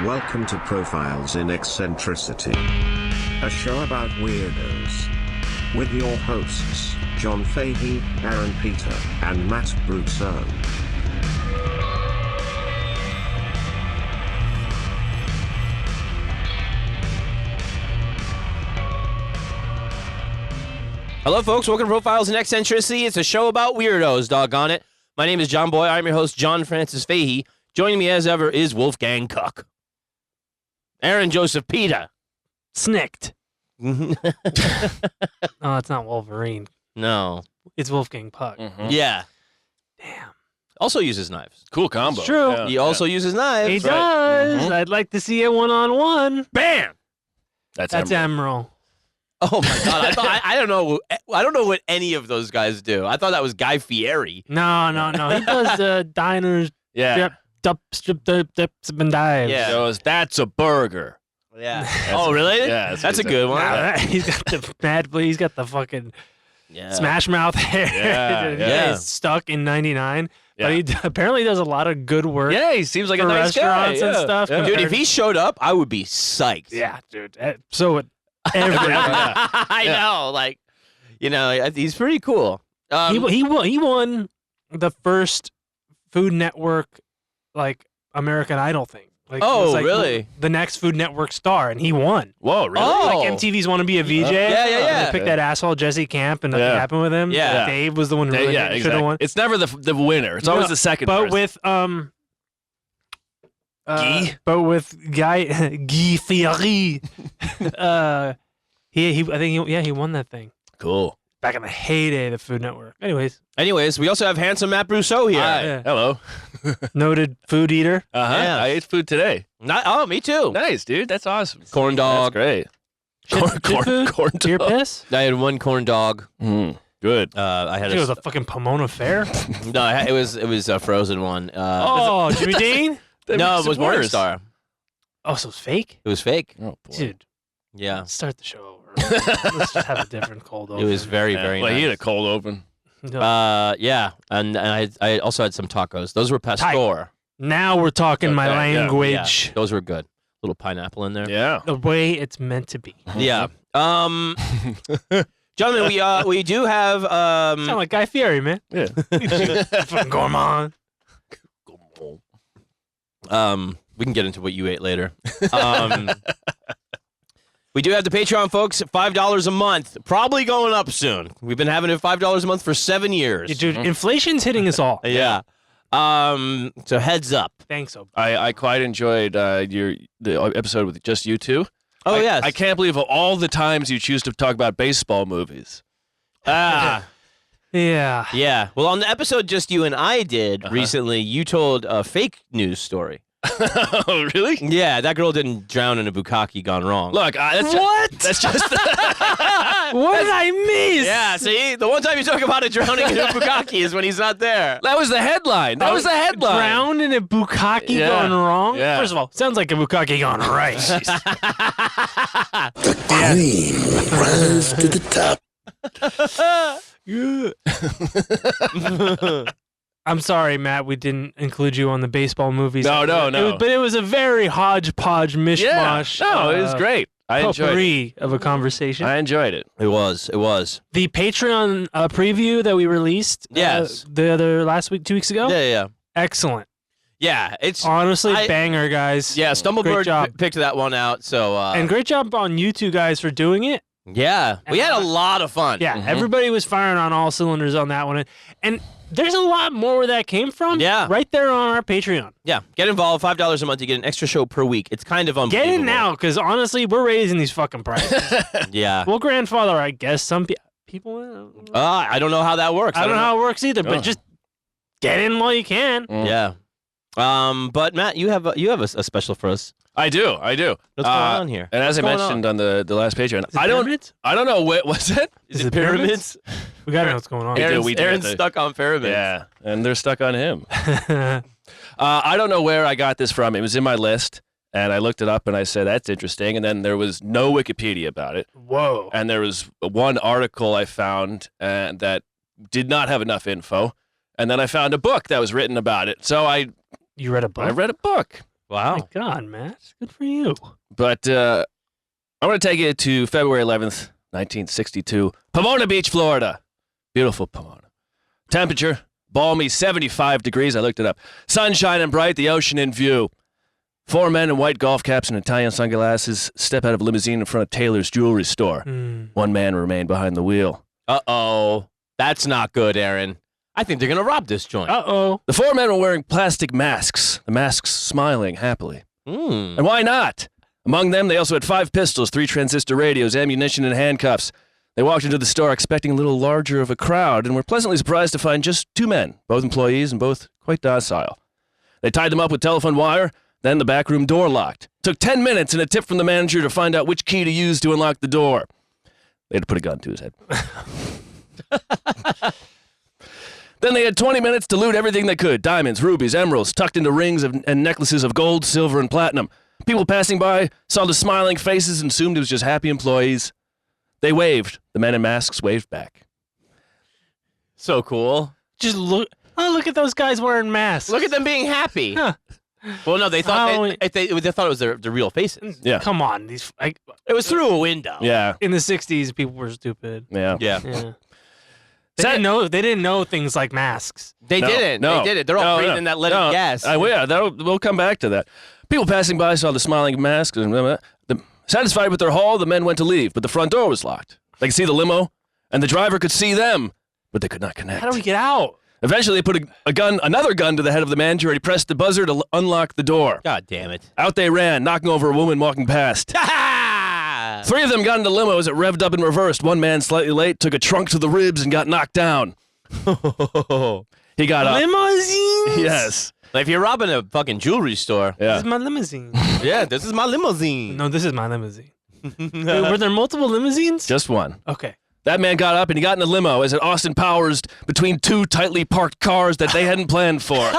Welcome to Profiles in Eccentricity, a show about weirdos. With your hosts, John Fahey, Aaron Peter, and Matt Brousseau. Hello, folks. Welcome to Profiles in Eccentricity. It's a show about weirdos, doggone it. My name is John Boy. I'm your host, John Francis Fahey. Joining me as ever is Wolfgang Cook. Aaron Joseph Peter. Snicked. Oh, it's not Wolverine. No. It's Wolfgang Puck. Mm-hmm. Yeah. Damn. Also uses knives. Cool combo. It's true. Yeah, He also uses knives. He right. does. Mhm. I'd like to see it one-on-one. Bam! That's Emerald. Oh my God! I don't know. I don't know what any of those guys do. I thought that was Guy Fieri. No. He does the diners. Yeah. Strip dips and dives. Yeah. He goes, that's a burger. Yeah. Oh, really? Yeah. That's a good one. He's got the mad. He's got the fucking Yeah. Smash Mouth hair. Yeah. He's stuck in '99. Yeah. But he apparently does a lot of good work. Yeah, he seems like a for nice guy. restaurants and Yeah. stuff. Yeah. Dude, if he showed up, I would be psyched. Yeah, dude. So would everybody. I know. Like, you know, he's pretty cool. He won the first Food Network American Idol thing. Oh, it was really? The next Food Network star, and he won. Whoa, really? Oh. Like MTV's Want to Be a VJ. Yeah. They picked that asshole Jesse Camp, and nothing Yeah. happened with him. Yeah. Dave was the one who really should have exactly. won. It's never the winner. It's always the second But person. with Guy Fieri, he won that thing Cool. back in the heyday of the Food Network. Anyways, we also have handsome Matt Brousseau here. Hi. Yeah. Hello. noted food eater. Uh-huh. Yeah. I ate food today. Me too. Nice, dude. That's awesome. Corn dog. That's great. Corn Your dog. piss? I had one corn dog. Good. I had It was a fucking Pomona Fair. it was a frozen one. Oh, Jimmy Dean? That no, makes it was worse. Morningstar. Oh, so it's fake? It was fake. Oh, boy. Dude, Yeah, let's start the show over. Let's just have a different cold open. it was very Yeah. very Well, nice. he had a cold open. No. Yeah, and I also had some tacos. Those were pastor. Now we're talking my Okay, yeah. language. Yeah, those were good. Little pineapple in there. Yeah. The way it's meant to be. Yeah. Gentlemen, we do have Sound like Guy Fieri, man. Yeah. Fucking gourmand. we can get into what you ate later. We do have the Patreon, folks. $5 a month, probably going up soon. We've been having it $5 a month for 7 years. Yeah, dude, inflation's hitting us all. Yeah. So heads up. Thanks, so. I quite enjoyed the episode with just you two. Oh, yes. I can't believe of all the times you choose to talk about baseball movies. Ah. Yeah. Yeah. Well, on the episode just you and I did recently, you told a fake news story. Oh, really? Yeah, that girl didn't drown in a bukkake gone wrong. Look, that's What? That's just. What did I miss? Yeah, see? The one time you talk about it drowning in a bukkake is when he's not there. That was the headline. That was the headline. Drowned in a bukkake Yeah. gone wrong? Yeah. First of all, sounds like a bukkake gone right. Cream rise to the top. I'm sorry, Matt, we didn't include you on the baseball movies. No. But it was a very hodgepodge mishmash. No, it was great. I enjoyed it. Potpourri of a conversation. I enjoyed it. It was. The Patreon preview that we released Yes. the other last week, 2 weeks ago. Yeah. Excellent. Yeah, it's... Honestly, I- banger, guys. Yeah, Great Stumblebird job. picked that one out, so... And great job on you two guys for doing it. yeah, we had a lot of fun. Yeah, everybody was firing on all cylinders on that one. And there's a lot more where that came from. Yeah. Right there on our Patreon. Yeah, get involved. $5 a month, you get an extra show per week. It's kind of unbelievable. Get in now, because honestly, we're raising these fucking prices. Yeah. We'll grandfather, I guess, some people. I don't know how that works. I don't know how it works either, but Oh. just get in while you can. Yeah. But Matt, you have a special for us. I do. What's going on here? And as What's I going mentioned on the last Patreon, Is it I don't know what was it. Is it pyramids? We gotta know what's going on. Aaron- we do Aaron's have to- stuck on pyramids. Yeah, and they're stuck on him. I don't know where I got this from. It was in my list, and I looked it up, and I said, that's interesting. And then there was no Wikipedia about it. Whoa. And there was one article I found that did not have enough info. And then I found a book that was written about it. So You read a book? I read a book. Wow. My God, Matt. Good for you. But I'm going to take you to February 11th, 1962. Pomona Beach, Florida. Beautiful Pomona. Temperature, balmy 75 degrees. I looked it up. Sunshine and bright, the ocean in view. 4 men in white golf caps and Italian sunglasses step out of a limousine in front of Taylor's jewelry store. 1 man remained behind the wheel. Uh-oh. That's not good, Aaron. I think they're going to rob this joint. Uh-oh. The 4 men were wearing plastic masks, the masks smiling happily. And why not? Among them, they also had 5 pistols, 3 transistor radios, ammunition, and handcuffs. They walked into the store expecting a little larger of a crowd and were pleasantly surprised to find just 2 men, both employees and both quite docile. They tied them up with telephone wire, then the back room door locked. Took 10 minutes and a tip from the manager to find out which key to use to unlock the door. They had to put a gun to his head. Then they had 20 minutes to loot everything they could. Diamonds, rubies, emeralds, tucked into rings and necklaces of gold, silver, and platinum. People passing by saw the smiling faces and assumed it was just happy employees. They waved. The men in masks waved back. So cool. Just look. Oh, look at those guys wearing masks. Look at them being happy. Huh. Well, no, they thought Following- they thought it was their real faces. Yeah. Come on. It was through a window. Yeah. In the 60s, people were stupid. Yeah. Yeah. Yeah. They didn't know things like masks. They No, didn't. no. They didn't. They're all breathing that leaded gas. We'll come back to that. People passing by saw the smiling masks and satisfied with their haul, the men went to leave, but the front door was locked. They could see the limo, and the driver could see them, but they could not connect. How do we get out? Eventually, they put another gun to the head of the manager, and he pressed the buzzer to unlock the door. God damn it. Out they ran, knocking over a woman walking past. 3 of them got into the limo as it revved up and reversed. 1 man, slightly late, took a trunk to the ribs and got knocked down. He got up. Limousines? Yes. If you're robbing a fucking jewelry store, This Yeah. is my limousine. yeah, this is my limousine. No, this is my limousine. Wait, were there multiple limousines? Just one. Okay. That man got up and he got in the limo as it Austin Powers between 2 tightly parked cars that they hadn't planned for.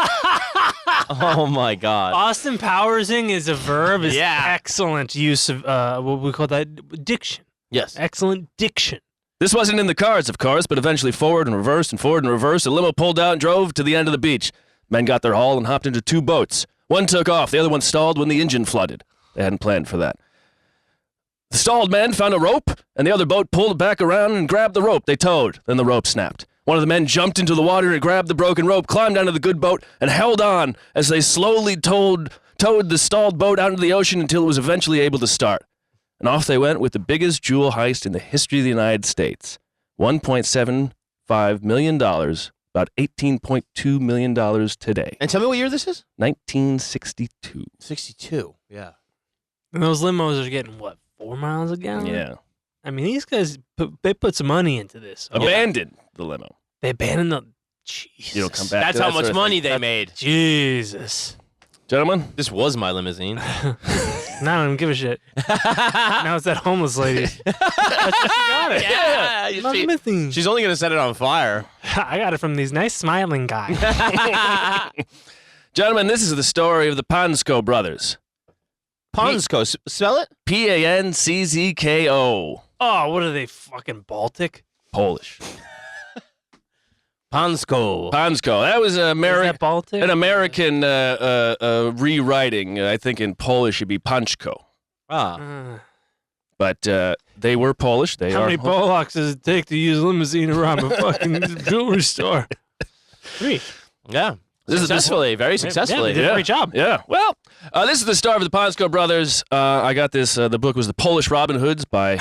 Oh my God. Austin Powersing is a verb. It's Yeah. excellent use of what we call that diction. Yes. Excellent diction. This wasn't in the cards, of course, but eventually forward and reverse and forward and reverse. The limo pulled out and drove to the end of the beach. Men got their haul and hopped into 2 boats. One took off. The other one stalled when the engine flooded. They hadn't planned for that. The stalled men found a rope, and the other boat pulled back around and grabbed the rope they towed. Then the rope snapped. One of the men jumped into the water and grabbed the broken rope, climbed onto the good boat, and held on as they slowly towed the stalled boat out into the ocean until it was eventually able to start. And off they went with the biggest jewel heist in the history of the United States. $1.75 million, about $18.2 million today. And tell me what year this is? 1962. 62. Yeah. And those limos are getting, what, 4 miles a gallon? Yeah. I mean, these guys, they put some money into this. Abandoned the limo. They abandoned the... Jesus. You don't come back. That's to how that much sort of money thing. they made. Jesus. Gentlemen, This was my limousine. Now I don't give a shit. Now it's that homeless lady. I got it. Yeah. My limousine. She's only going to set it on fire. I got it from these nice smiling guys. gentlemen, this is the story of the Panczko brothers. Panczko. Spell it? Panczko. Oh, what are they, fucking Baltic? Polish. Panczko. Panczko. That was Is that Baltic? an American rewriting. I think in Polish it'd be Panczko. Ah. But they were Polish. They How are many Polacks does it take to use a limousine around a fucking jewelry store? 3. Yeah. This is- Successfully. Very successfully. Yeah, they did a great job. Yeah. Well, this is the story of the Panczko brothers. I got this. The book was The Polish Robin Hoods by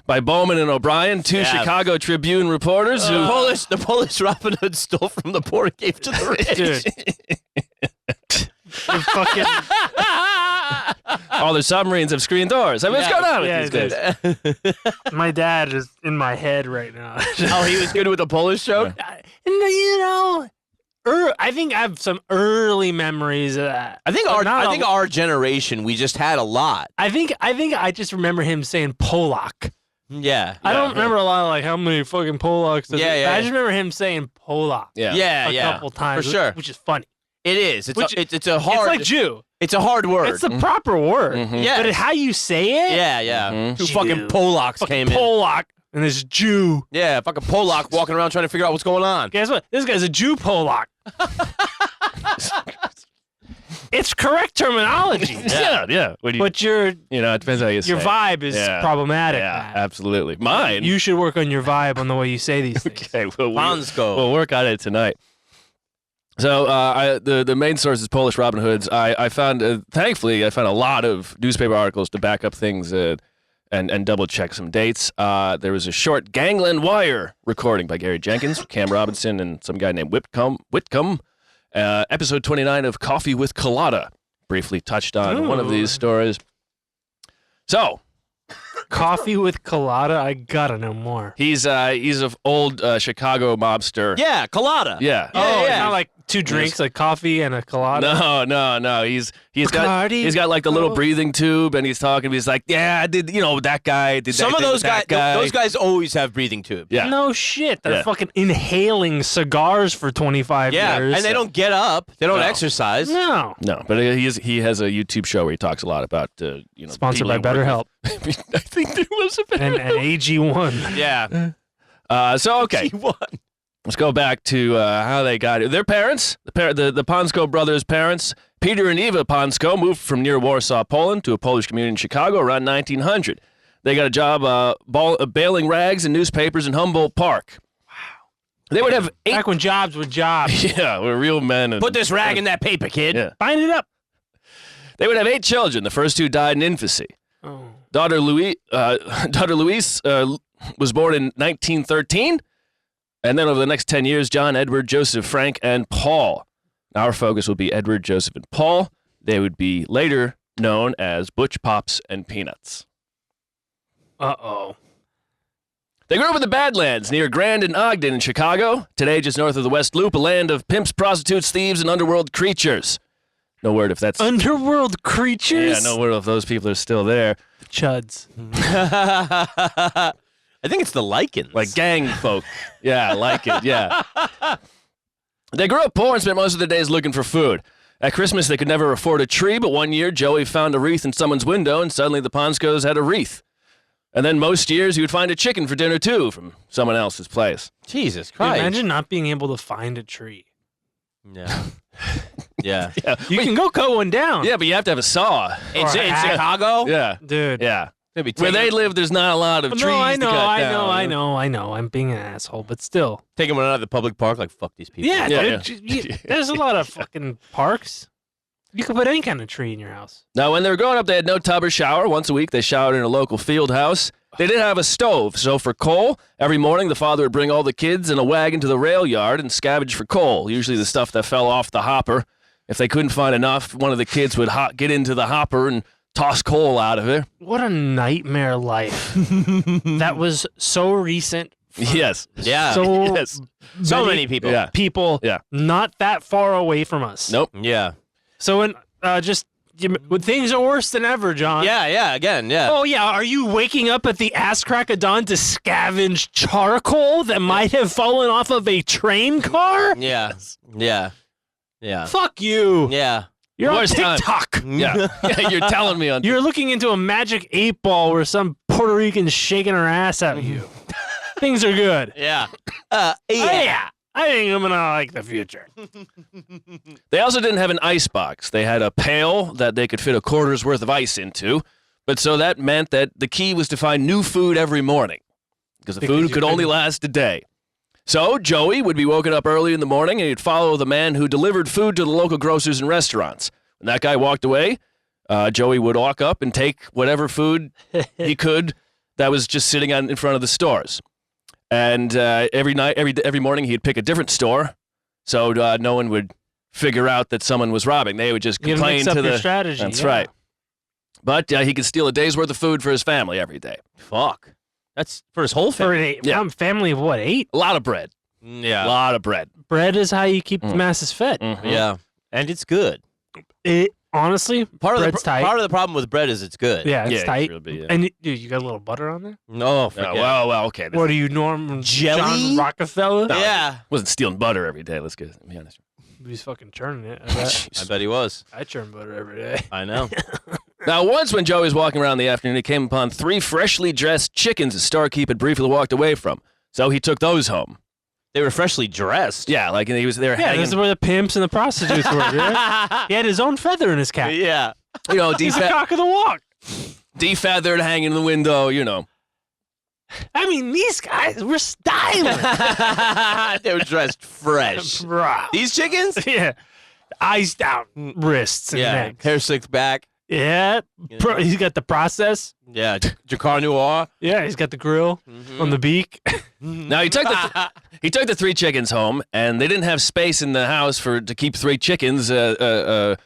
by Bowman and O'Brien, 2 Yeah. Chicago Tribune reporters who. The Polish Robin Hood stole from the poor and gave to the rich. Dude. They fucking... All their submarines have screen doors. I mean, what's going on Yeah, with these guys? My dad is in my head right now. Oh, he was good with the Polish joke? You know, I think I have some early memories of that. I think Not a- our generation, we just had a lot. I think I just remember him saying Polak. Yeah. I don't remember a lot of like how many fucking Polacks. Yeah, yeah, I yeah. just remember him saying Polak. Yeah. Yeah, a yeah. couple times For sure. which is funny. It is. It's Which- it's a hard. It's like Jew. It's a hard word. It's the proper word. Mhm. Yeah. But how you say it? Yeah, yeah. Mhm. 2 Jew. fucking Polacks Fucking came in. Polak and this Jew. Yeah, fucking Polak walking around trying to figure out what's going on. Guess what? This guy's a Jew Polak. It's correct terminology. Yeah. When you, But your it depends how you say your it. vibe is problematic. Yeah, Matt. absolutely. Mine. You should work on your vibe on the way you say these things. Okay, Panczko. we'll work on it tonight. So the main source is Polish Robin Hoods. I found, thankfully, a lot of newspaper articles to back up things and double check some dates. There was a short Gangland Wire recording by Gary Jenkins, Cam Robinson, and some guy named Whitcomb. Episode 29 of Coffee with Colada briefly touched on one of these stories. So, Coffee with Colada? I gotta know more. he's an old Chicago mobster. Yeah, colada. Yeah. Oh, yeah. it's not like two drinks, like coffee and a colada. No. He's Bacardi? got like the little breathing tube, and he's talking. He's like, yeah, I did. That guy did. Some that of thing those with that guy. those guys always have breathing tubes. Yeah. No shit. They're Yeah. fucking inhaling cigars for 25 Yeah, years. and they don't get up. They don't No. exercise. No. No, but he has a YouTube show where he talks a lot about Sponsored by dealing BetterHelp with- I think there was a and BetterHelp. AG1. Yeah. So okay, let's go back to how they got it. Their parents, the Panczko brothers' parents, Peter and Eva Panczko, moved from near Warsaw, Poland, to a Polish community in Chicago around 1900. They got a job baling rags in newspapers in Humboldt Park. Wow. They would have 8. Back when jobs were jobs. Yeah, we're real men. And, Put this rag in that paper, kid. Yeah. Bind it up. They would have 8 children. The first 2 died in infancy. Oh. Daughter Louise was born in 1913, and then over the next 10 years, John, Edward, Joseph, Frank, and Paul. Our focus will be Edward, Joseph, and Paul. They would be later known as Butch, Pops, and Peanuts. Uh-oh. They grew up in the Badlands near Grand and Ogden in Chicago, today just north of the West Loop, a land of pimps, prostitutes, thieves, and underworld creatures. No word if that's... Underworld creatures? Yeah, no word if those people are still there. Chuds. I think it's the lichens. Like gang folk. Yeah, like it, yeah. They grew up poor and spent most of their days looking for food. At Christmas, they could never afford a tree, but one year, Joey found a wreath in someone's window, and suddenly the Panczkos had a wreath. And then most years, he would find a chicken for dinner, too, from someone else's place. Jesus Dude, Christ. imagine not being able to find a tree. Yeah. Yeah. You can go cut one down. Yeah, but you have to have a saw. In Chicago? Yeah, Dude. yeah. Maybe Where they live, there's not a lot of trees No, I know, to cut I down. know. I'm being an asshole, but still. taking one out of the public park, like, fuck these people. Yeah, Yeah, dude. There's a lot of fucking parks. You could put any kind of tree in your house. Now, when they were growing up, they had no tub or shower. Once a week, they showered in a local field house. They did have a stove, so for coal, every morning the father would bring all the kids in a wagon to the rail yard and scavenge for coal, usually the stuff that fell off the hopper. If they couldn't find enough, one of the kids would get into the hopper and toss coal out of it. What a nightmare life. That was so recent. Yes. Yeah. So, Yes. So many people. Yeah. people Yeah. not that far away from us. Nope. Yeah. So when when things are worse than ever, John. Yeah. Again, yeah. Oh yeah, are you waking up at the ass crack of dawn to scavenge charcoal that might have fallen off of a train car? Yeah. Yeah. Yeah. Fuck you. Yeah. You're on Worst time. TikTok. Yeah. Yeah, you're telling me on. You're looking into a magic 8-ball where some Puerto Rican's shaking her ass at you. Things are good. Yeah. Oh, yeah. I think I'm gonna like the future. They also didn't have an ice box. They had a pail that they could fit a quarter's worth of ice into. But so that meant that the key was to find new food every morning because the food could only last a day. So Joey would be woken up early in the morning and he'd follow the man who delivered food to the local grocers and restaurants. When that guy walked away, Joey would walk up and take whatever food he could that was just sitting in front of the stores. And every morning, he'd pick a different store, so no one would figure out that someone was robbing. They would just You complain mix up to your the strategy. That's yeah. right. But he could steal a day's worth of food for his family every day. Fuck. That's for his whole For family. a family of what, 8? A lot of bread. Yeah. A lot of bread. Bread is how you keep the masses fed. Yeah. And it's good. Honestly, bread's tight. Part of the problem with bread is it's good. Yeah, it's Yeah, tight. it's real big, yeah. And dude, you got a little butter on there? No, Oh, forget. well, okay. What are you, Norm Jelly? John Rockefeller? Yeah. Wasn't stealing butter every day. Let's be honest. He's fucking churning it. I bet. I bet he was. I churn butter every day. I know. Now, once when Joey was walking around in the afternoon, he came upon 3 freshly dressed chickens the storekeep had briefly walked away from. So he took those home. They were freshly dressed. Yeah, like they were Yeah, hanging. this is where the pimps and the prostitutes were. Right? He had his own feather in his cap. Yeah. You know, He's the cock of the walk. defeathered, hanging in the window. You know. I mean, these guys were styling. They were dressed fresh. Bro. These chickens? Yeah. Eyes down, wrists and Yeah. necks. Hair slicked back. Yeah. He's got the process. Yeah. Jacquard Noir. Yeah, he's got the grill on the beak. Now he took the 3 chickens home, and they didn't have space in the house to keep 3 chickens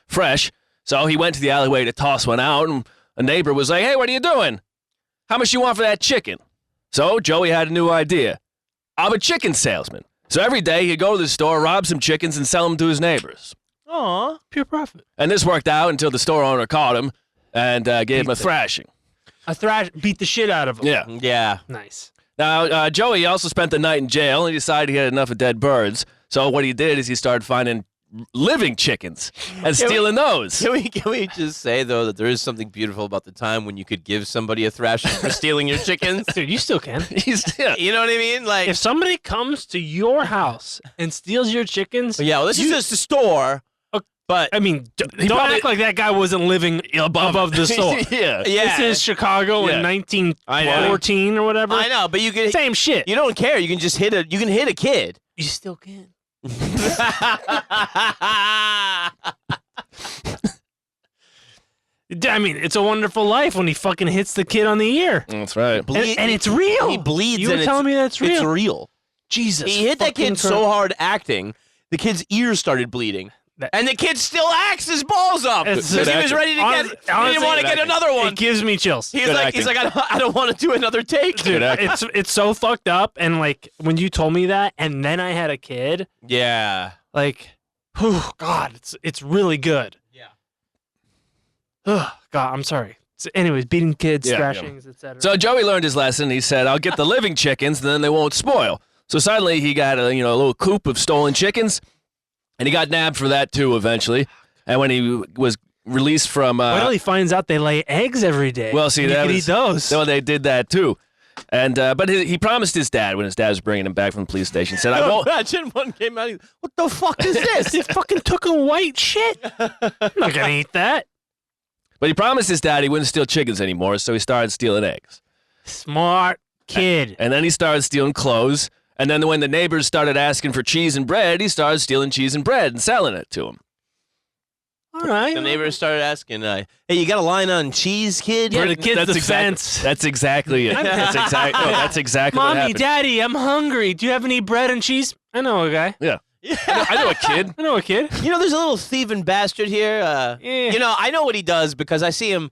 fresh. So he went to the alleyway to toss one out, and a neighbor was like, "Hey, what are you doing? How much you want for that chicken?" So Joey had a new idea. I'm a chicken salesman. So every day he'd go to the store, rob some chickens, and sell them to his neighbors. Aw, pure profit. And this worked out until the store owner caught him and gave him a thrashing. A thrash beat the shit out of him. Yeah. Yeah. Nice. Now, Joey also spent the night in jail, and he decided he had enough of dead birds. So what he did is he started finding living chickens and stealing those. Can we just say, though, that there is something beautiful about the time when you could give somebody a thrashing for stealing your chickens? Dude, you still can. Yeah. You know what I mean? Like, If somebody comes to your house and steals your chickens, yeah, well, this is just a store. But I mean, don't probably- act like that guy wasn't living above the store. Yeah. yeah, This is Chicago Yeah. in I 1914 or whatever. I know, but you can. Same shit. You don't care. You can just hit a. You can hit a kid. You still can. I mean, it's a wonderful life when he fucking hits the kid on the ear. That's right. And it's real. He bleeds. You were and telling me that's real. It's real. Jesus. He hit that fucking kid so hard acting, the kid's ears started bleeding. And the kid still acts his balls up It's because good he was ready to get. Honestly, he didn't want to get acting. another one. It gives me chills. He's Good like, acting. I don't want to do another take. Dude, acting. it's so fucked up. And like when you told me that, and then I had a kid, Yeah. like, oh God, it's really good. Yeah. Oh God, I'm sorry. So anyways, beating kids, Yeah, thrashings, etc. So Joey learned his lesson. He said, "I'll get the living chickens, then they won't spoil." So suddenly he got a little coop of stolen chickens, and he got nabbed for that too eventually. And when he was released from, well, he finds out they lay eggs every day. well, see, you that can was eat those. So they did that too. And but he promised his dad when his dad was bringing him back from the police station. Said, "I won't." Imagine one came out. What the fuck is this? It fucking took a white shit. I'm not gonna eat that. But he promised his dad he wouldn't steal chickens anymore. So he started stealing eggs, Smart kid. and then he started stealing clothes. And then when the neighbors started asking for cheese and bread, he started stealing cheese and bread and selling it to them. All right. The neighbors started asking, "Hey, you got a line on cheese, kid?" Yeah, the kid's That's defense. That's exactly it. That's exactly what Mommy, happened. Daddy, I'm hungry. Do you have any bread and cheese? I know a guy. Yeah. I know a kid. I know a kid. You know, there's a little thieving bastard here. Yeah. You know, I know what he does because I see him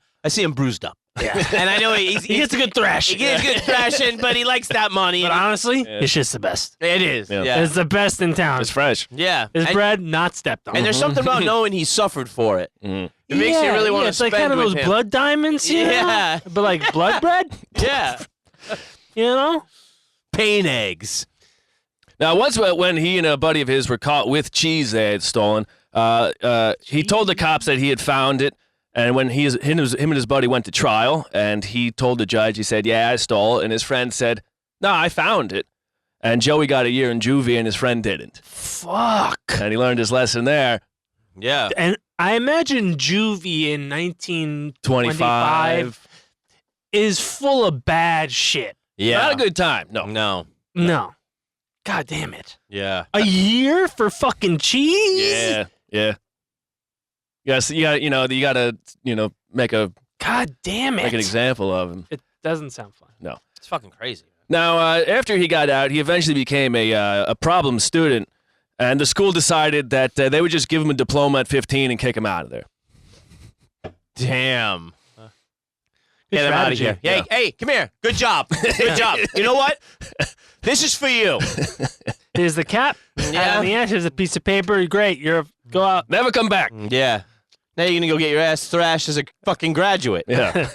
bruised up. Yeah. And I know he gets a good thrash. He gets good thrashing, but he likes that money. But honestly, it's just the best. It is. Yeah. Yeah. It's the best in town. It's fresh. Yeah. His And, bread not stepped on. and there's something about knowing he suffered for it. Mm. It makes you really want to It's like spend kind of with those him. blood diamonds, you know? Yeah. But like blood bread, Yeah. you know? Pain eggs. Now, once when he and a buddy of his were caught with cheese they had stolen, he told the cops that he had found it. And when him and his buddy went to trial, and he told the judge, he said, "Yeah, I stole it." And his friend said, "No, I found it." And Joey got a year in juvie, and his friend didn't. Fuck. And he learned his lesson there. Yeah. And I imagine juvie in 1925 25. is full of bad shit. Yeah. Not a good time. No. No. No. God damn it. Yeah. A year for fucking cheese? Yeah. Yeah. Yes, you gotta make God damn it. an example of him. It doesn't sound fun. No. It's fucking crazy. Now, after he got out, he eventually became a problem student, and the school decided that they would just give him a diploma at 15 and kick him out of there. Damn. Good Get him out of strategy. here. Hey, come here. Good job. Good job. You know what? This is for you. Here's the cap. Yeah. On the end, here's a piece of paper. Great. Go out. Never come back. Yeah. Now you're going to go get your ass thrashed as a fucking graduate. Yeah.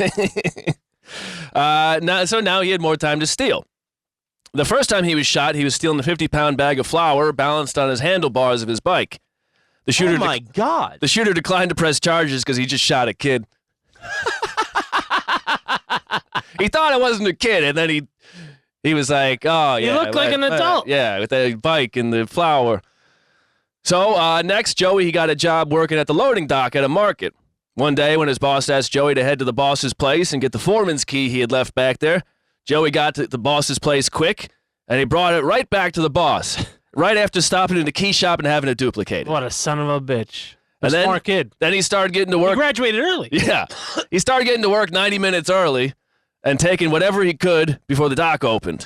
Now he had more time to steal. The first time he was shot, he was stealing a 50-pound bag of flour balanced on his handlebars of his bike. The shooter Oh, my God. The shooter declined to press charges because he just shot a kid. He thought it wasn't a kid, and then He was like, oh, yeah. You look like an adult. Yeah, with the bike and the flower. So next, Joey, he got a job working at the loading dock at a market. One day when his boss asked Joey to head to the boss's place and get the foreman's key he had left back there, Joey got to the boss's place quick, and he brought it right back to the boss, right after stopping in the key shop and having it duplicated. What a son of a bitch. A And then- smart kid. Then he started getting to He work. graduated early. Yeah. He started getting to work 90 minutes early and taking whatever he could before the dock opened.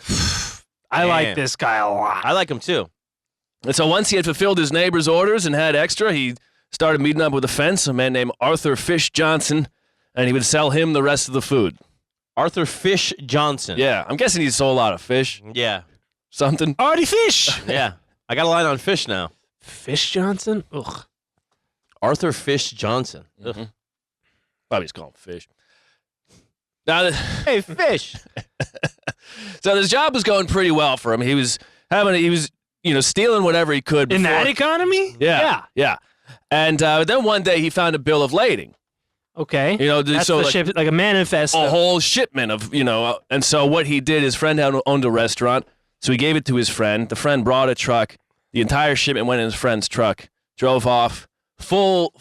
I like Damn. this guy a lot. I like him too. And so once he had fulfilled his neighbor's orders and had extra, he started meeting up with a fence, a man named Arthur Fish Johnson, and he would sell him the rest of the food. Arthur Fish Johnson. Yeah, I'm guessing he sold a lot of fish, Yeah. something. Artie Fish. Yeah. I got a line on fish now. Fish Johnson? Ugh. Arthur Fish Johnson. Ugh. Mhm. Probably just call him Fish. Now, Hey, fish. so this job was going pretty well for him. He was stealing whatever he could. In before- that economy? Yeah. And then one day he found a bill of lading. Okay. That's so the like, ship, like a manifesto. a whole shipment of, and so what he did, his friend owned a restaurant, so he gave it to his friend. The friend brought a truck. The entire shipment went in his friend's truck, drove off, full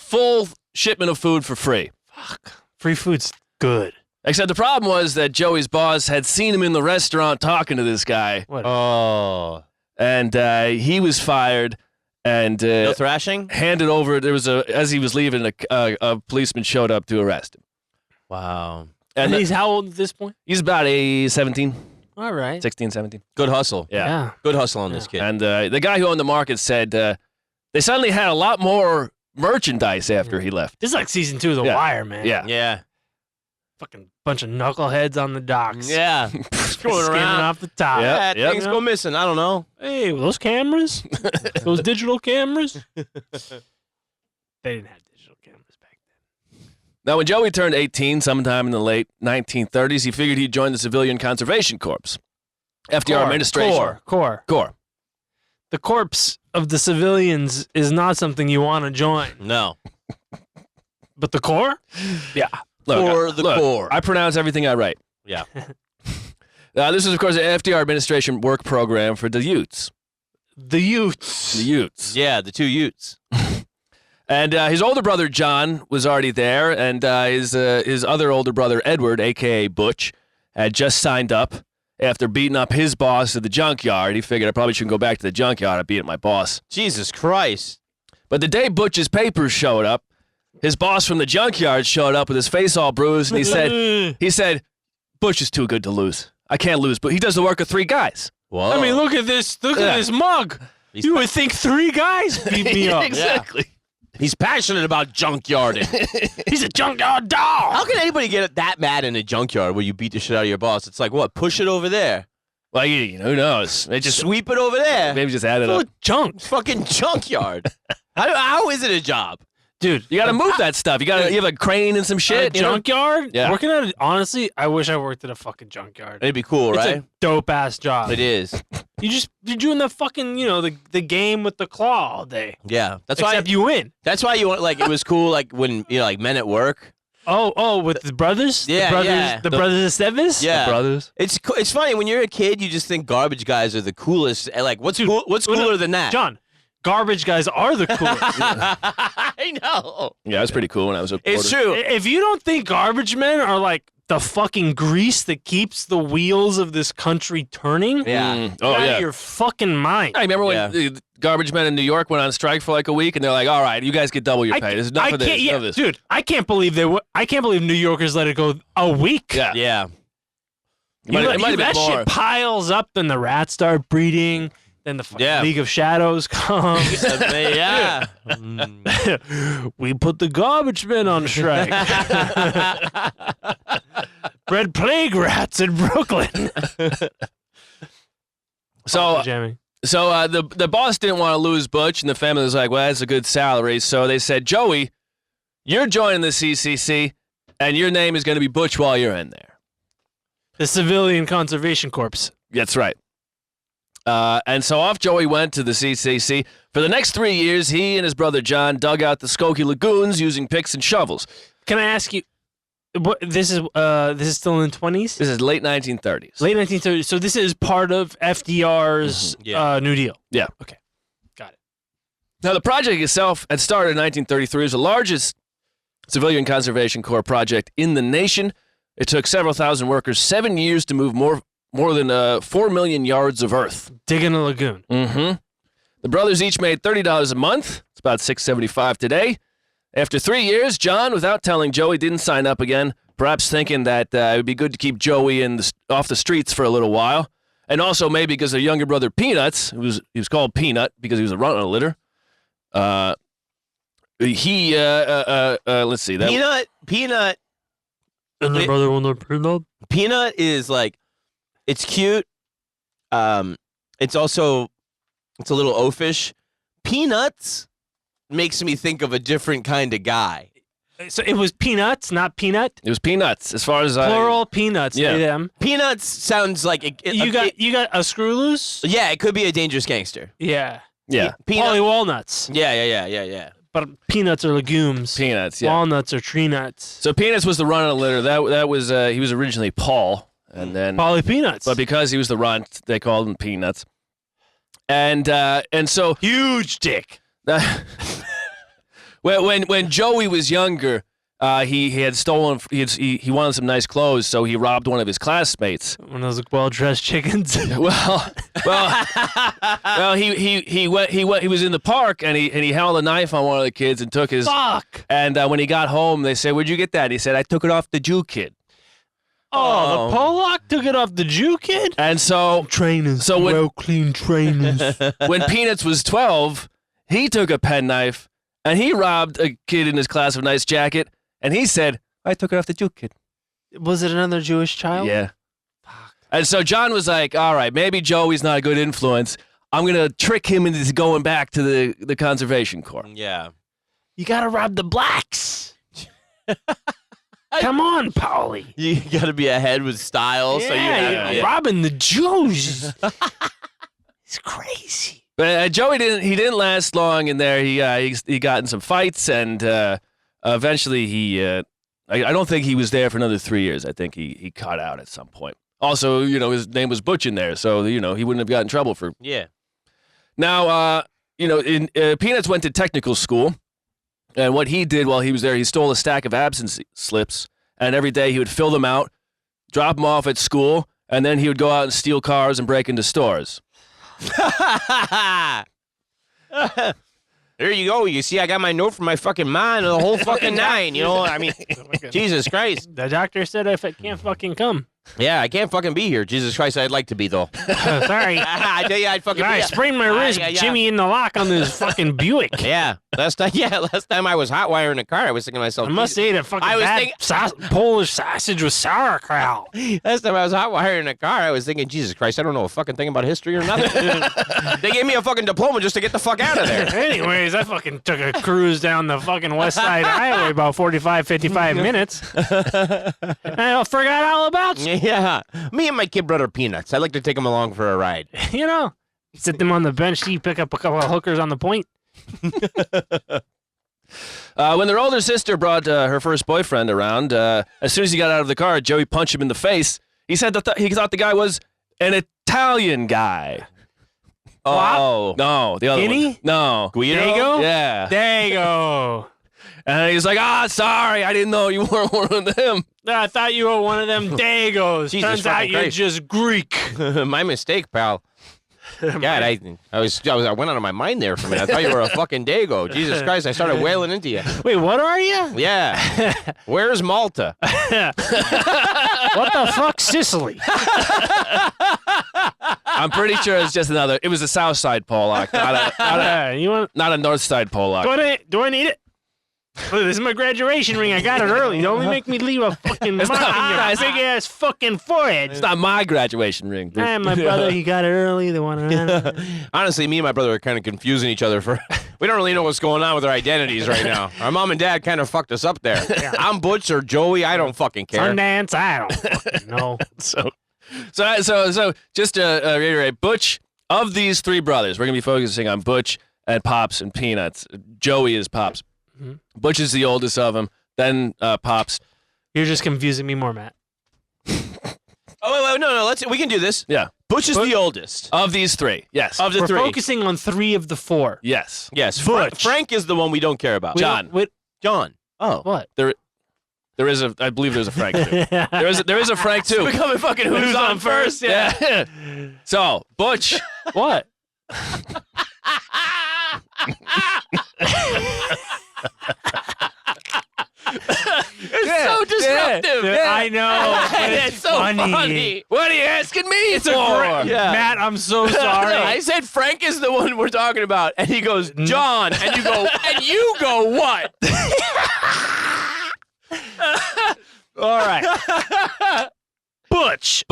shipment of food for free. Fuck. Free food's good. Except the problem was that Joey's boss had seen him in the restaurant talking to this guy, What? Oh. and he was fired and No thrashing? handed over. As he was leaving, a policeman showed up to arrest him. Wow. and And he's how old at this point? he's about 17, All right. 16, 17. Good hustle. Yeah. Good hustle on this kid. And the guy who owned the market said they suddenly had a lot more merchandise after he left. This is like season 2 of The Yeah. Wire, man. Yeah. Yeah. Fucking bunch of knuckleheads on the docks. Yeah. Going Skimming around. off the top. Yeah. Yeah, things go missing. I don't know. Hey, those cameras? Those digital cameras? They didn't have digital cameras back then. Now, when Joey turned 18, sometime in the late 1930s, he figured he'd join the Civilian Conservation Corps. FDR administration. Corps. The corpse of the civilians is not something you want to join. No. But the Corps? Yeah. For the Corps. I pronounce everything I write. Yeah. This is, of course, an FDR administration work program for the Utes. The youths. The Utes. Yeah, the two Utes. And his older brother, John, was already there, and his other older brother, Edward, a.k.a. Butch, had just signed up after beating up his boss at the junkyard. He figured I probably shouldn't go back to the junkyard. I beat up my boss. Jesus Christ. But the day Butch's papers showed up, his boss from the junkyard showed up with his face all bruised, and he said, Butch is too good to lose. I can't lose, but he does the work of 3 guys. Whoa. I mean, look at this. Look at this mug. He's You would think 3 guys beat me up. Exactly. He's passionate about junkyarding. He's a junkyard dog. How can anybody get that mad in a junkyard where you beat the shit out of your boss? It's like, what? Push it over there. Well, who knows? They just Sweep it over there. maybe just add it Full up. of junk. Fucking junkyard. How is it a job? Dude, You got to move that stuff. You have a crane and some a shit. you know? junkyard? Yeah. Working at it, honestly, I wish I worked at a fucking junkyard. It'd be cool, It's right? a dope ass job. It is. You're doing the fucking, the game with the claw all day. Yeah. That's Except why you win. That's why you want, like, it was cool, like, when, like, Men at Work. Oh, with the brothers? Yeah, the brothers, yeah. The brothers Esteves? Yeah. Brothers. It's funny, when you're a kid, you just think garbage guys are the coolest. And, like, what's cooler than that? John, garbage guys are the coolest. I know. Yeah, it was pretty cool when I was a reporter. It's true. If you don't think garbage men are like the fucking grease that keeps the wheels of this country turning, Yeah. Mm. you're Oh, out yeah. of your fucking mind. I remember when Yeah. the garbage men in New York went on strike for like a week, and they're like, all right, you guys get double your pay. There's enough of this. can't, Enough of this. dude. I can't believe I can't believe New Yorkers let it go a week. Yeah. Yeah. It might have been that more. shit piles up, then the rats start breeding, then the fucking Yeah. League of Shadows comes. Yeah. We put the garbage men on strike. Bred plague rats in Brooklyn. So, Jamie. the boss didn't want to lose Butch, and the family was like, well, that's a good salary. So they said, Joey, you're joining the CCC, and your name is going to be Butch while you're in there. The Civilian Conservation Corps. That's right. And so off Joey went to the CCC. For the next 3 years, he and his brother John dug out the Skokie lagoons using picks and shovels. Can I ask you, This is still in the 20s? This is late 1930s. Late 1930s. So this is part of FDR's New Deal. Yeah. Okay. Got it. Now, the project itself had started in 1933. It was the largest civilian conservation corps project in the nation. It took several thousand workers 7 years to move more than 4 million yards of earth. Digging a lagoon. Mm-hmm. The brothers each made $30 a month. It's about $6.75 today. After 3 years, John, without telling Joey, didn't sign up again, perhaps thinking that it would be good to keep Joey off the streets for a little while. And also maybe because their younger brother, Peanuts, he was called Peanut because he was a runt on a litter. Let's see. Peanut. And the brother will not Peanut. Peanut is like, it's cute. It's a little oafish. Peanuts makes me think of a different kind of guy. So it was Peanuts, not Peanut? It was Peanuts, as far as Plural Peanuts. Yeah. Them. Peanuts sounds like... You got a screw loose? Yeah, it could be a dangerous gangster. Yeah. Yeah. Polly walnuts. Yeah. But peanuts are legumes. Peanuts, yeah. Walnuts are tree nuts. So Peanuts was the runt on a litter. That was he was originally Paul, and then Polly Peanuts. but because he was the runt, they called him Peanuts. And so huge dick. when Joey was younger, he had stolen. He wanted some nice clothes, so he robbed one of his classmates. One of those well-dressed chickens. Well, he was in the park and he held a knife on one of the kids and took his. Fuck. And when he got home, they said, "Where'd you get that?" He said, "I took it off the Jew kid." Oh, the Pollock took it off the Jew kid? And so Trainers. So when- well-clean trainers. when Peanuts was 12, he took a penknife and he robbed a kid in his class of a nice jacket. And he said, "I took it off the Jew kid." Was it another Jewish child? Yeah. And so John was like, all right, maybe Joey's not a good influence. I'm going to trick him into going back to the Conservation Corps. Yeah. You gotta rob the blacks. Come on, Paulie. You got to be ahead with style. So you're robbing the Jews. It's crazy. But Joey didn't last long in there. He got in some fights, and eventually I don't think he was there for another 3 years. I think he cut out at some point. Also, his name was Butch in there, so he wouldn't have got in trouble for. Yeah. Now, Peanuts went to technical school, and what he did while he was there, he stole a stack of absence slips, and every day he would fill them out, drop them off at school, and then he would go out and steal cars and break into stores. There you go. You see, I got my note from my fucking mind the whole fucking nine. I mean, Jesus Christ. The doctor said if it can't fucking come. Yeah, I can't fucking be here. Jesus Christ, I'd like to be, though. Sorry. I tell you, I'd fucking be. I sprained my wrist, Jimmy in the lock on this fucking Buick. Yeah. Last time I was hot wiring a car, I was thinking to myself. I must eat a fucking Polish sausage with sauerkraut. Last time I was hot wiring a car, I was thinking, Jesus Christ, I don't know a fucking thing about history or nothing. They gave me a fucking diploma just to get the fuck out of there. Anyways, I fucking took a cruise down the fucking West Side Highway about 45, 55 minutes. And I forgot all about you. Yeah. Me and my kid brother Peanuts. I'd like to take him along for a ride. Sit them on the bench, you pick up a couple of hookers on the point. When their older sister brought her first boyfriend around, as soon as he got out of the car, Joey punched him in the face. He said that he thought the guy was an Italian guy. Oh, no, the other one. No. Guido? Dago? Yeah. Dago. And he's like, sorry, I didn't know you weren't one of them. I thought you were one of them Dagos. Jesus Turns out you're Christ. just Greek. My mistake, pal. God, I went out of my mind there for a minute. I thought you were a fucking Dago. Jesus Christ, I started wailing into you. Wait, what are you? Yeah. Where's Malta? What the fuck, Sicily? I'm pretty sure it's just it was a south side Pollock, not a north side Pollock. Do I need it? Look, this is my graduation ring. I got it early. Don't make me leave a fucking mark in your big-ass fucking forehead. It's not my graduation ring. My brother, he got it early. They want to. Honestly, me and my brother are kind of confusing each other we don't really know what's going on with our identities right now. Our mom and dad kind of fucked us up there. Yeah. I'm Butch or Joey. I don't fucking care. Sundance, I don't fucking know. So just to reiterate, Butch, of these three brothers, we're going to be focusing on Butch and Pops and Peanuts. Joey is Pops. Mm-hmm. Butch is the oldest of them, then Pops. You're just confusing me more, Matt. Oh, wait, no. We can do this. Yeah. Butch is the oldest Of these three, yes. of the We're three. focusing on 3 of the 4. Yes. Yes, Butch. Frank is the one we don't care about. We John. don't- wait, John. Oh. what? There is I believe there's a Frank too. There is a Frank too. Becoming fucking who's on first? Yeah. So, Butch. What? It's so disruptive. I know. but It's so funny. What are you asking me It's a for? great. Yeah. Matt, I'm so sorry. I said Frank is the one we're talking about, and he goes John, and you go what? All right. Butch.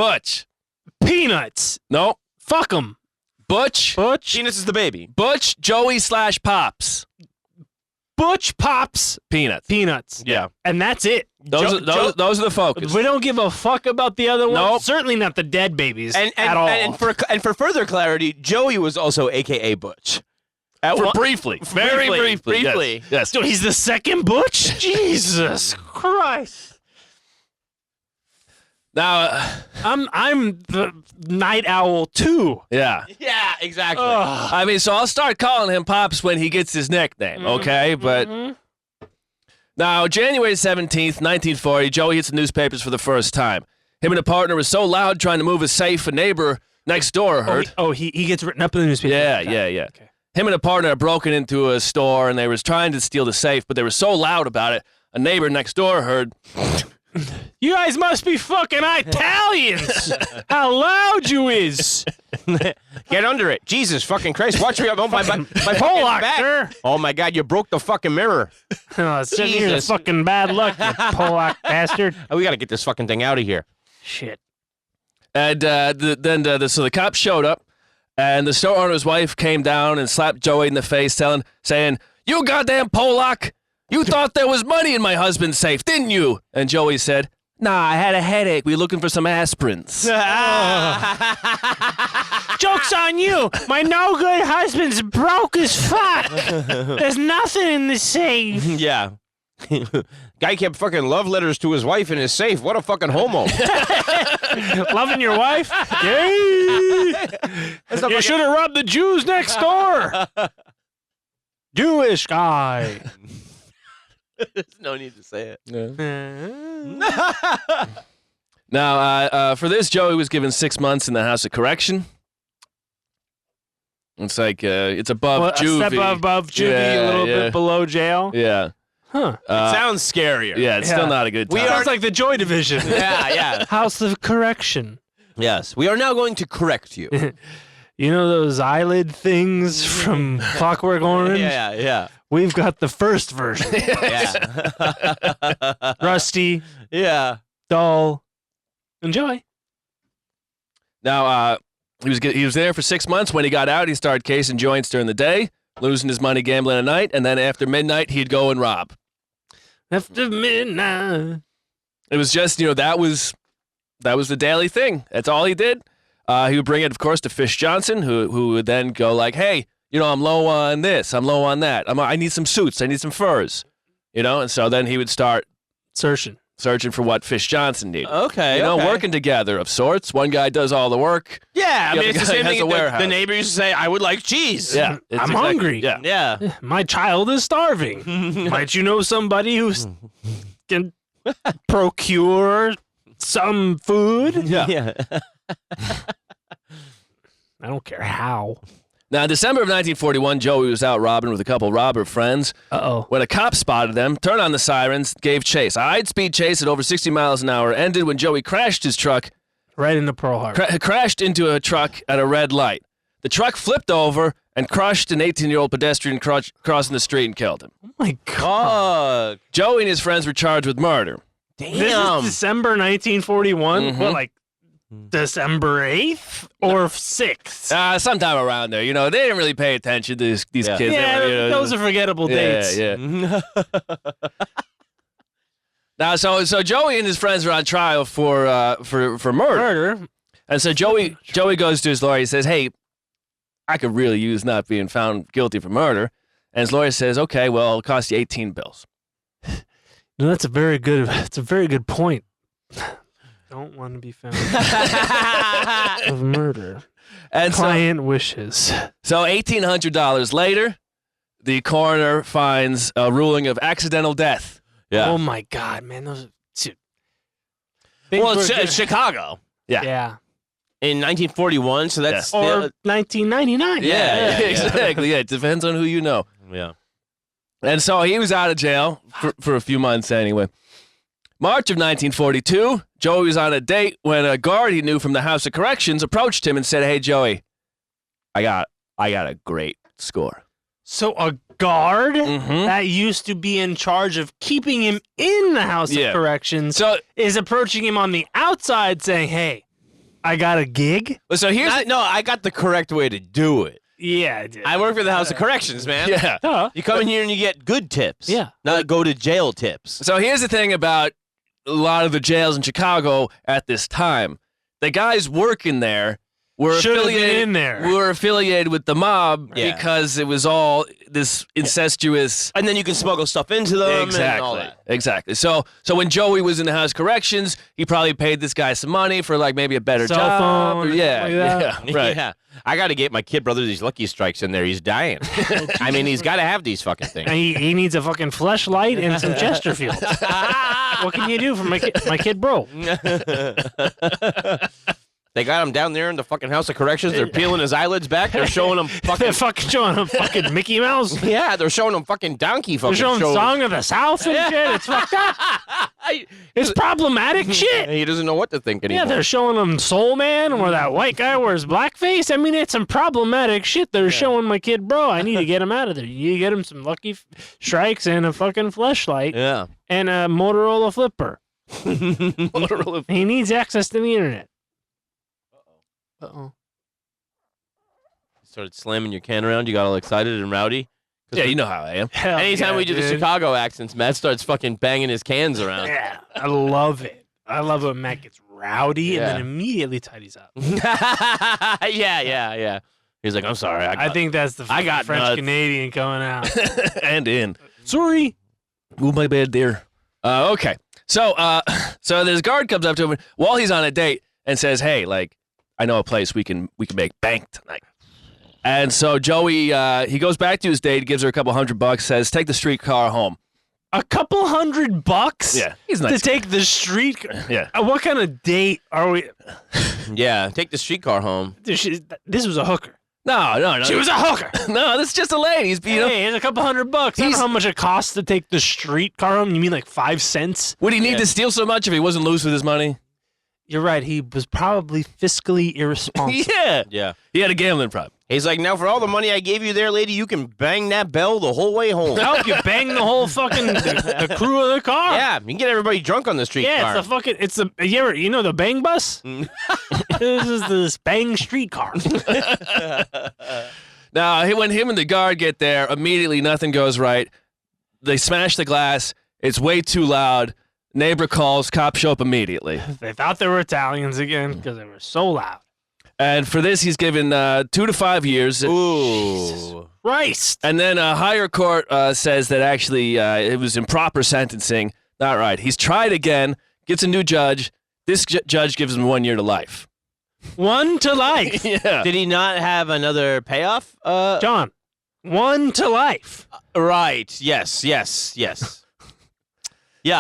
Peanuts. No. Fuck them. Butch. Penis is the baby. Butch, Joey / Pops. Butch Pops Peanuts. Peanuts. Yeah. And that's it. Those are the focus. We don't give a fuck about the other ones. Nope. Certainly not the dead babies And at all. And for further clarity, Joey was also AKA Butch. Briefly. Very briefly. Briefly. Yes. So he's the second Butch? Jesus Christ. Now, I'm the night owl too. yeah. Yeah, exactly. I mean, so I'll start calling him Pops when he gets his nickname, okay? But now, January 17th, 1940, Joey hits the newspapers for the first time. Him and a partner were so loud trying to move a safe, a neighbor next door heard. He gets written up in the newspaper. Yeah. Okay. Him and a partner had broken into a store, and they was trying to steal the safe, but they were so loud about it, a neighbor next door heard. You guys must be fucking Italians. How loud you is. Get under it. Jesus fucking Christ. Watch me. Oh, my fucking Pollock, back. sir. Oh, my God. You broke the fucking mirror. Sitting here, Jesus. fucking bad luck, you Pollock bastard. Oh, we got to get this fucking thing out of here. Shit. And so the cops showed up, and the store owner's wife came down and slapped Joey in the face, saying, "You goddamn Pollock! You thought there was money in my husband's safe, didn't you?" And Joey said, "Nah, I had a headache. We were looking for some aspirins." Joke's on you. My no good husband's broke as fuck. There's nothing in the safe. Yeah. Guy kept fucking love letters to his wife in his safe. What a fucking homo. Loving your wife? Yay. You should have robbed the Jews next door. Jewish guy. There's no need to say it. Now, for this, Joey was given 6 months in the House of Correction. It's like, it's above A juvie. step above juvie, Yeah, a little yeah. bit below jail. Yeah. Huh. Sounds scarier. Yeah, it's still not a good time. Sounds like the Joy Division. Yeah. House of Correction. Yes. We are now going to correct you. You know those eyelid things from Clockwork Orange? Yeah. We've got the first version. Yeah. Rusty, Yeah. dull. Enjoy. Now, he was there for 6 months. When he got out, he started casing joints during the day, losing his money gambling at night, and then after midnight, he'd go and rob. After midnight. It was just, that was the daily thing. That's all he did. He would bring it, of course, to Fish Johnson, who would then go like, "Hey, I'm low on this. I'm low on that. I need some suits. I need some furs." And so then he would start searching for what Fish Johnson needed. Okay. Working together of sorts. One guy does all the work. Yeah. I The mean, other it's the guy same has thing. a warehouse. The neighbor used to say, "I would like cheese." Yeah. I'm hungry. Yeah. Yeah. My child is starving. Might you know somebody who can procure some food? Yeah. I don't care how. Now, in December of 1941, Joey was out robbing with a couple robber friends. Uh-oh. When a cop spotted them, turned on the sirens, gave chase. A high-speed chase at over 60 miles an hour ended when Joey crashed his truck, Right into Pearl Harbor. crashed into a truck at a red light. The truck flipped over and crushed an 18-year-old pedestrian crossing the street and killed him. Oh, my God. Joey and his friends were charged with murder. This is December 1941? Mhm. What, like December 8th or 6th? Sometime around there. They didn't really pay attention to these kids. Yeah, They were, those are forgettable dates. Yeah. Now, so Joey and his friends are on trial for murder. Murder. And so Joey goes to his lawyer. He says, "Hey, I could really use not being found guilty for murder." And his lawyer says, "Okay, well, it'll cost you 18 bills." No, that's a very good. It's a very good point. Don't want to be found of murder. And Client wishes. so $1,800 later, the coroner finds a ruling of accidental death. Yeah. Oh my God, man, those. Well, it's Chicago Yeah. in 1941, so that's Or 1999. Yeah. Exactly. Yeah, it depends on who you know. yeah. And so he was out of jail for a few months anyway. March of 1942, Joey was on a date when a guard he knew from the House of Corrections approached him and said, "Hey, Joey, I got a great score." So a guard Mhm. that used to be in charge of keeping him in the House Yeah. of Corrections So, is approaching him on the outside saying, "Hey, I got a gig." so here's No, I got the correct way to do it. Yeah, I did. I work for the House of Corrections, man. yeah. Duh. You come in here and you get good tips. Yeah. Not go to jail tips. So here's the thing about a lot of the jails in Chicago at this time. The guys working there were Should have been affiliated in there. were affiliated with the mob Yeah. because it was all this incestuous. And then you can smuggle stuff into them and all that. Exactly. So when Joey was in the House of Corrections, he probably paid this guy some money for like maybe a better Cell job. phone, Yeah, like that. yeah, right. Yeah. I got to get my kid brother these Lucky Strikes in there. He's dying. I mean, he's got to have these fucking things. And he needs a fucking fleshlight and some Chesterfield. What can you do for my kid bro? They got him down there in the fucking House of Corrections. They're peeling his eyelids back. They're showing him They're fucking. fucking showing him fucking Mickey Mouse. Yeah, they're showing him fucking donkey They're fucking showing shows. Song of the South and shit. It's fucked up. It's problematic shit. He doesn't know what to think anymore. Yeah, they're showing him Soul Man where that white guy wears blackface. I mean, it's some problematic shit they're showing my kid, bro. I need to get him out of there. You need to get him some Lucky Strikes and a fucking fleshlight Yeah. and a Motorola flipper. Motorola. He needs access to the internet. Uh-oh. Started slamming your can around. You got all excited and rowdy. Yeah, you know how I am. Hell Anytime yeah, we do the dude. Chicago accents, Matt starts fucking banging his cans around. Yeah, I love it. I love when Matt gets rowdy and Yeah. then immediately tidies up. yeah. He's like, I'm sorry. I think that's the I got French nuts. Canadian coming out. And in. Sorry. Ooh, my bad, dear. Okay. So this guard comes up to him while he's on a date and says, "Hey, like, I know a place we can make bank tonight." And so Joey, he goes back to his date, gives her a couple $100, says, "Take the streetcar home." A couple $100? Yeah, he's To nice. take the street. Yeah. What kind of date are we? Yeah, take the streetcar home. This was a hooker. No. She was a hooker. No, this is just a lady. You know, Hey, here's a couple $100. I don't know how much it costs to take the streetcar home. You mean like 5 cents? would he need to steal so much if he wasn't loose with his money? You're right. He was probably fiscally irresponsible. Yeah. He had a gambling problem. He's like, now for all the money I gave you there, lady, you can bang that bell the whole way home. Help you bang the whole fucking the crew of the car. Yeah, you can get everybody drunk on the streetcar. Yeah, it's the you know the bang bus? This is this bang streetcar. Now, when him and the guard get there, immediately nothing goes right. They smash the glass. It's way too loud. Neighbor calls. Cops show up immediately. They thought they were Italians again because they were so loud. And for this, he's given 2 to 5 years. Ooh. Christ. And then a higher court says that actually it was improper sentencing. Not right. He's tried again, gets a new judge. This judge gives him 1 year to life. 1 to life. Yeah. Did he not have another payoff? John, 1 to life. Right. Yes. Yeah.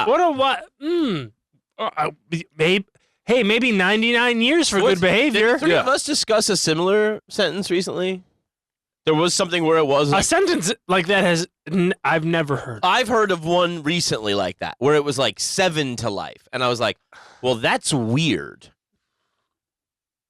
What a what? Maybe 99 years for good behavior. Did the three of us discuss a similar sentence recently? There was something where it was A like, sentence like that I've never heard. I've heard of one recently like that, where it was like 7 to life. And I was like, well, that's weird.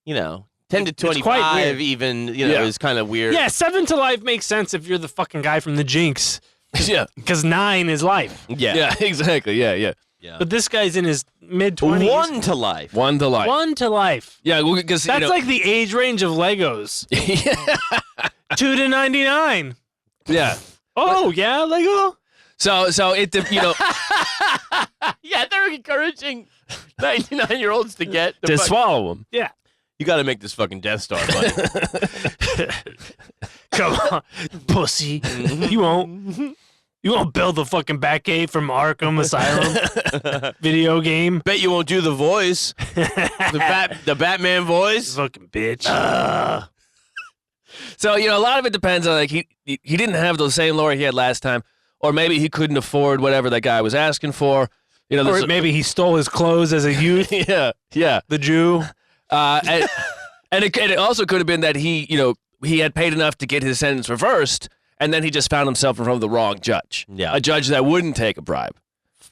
10 to 25 quite weird. even, is kind of weird. Yeah, 7 to life makes sense if you're the fucking guy from the Jinx. Yeah. Because 9 is life. Yeah. Yeah, exactly. Yeah. But this guy's in his mid-20s. 1 to life. 1 to life. 1 to life. Yeah, because That's like the age range of Legos. 2 to 99. yeah. Oh, yeah, Lego? So it Yeah, they're encouraging 99-year-olds to get to swallow him. Yeah. You got to make this fucking Death Star, buddy. Come on, pussy. You won't. You won't build the fucking Batcave from Arkham Asylum video game. Bet you won't do the voice. the Batman voice. Fucking bitch. So, a lot of it depends on, like, he didn't have the same lawyer he had last time, or maybe he couldn't afford whatever that guy was asking for. Or maybe he stole his clothes as a youth. yeah. The Jew. And it also could have been that he had paid enough to get his sentence reversed, and then he just found himself in front of the wrong judge. Yeah. A judge that wouldn't take a bribe.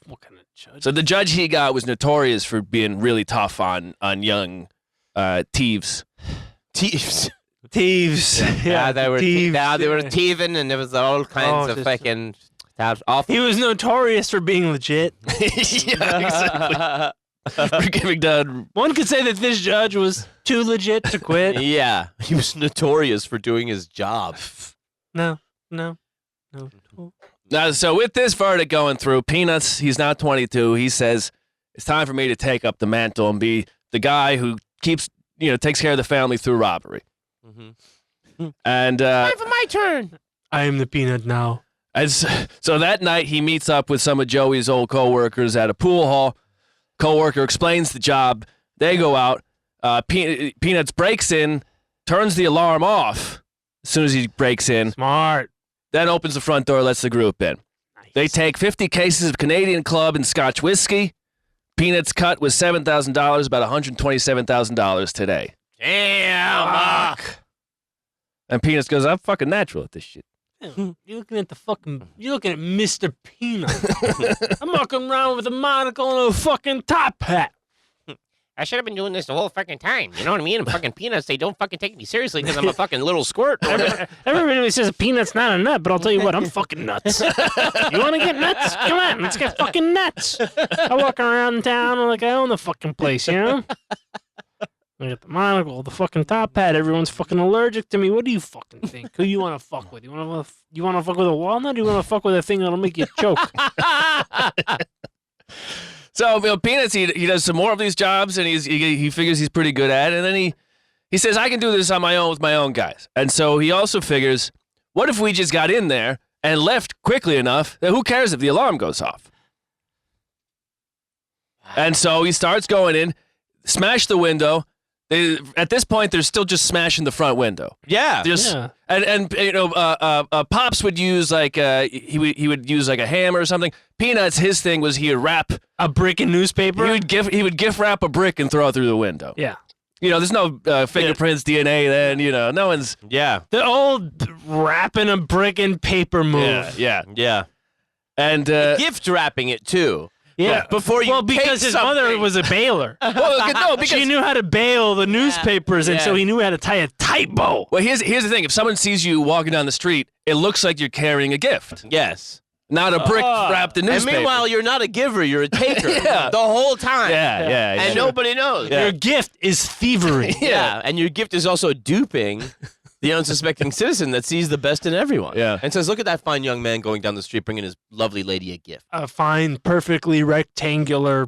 What kind of judge? So the judge he got was notorious for being really tough on young thieves. Thieves. Thieves. Yeah, they were thieves. they were thieving, and there was all kinds of just- fucking off. He was notorious for being legit. Yeah, exactly. For giving down. One could say that this judge was too legit to quit. Yeah, he was notorious for doing his job. No. Now, so with this verdict going through, Peanuts, he's now 22. He says, it's time for me to take up the mantle and be the guy who takes care of the family through robbery. Mm-hmm. And Time for my turn. I am the Peanut now. so that night, he meets up with some of Joey's old coworkers at a pool hall. Coworker explains the job. They go out. Peanuts breaks in, turns the alarm off as soon as he breaks in, Smart. then opens the front door, lets the group in. Nice. They take 50 cases of Canadian Club and Scotch whiskey. Peanuts' cut was $7,000, about $127,000 today. Damn. And Peanuts goes, I'm fucking natural at this shit. You're looking at Mr. Peanut. I'm walking around with a monocle and a fucking top hat. I should have been doing this the whole fucking time. You know what I mean? And fucking Peanuts, they don't fucking take me seriously because I'm a fucking little squirt. Everybody says a peanut's not a nut, but I'll tell you what, I'm fucking nuts. You want to get nuts? Come on, let's get fucking nuts. I walk around town like I own the fucking place, you know? I got the monocle, the fucking top hat. Everyone's fucking allergic to me. What do you fucking think? Who you want to fuck with? You want to fuck with a walnut? Or you want to fuck with a thing that'll make you choke? So Peanuts, he does some more of these jobs, and he figures he's pretty good at it. And then he says, I can do this on my own with my own guys. And so he also figures, what if we just got in there and left quickly enough that who cares if the alarm goes off? And so he starts going in, smash the window. At this point, they're still just smashing the front window. Yeah. Yeah. And Pops would use he would use like a hammer or something. Peanuts, his thing was he would wrap A brick and newspaper? he would gift wrap a brick and throw it through the window. Yeah. There's no fingerprints, DNA. Then no one's. Yeah. The old wrapping a brick and paper move. Yeah. And Gift wrapping it too. Yeah. Before you because take his mother something. was a baler. because She knew how to bail the newspapers, and Yeah. so he knew how to tie a tight bow. well, here's the thing: if someone sees you walking down the street, it looks like you're carrying a gift, Yes. not a brick wrapped in And newspaper. meanwhile, you're not a giver, you're a taker. Yeah. The whole time. yeah. And nobody knows. Yeah. Your gift is thievery. Yeah. And your gift is also duping the unsuspecting citizen that sees the best in everyone. Yeah. And says, look at that fine young man going down the street bringing his lovely lady a gift. A fine, perfectly rectangular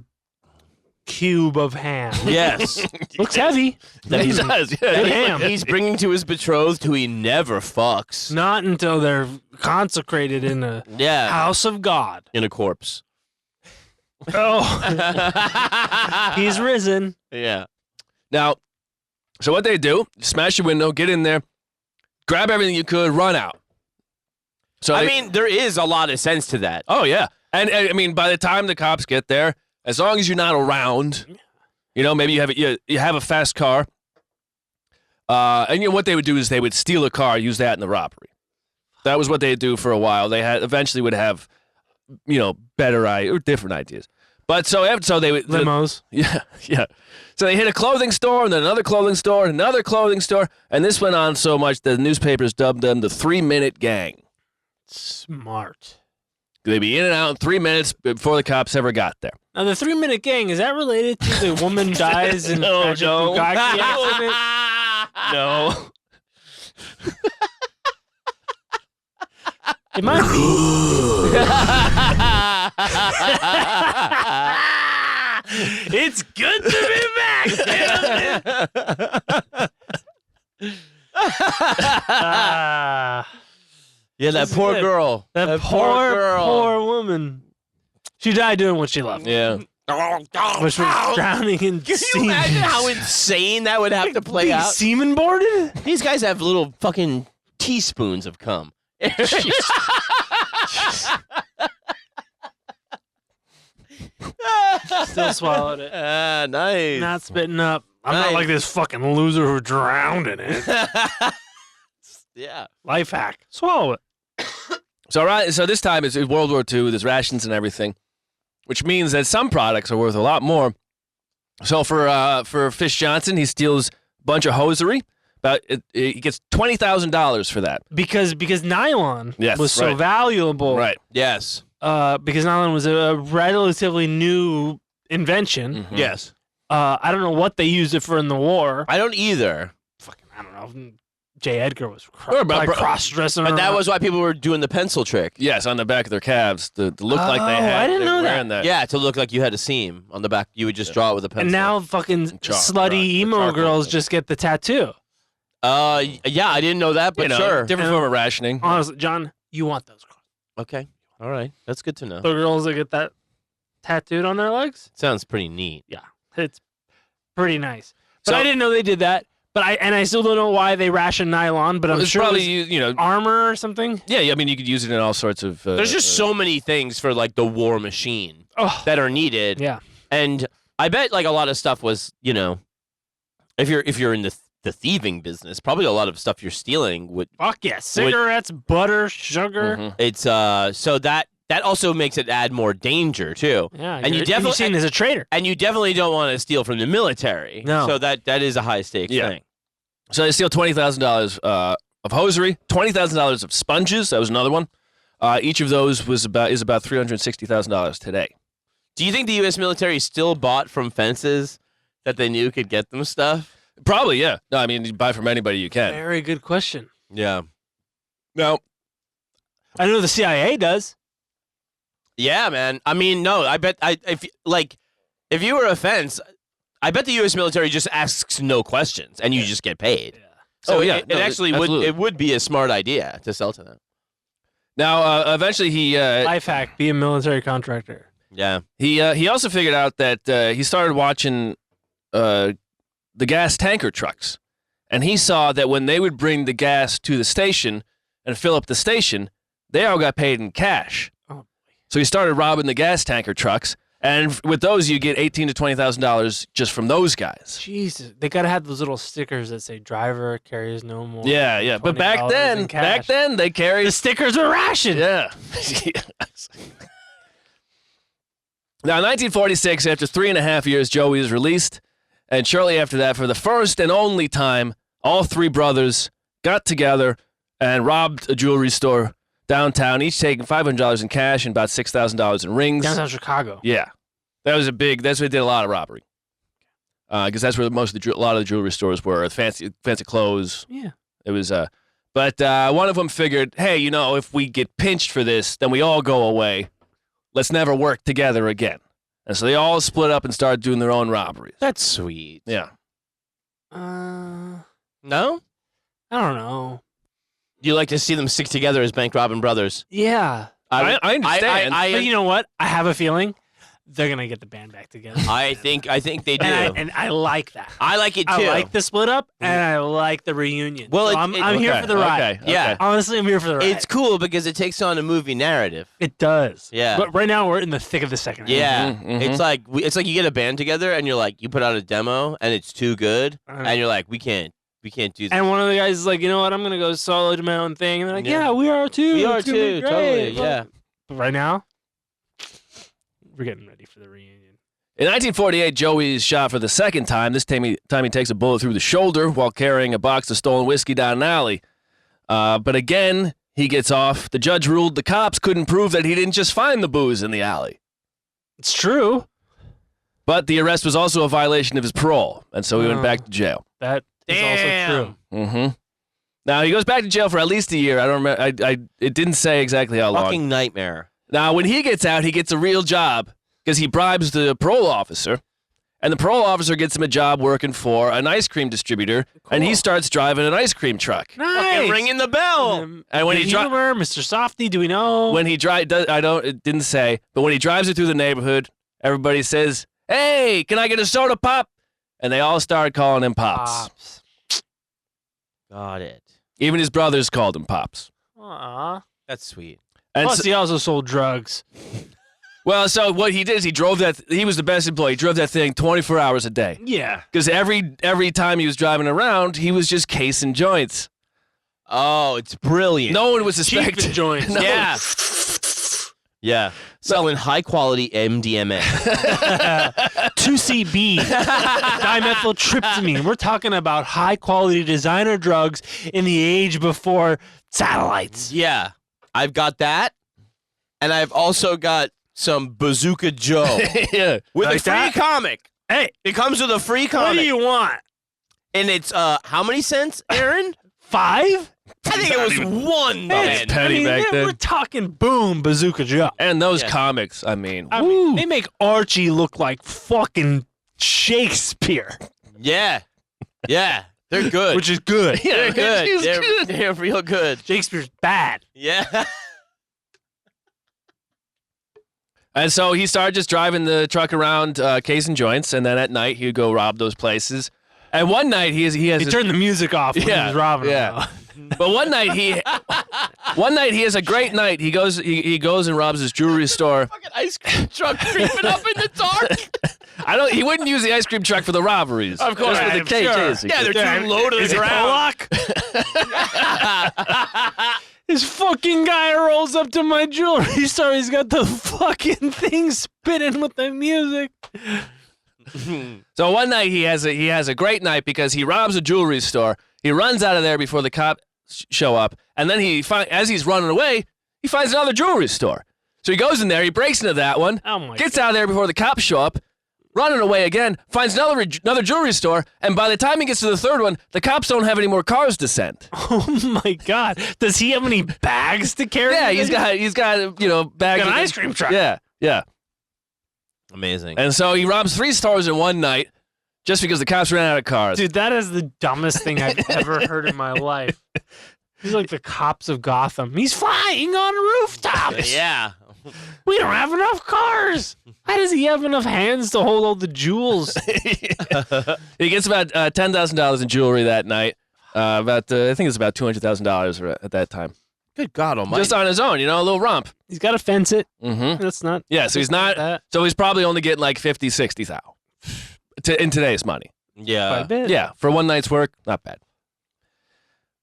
cube of ham. Yes. Looks heavy. He does. Good Yeah. ham. He's bringing to his betrothed who he never fucks. Not until they're consecrated in a Yeah. house of God. In a corpse. Oh, he's risen. Yeah. Now, so what they do: smash your window, get in there, grab everything you could, run out. So I they- mean, there is a lot of sense to that. oh yeah, and I mean, by the time the cops get there, as long as you're not around, maybe you have a fast car, and what they would do is they would steal a car, use that in the robbery. That was what they'd do for a while. They eventually would have, better or different ideas. But so they would Limos. Yeah. So they hit a clothing store, and then another clothing store, and another clothing store, and this went on so much that the newspapers dubbed them the 3-minute gang. Smart. They'd be in and out in 3 minutes before the cops ever got there. Now, the 3-minute gang, is that related to the woman dies in No, tragic no. Bugatti accident? No. It might be. It's good to be back, gentlemen. Yeah, that This is poor good. girl. That poor woman. She died doing what she loved. Yeah. Which was drowning in Can you semen. imagine how insane that would have to play Being out? semen boarded? These guys have little fucking teaspoons of cum. Still swallowed it. Nice. Not spitting up. I'm Nice. not like this fucking loser who drowned in it. Yeah. Life hack. Swallow it. So this time it's World War II. There's rations and everything, which means that some products are worth a lot more. So for Fish Johnson, he steals a bunch of hosiery. He gets $20,000 for that. Because nylon Yes, was so right. valuable. Right. Yes. Because nylon was a relatively new invention. Mhm. Yes. I don't know what they used it for in the war. I don't either. Fucking, I don't know. J. Edgar was but- cross-dressing But that around. was why people were doing the pencil trick. Yes, on the back of their calves to look like they Oh, had. I didn't they know were that. wearing that. Yeah, to look like you had a seam on the back. You would just draw it with a pencil. And now fucking Chalk, slutty emo charcoal girls thing. just get the tattoo. Yeah, I didn't know that, but You know, sure. different form of rationing. Honestly, John, you want those girls. Okay. All right. That's good to know. The girls that get that tattooed on their legs? Sounds pretty neat. Yeah. It's pretty nice. But So- I didn't know they did that. But I still don't know why they ration nylon, but I'm It's sure probably it was you know. armor or something. Yeah, I mean you could use it in all sorts of. There's just so many things for like the war machine Oh, that are needed. yeah. And I bet like a lot of stuff was, if you're in the thieving business, probably a lot of stuff you're stealing would Fuck yeah. Cigarettes, butter, sugar. Mhm. it's so that also makes it add more danger too. Yeah. And you you're definitely- seen as a traitor. And you definitely don't want to steal from the military. No. So that is a high stakes Yeah. thing. So they steal $20,000 of hosiery, $20,000 of sponges. That was another one. Each of those is about $360,000 today. Do you think the U.S. military still bought from fences that they knew could get them stuff? Probably, yeah. No, I mean you buy from anybody you can. Very good question. Yeah. Now, I know the CIA does. Yeah, man. I mean, no. I bet if you were a fence, I bet the U.S. military just asks no questions and you just get paid. So Oh, yeah. it No, actually absolutely. would be a smart idea to sell to them. now, eventually he Life hack: be a military contractor. Yeah. he also figured out that he started watching the gas tanker trucks, and he saw that when they would bring the gas to the station and fill up the station, they all got paid in cash. Oh. So he started robbing the gas tanker trucks, and with those you get $18,000 to $20,000 just from those guys. Jesus, they gotta have those little stickers that say "driver carries no more." Yeah, yeah. But back $20 then, in cash. they carried the stickers were rationed. Yeah. Now, in 1946, after 3.5 years, Joey is released. And shortly after that, for the first and only time, all three brothers got together and robbed a jewelry store downtown, each taking $500 in cash and about $6,000 in rings. Downtown Chicago. Yeah. That's where they did a lot of robbery. Because that's where a lot of the jewelry stores were, fancy clothes. Yeah. It was, but one of them figured, hey, if we get pinched for this, then we all go away. Let's never work together again. And so they all split up and started doing their own robberies. That's sweet. Yeah. Uh, No? I don't know. You like to see them stick together as bank robbing brothers? Yeah, I understand. but you know what? I have a feeling they're gonna get the band back together. I think they do. and I like that. I like it too. I like the split up, and I like the reunion. Well, So I'm here Okay, for the ride. okay, Yeah. okay. Honestly, I'm here for the ride. It's cool because it takes on a movie narrative. It does. Yeah. But right now we're in the thick of the second. Yeah, Mhm, it's like you get a band together and you're like you put out a demo and it's too good round. and you're like we can't do this. And one of the guys is like, you know what? I'm gonna go solo to my own thing. And they're like, Yeah. yeah, we are too. We are It's gonna be too, great." totally. Yeah. But right now, we're getting ready for the reunion. In 1948, Joey is shot for the second time. This time he takes a bullet through the shoulder while carrying a box of stolen whiskey down an alley. But again, he gets off. The judge ruled the cops couldn't prove that he didn't just find the booze in the alley. It's true. But the arrest was also a violation of his parole, and so he went Oh. back to jail. That is Damn. also true. Mm-hmm. Now, he goes back to jail for at least a year. I don't remember. It didn't say exactly how long. Fucking nightmare. Now, when he gets out, he gets a real job because he bribes the parole officer, And the parole officer gets him a job working for an ice cream distributor, and he starts driving an ice cream truck. Fucking ringing the bell. And when he drives, Mr. Softy, do we know? when he drives, it didn't say, but when he drives it through the neighborhood, everybody says, "Hey, can I get a soda pop?" And they all started calling him Pops. Got it. Even his brothers called him Pops. Aw. That's sweet. And Plus, so, he also sold drugs. well, so what he did is he drove that. He was the best employee. He drove that thing 24 hours a day. Yeah. Because every time he was driving around, he was just casing joints. Oh, it's brilliant. No one was Cheap suspecting. joints. No. Yeah. Yeah. Selling high quality MDMA. 2CB, dimethyltryptamine. We're talking about high quality designer drugs in the age before satellites. Yeah. I've got that. And I've also got some Bazooka Joe Yeah. with Like a free that? comic. Hey, It comes with a free comic. what do you want? And it's how many cents, Aaron? 5? I think it was $1 then. penny back then. We're talking boom, Bazooka Joe. And those Yeah. comics, I mean, I mean, they make Archie look like fucking Shakespeare, Yeah. Yeah. They're good. which is good. They're good. He's They're, good. they're real good. Shakespeare's bad. Yeah. And so he started just driving the truck around casing joints, and then at night he would go rob those places. And one night he has He turned the music off when he was robbing them. But one night he has a great night. He goes and robs his jewelry store. Fucking ice cream truck creeping up in the dark. He wouldn't use the ice cream truck for the robberies. Of course, Just for the I'm sure. cases. Yeah, they're too low to Is the it ground. Pollock? This fucking guy rolls up to my jewelry store. He's got the fucking thing spinning with the music. So one night he has a great night because he robs a jewelry store. He runs out of there before the cops show up, and then as he's running away, he finds another jewelry store. So he goes in there, he breaks into that one, Oh my gets out of there before the cops show up, running away again, finds another jewelry store, and by the time he gets to the third one, the cops don't have any more cars to send. Oh my god. Does he have any bags to carry? Yeah, he's got bags. Got an of- ice cream truck. Yeah. Amazing. And so he robs 3 stores in one night just because the cops ran out of cars. Dude, that is the dumbest thing I've ever heard in my life. He's like the cops of Gotham. He's flying on rooftops. Yeah. We don't have enough cars. How does he have enough hands to hold all the jewels? He gets about $10,000 in jewelry that night. I think it's about $200,000 at that time. Good God Almighty. Just on his own, a little romp. He's got to fence it. Mm-hmm. That's not. Yeah, so he's not. that. So he's probably only getting like 50, 60,000 in today's money. Quite a yeah. bit. Yeah, for one night's work, not bad.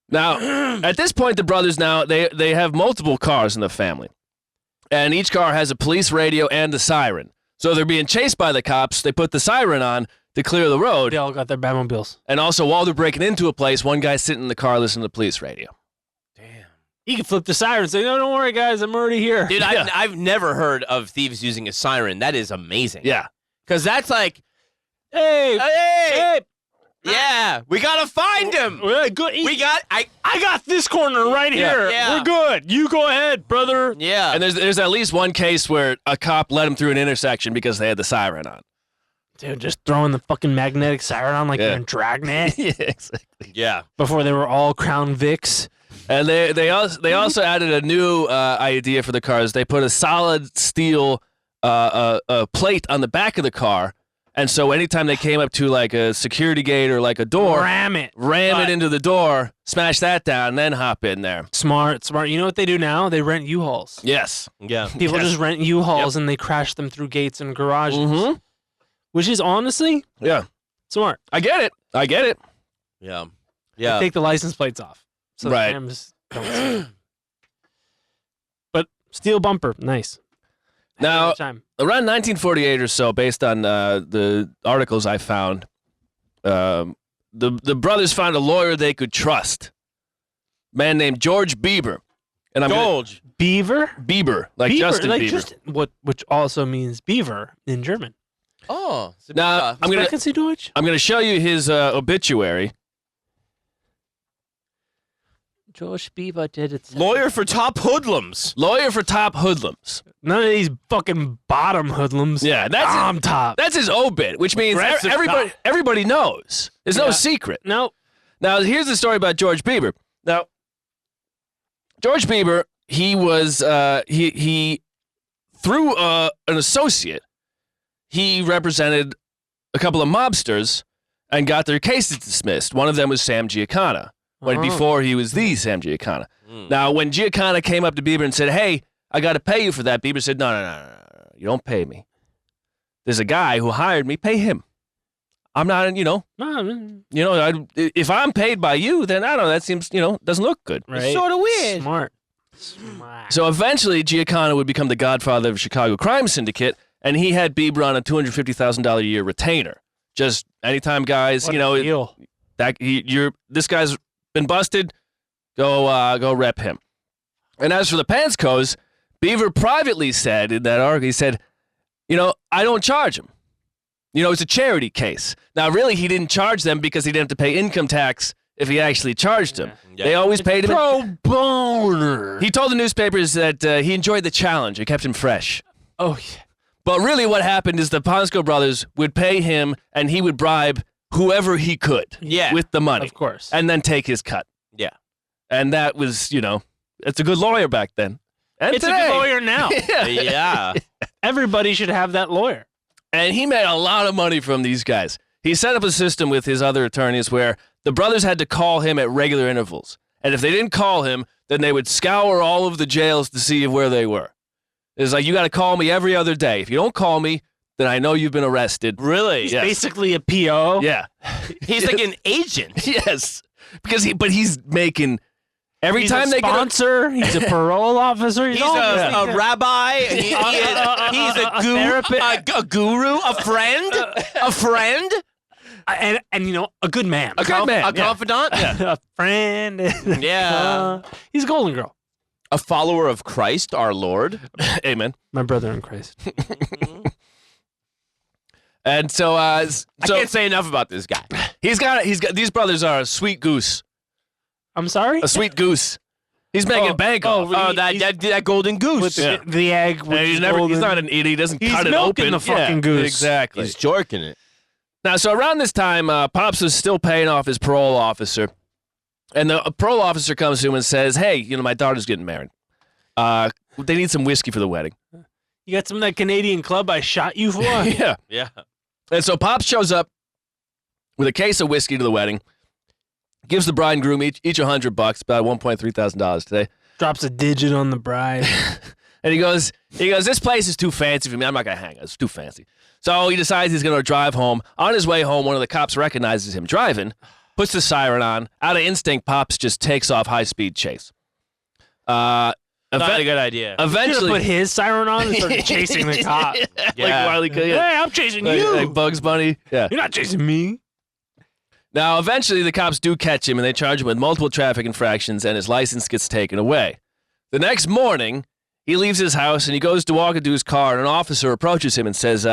Now, at this point, the brothers they have multiple cars in the family, and each car has a police radio and a siren. So they're being chased by the cops. They put the siren on to clear the road, They all got their Batmobiles. and also while they're breaking into a place, one guy's sitting in the car listening to the police radio. Damn. He can flip the siren and say, "No, don't worry, guys. I'm already here." Dude, Yeah. I've never heard of thieves using a siren. That is amazing. Yeah, Because that's like, Hey, hey, yeah, we gotta find him. good. We got, I got this corner right Yeah. here. Yeah. We're good. You go ahead, brother. yeah. and there's at least one case where a cop let him through an intersection because they had the siren on. Dude, just throwing the fucking magnetic siren on like Yeah. they're in Dragnet Yeah, exactly. Yeah. before they were all Crown Vics. And they also added a new idea for the cars. They put a solid steel a plate on the back of the car, and so anytime they came up to like a security gate or like a door, Ram it. ram it into the door, smash that down, and then hop in there. Smart. You know what they do now? They rent U-Hauls. Yes. Yeah. People Yes. just rent U-Hauls and they crash them through gates and garages, Mm-hmm. which is honestly Yeah. smart. I get it. Yeah. They Yeah. take the license plates off. So Right. the cams don't see it. But steel bumper, nice. Now- Every time. Around 1948 or so, based on the articles I found, the brothers found a lawyer they could trust. A man named George Bieber. And George. Beaver? Bieber, like Beaver, Justin like Bieber. which also means beaver in German. Oh. Now, I'm gonna Sprechen Sie Deutsch? show you his obituary. Josh Bieber did it. Lawyer for top hoodlums. Lawyer for top hoodlums. None of these fucking bottom hoodlums. Yeah, that's I'm top. That's his obit, which means Aggressive everybody knows. There's no secret. Nope. Now, here's the story about George Bieber. Now, George Bieber, he was he through an associate, he represented a couple of mobsters and got their cases dismissed. One of them was Sam Giancana, before he was the Sam Giancana. Now, when Giancana came up to Bieber and said, "Hey, I got to pay you for that," Bieber said, "No, you don't pay me. There's a guy who hired me. Pay him. I'm not, if I'm paid by you, then I don't know. That seems, doesn't look good." Right. It's sort of weird. Smart. So eventually, Giancana would become the godfather of Chicago crime syndicate, and he had Bieber on a $250,000 a year retainer. Just anytime guys, What a deal. this guy's been busted, go rep him. And as for the Panczkos, Bieber privately said in that article, he said, I don't charge him. It's a charity case. Now, really, he didn't charge them because he didn't have to pay income tax if he actually charged them. Yeah. They always paid him. Pro boner. He told the newspapers that he enjoyed the challenge. It kept him fresh. Oh, yeah. But really what happened is the Panczko brothers would pay him, and he would bribe whoever he could with the money. Of course. And then take his cut. Yeah. And that was, it's a good lawyer back then. And It's today. a good lawyer now. Yeah. Everybody should have that lawyer. And he made a lot of money from these guys. He set up a system with his other attorneys where the brothers had to call him at regular intervals. And if they didn't call him, then they would scour all of the jails to see where they were. It's like, you got to call me every other day. If you don't call me, then I know you've been arrested. Really? He's Yes. basically a PO. Yeah. He's like an agent. Yes. Because he's making every He's time a they get sponsor. He's a parole officer. He's all a these things. rabbi. He's a therapist. a guru, a friend, a friend, and a good man. a good man. a confidant, A friend. Yeah. He's a golden girl. a follower of Christ, our Lord. Amen. My brother in Christ. And so I can't say enough about this guy. he's got these brothers are a sweet goose. I'm sorry? A sweet goose. He's making bank off. Oh, that golden goose. With the egg. And With he's golden- not an idiot. He doesn't He's cut it milking open. the fucking goose. Exactly. He's jorking it. Now, so around this time, Pops was still paying off his parole officer. And the parole officer comes to him and says, "Hey, my daughter's getting married. They need some whiskey for the wedding." You got some of that Canadian club I shot you for? Yeah. Yeah. And so Pops shows up with a case of whiskey to the wedding, gives the bride and groom each $100, about $1,300 today. Drops a digit on the bride. And he goes, "This place is too fancy for me. I'm not going to hang out. It's too fancy." So he decides he's going to drive home. On his way home, one of the cops recognizes him driving, puts the siren on. Out of instinct, Pops just takes off high-speed chase. Not a good idea. Should have Eventually, put his siren on and started chasing the cop. Yeah. like Wile E. Coyote, Hey, I'm chasing you. like Bugs Bunny. Yeah. You're not chasing me. Now, eventually, the cops do catch him, and they charge him with multiple traffic infractions, and his license gets taken away. The next morning, he leaves his house, and he goes to walk into his car, and an officer approaches him and says,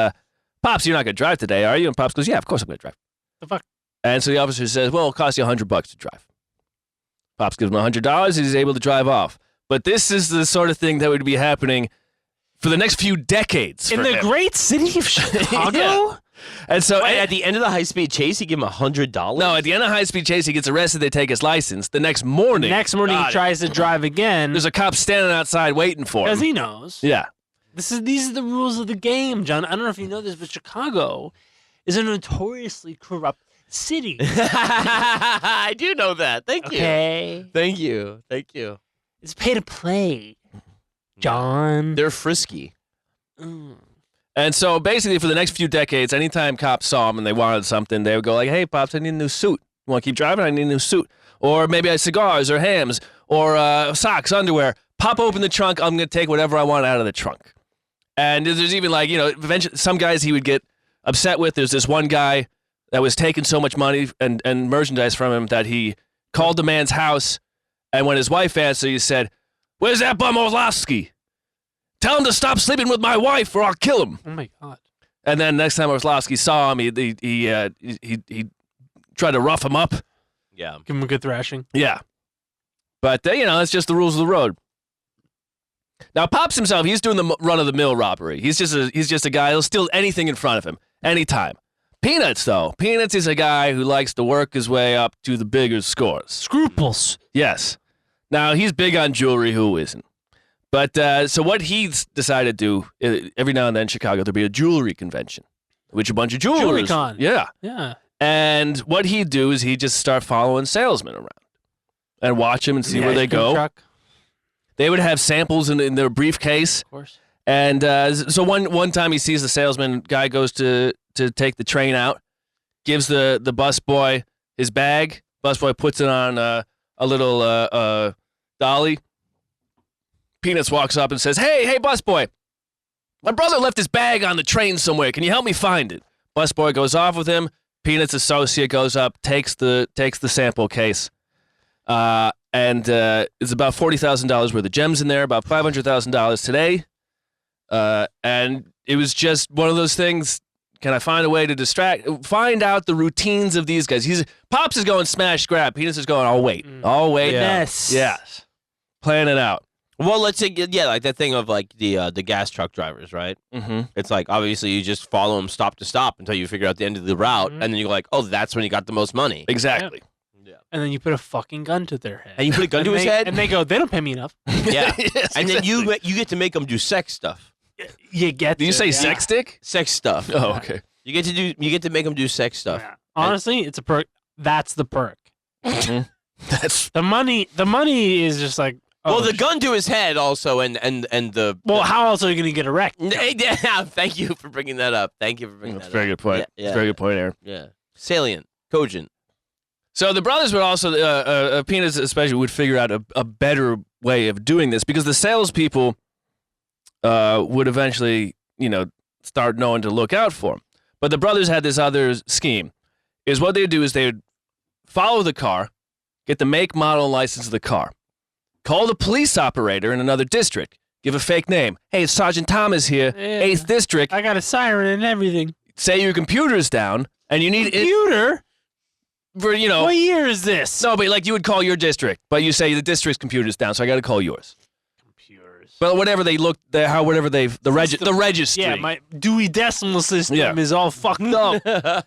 "Pops, you're not going to drive today, are you?" And Pops goes, "Yeah, of course I'm going to drive." The fuck? And so the officer says, "Well, it'll cost you $100 to drive." Pops gives him $100, and he's able to drive off. But this is the sort of thing that would be happening for the next few decades. In for the him. great city of Chicago? Yeah. And so Wait, at the end of the high-speed chase, he gave him $100? no, at the end of high-speed chase, he gets arrested. They take his license. The next morning, Next morning, he tries to drive again there's a cop standing outside waiting for because him. he knows. Yeah. These are the rules of the game, John. I don't know if you know this, but Chicago is a notoriously corrupt city. I do know that. Thank you. Okay? Thank you. Thank you. It's pay to play, John. They're frisky. Mm. And so basically for the next few decades, anytime cops saw him and they wanted something, they would go like, "Hey, Pops, I need a new suit. You want to keep driving? I need a new suit." Or maybe I had cigars or hams or socks, underwear. Pop open the trunk. I'm going to take whatever I want out of the trunk. And there's even like, eventually some guys he would get upset with. There's this one guy that was taking so much money and merchandise from him that he called the man's house. And when his wife answered, he said, "Where's that bum Orlowski? Tell him to stop sleeping with my wife or I'll kill him." Oh, my God. And then next time Orlowski saw him, he tried to rough him up. Yeah. Give him a good thrashing. Yeah. But, that's just the rules of the road. Now, Pops himself, he's doing the run-of-the-mill robbery. He's just a guy who'll steal anything in front of him, anytime. Peanuts, though. Peanuts is a guy who likes to work his way up to the bigger scores. Scruples. Yes. Now, he's big on jewelry. Who isn't? But so what he's decided to do, every now and then in Chicago, there'll be a jewelry convention, which a bunch of jewelers. Jewelry con. Yeah. Yeah. And what he'd do is he'd just start following salesmen around and watch them and see where they go. Truck. They would have samples in their briefcase. Of course. And so one time he sees the salesman, guy goes to take the train out, gives the busboy his bag. Busboy puts it on a little dolly. Peanuts walks up and says, Hey, busboy, my brother left his bag on the train somewhere. Can you help me find it? Busboy goes off with him. Peanuts' associate goes up, takes the sample case. And it's about $40,000 worth of gems in there, about $500,000 today. And it was just one of those things. Can I find a way to find out the routines of these guys? Pops is going smash grab. Peanuts is going, I'll wait. I'll wait. Yes. Yes. Plan it out. Well, let's say, like that thing of like the gas truck drivers, right? Mm-hmm. It's like, obviously, you just follow them stop to stop until you figure out the end of the route, and then you're like, oh, that's when you got the most money. Exactly. Yeah. And then you put a fucking gun to their head. And you put a gun to his head? And they go, they don't pay me enough. Yeah. Yes, and then exactly. you get to make them do sex stuff. You get Did you say sex stick? Sex stuff. Oh, okay. You get to make them do sex stuff. Yeah. Honestly, it's a perk. That's the perk. Mm-hmm. That's The money is just like, oh, Well, the gun to his head also, and the. Well, how else are you going to get erected? Yeah, thank you for bringing that up. Thank you for bringing That's a that very up. good point. Yeah, That's a very good point, Aaron. Yeah. Salient. Cogent. So the brothers would also, Peanuts especially, would figure out a better way of doing this because the salespeople would eventually, start knowing to look out for them. But the brothers had this other scheme. Is what they'd do is they would follow the car, get the make, model, and license of the car, call the police operator in another district, give a fake name. Hey, it's Sergeant Thomas here, Yeah. 8th District. I got a siren and everything. Say your computer's down, and you need Computer? for What year is this? No, but like you would call your district, but you say the district's computer's down, so I got to call yours. Computers. But whatever they look, the registry. Yeah, my Dewey Decimal System Yeah. is all fucked up.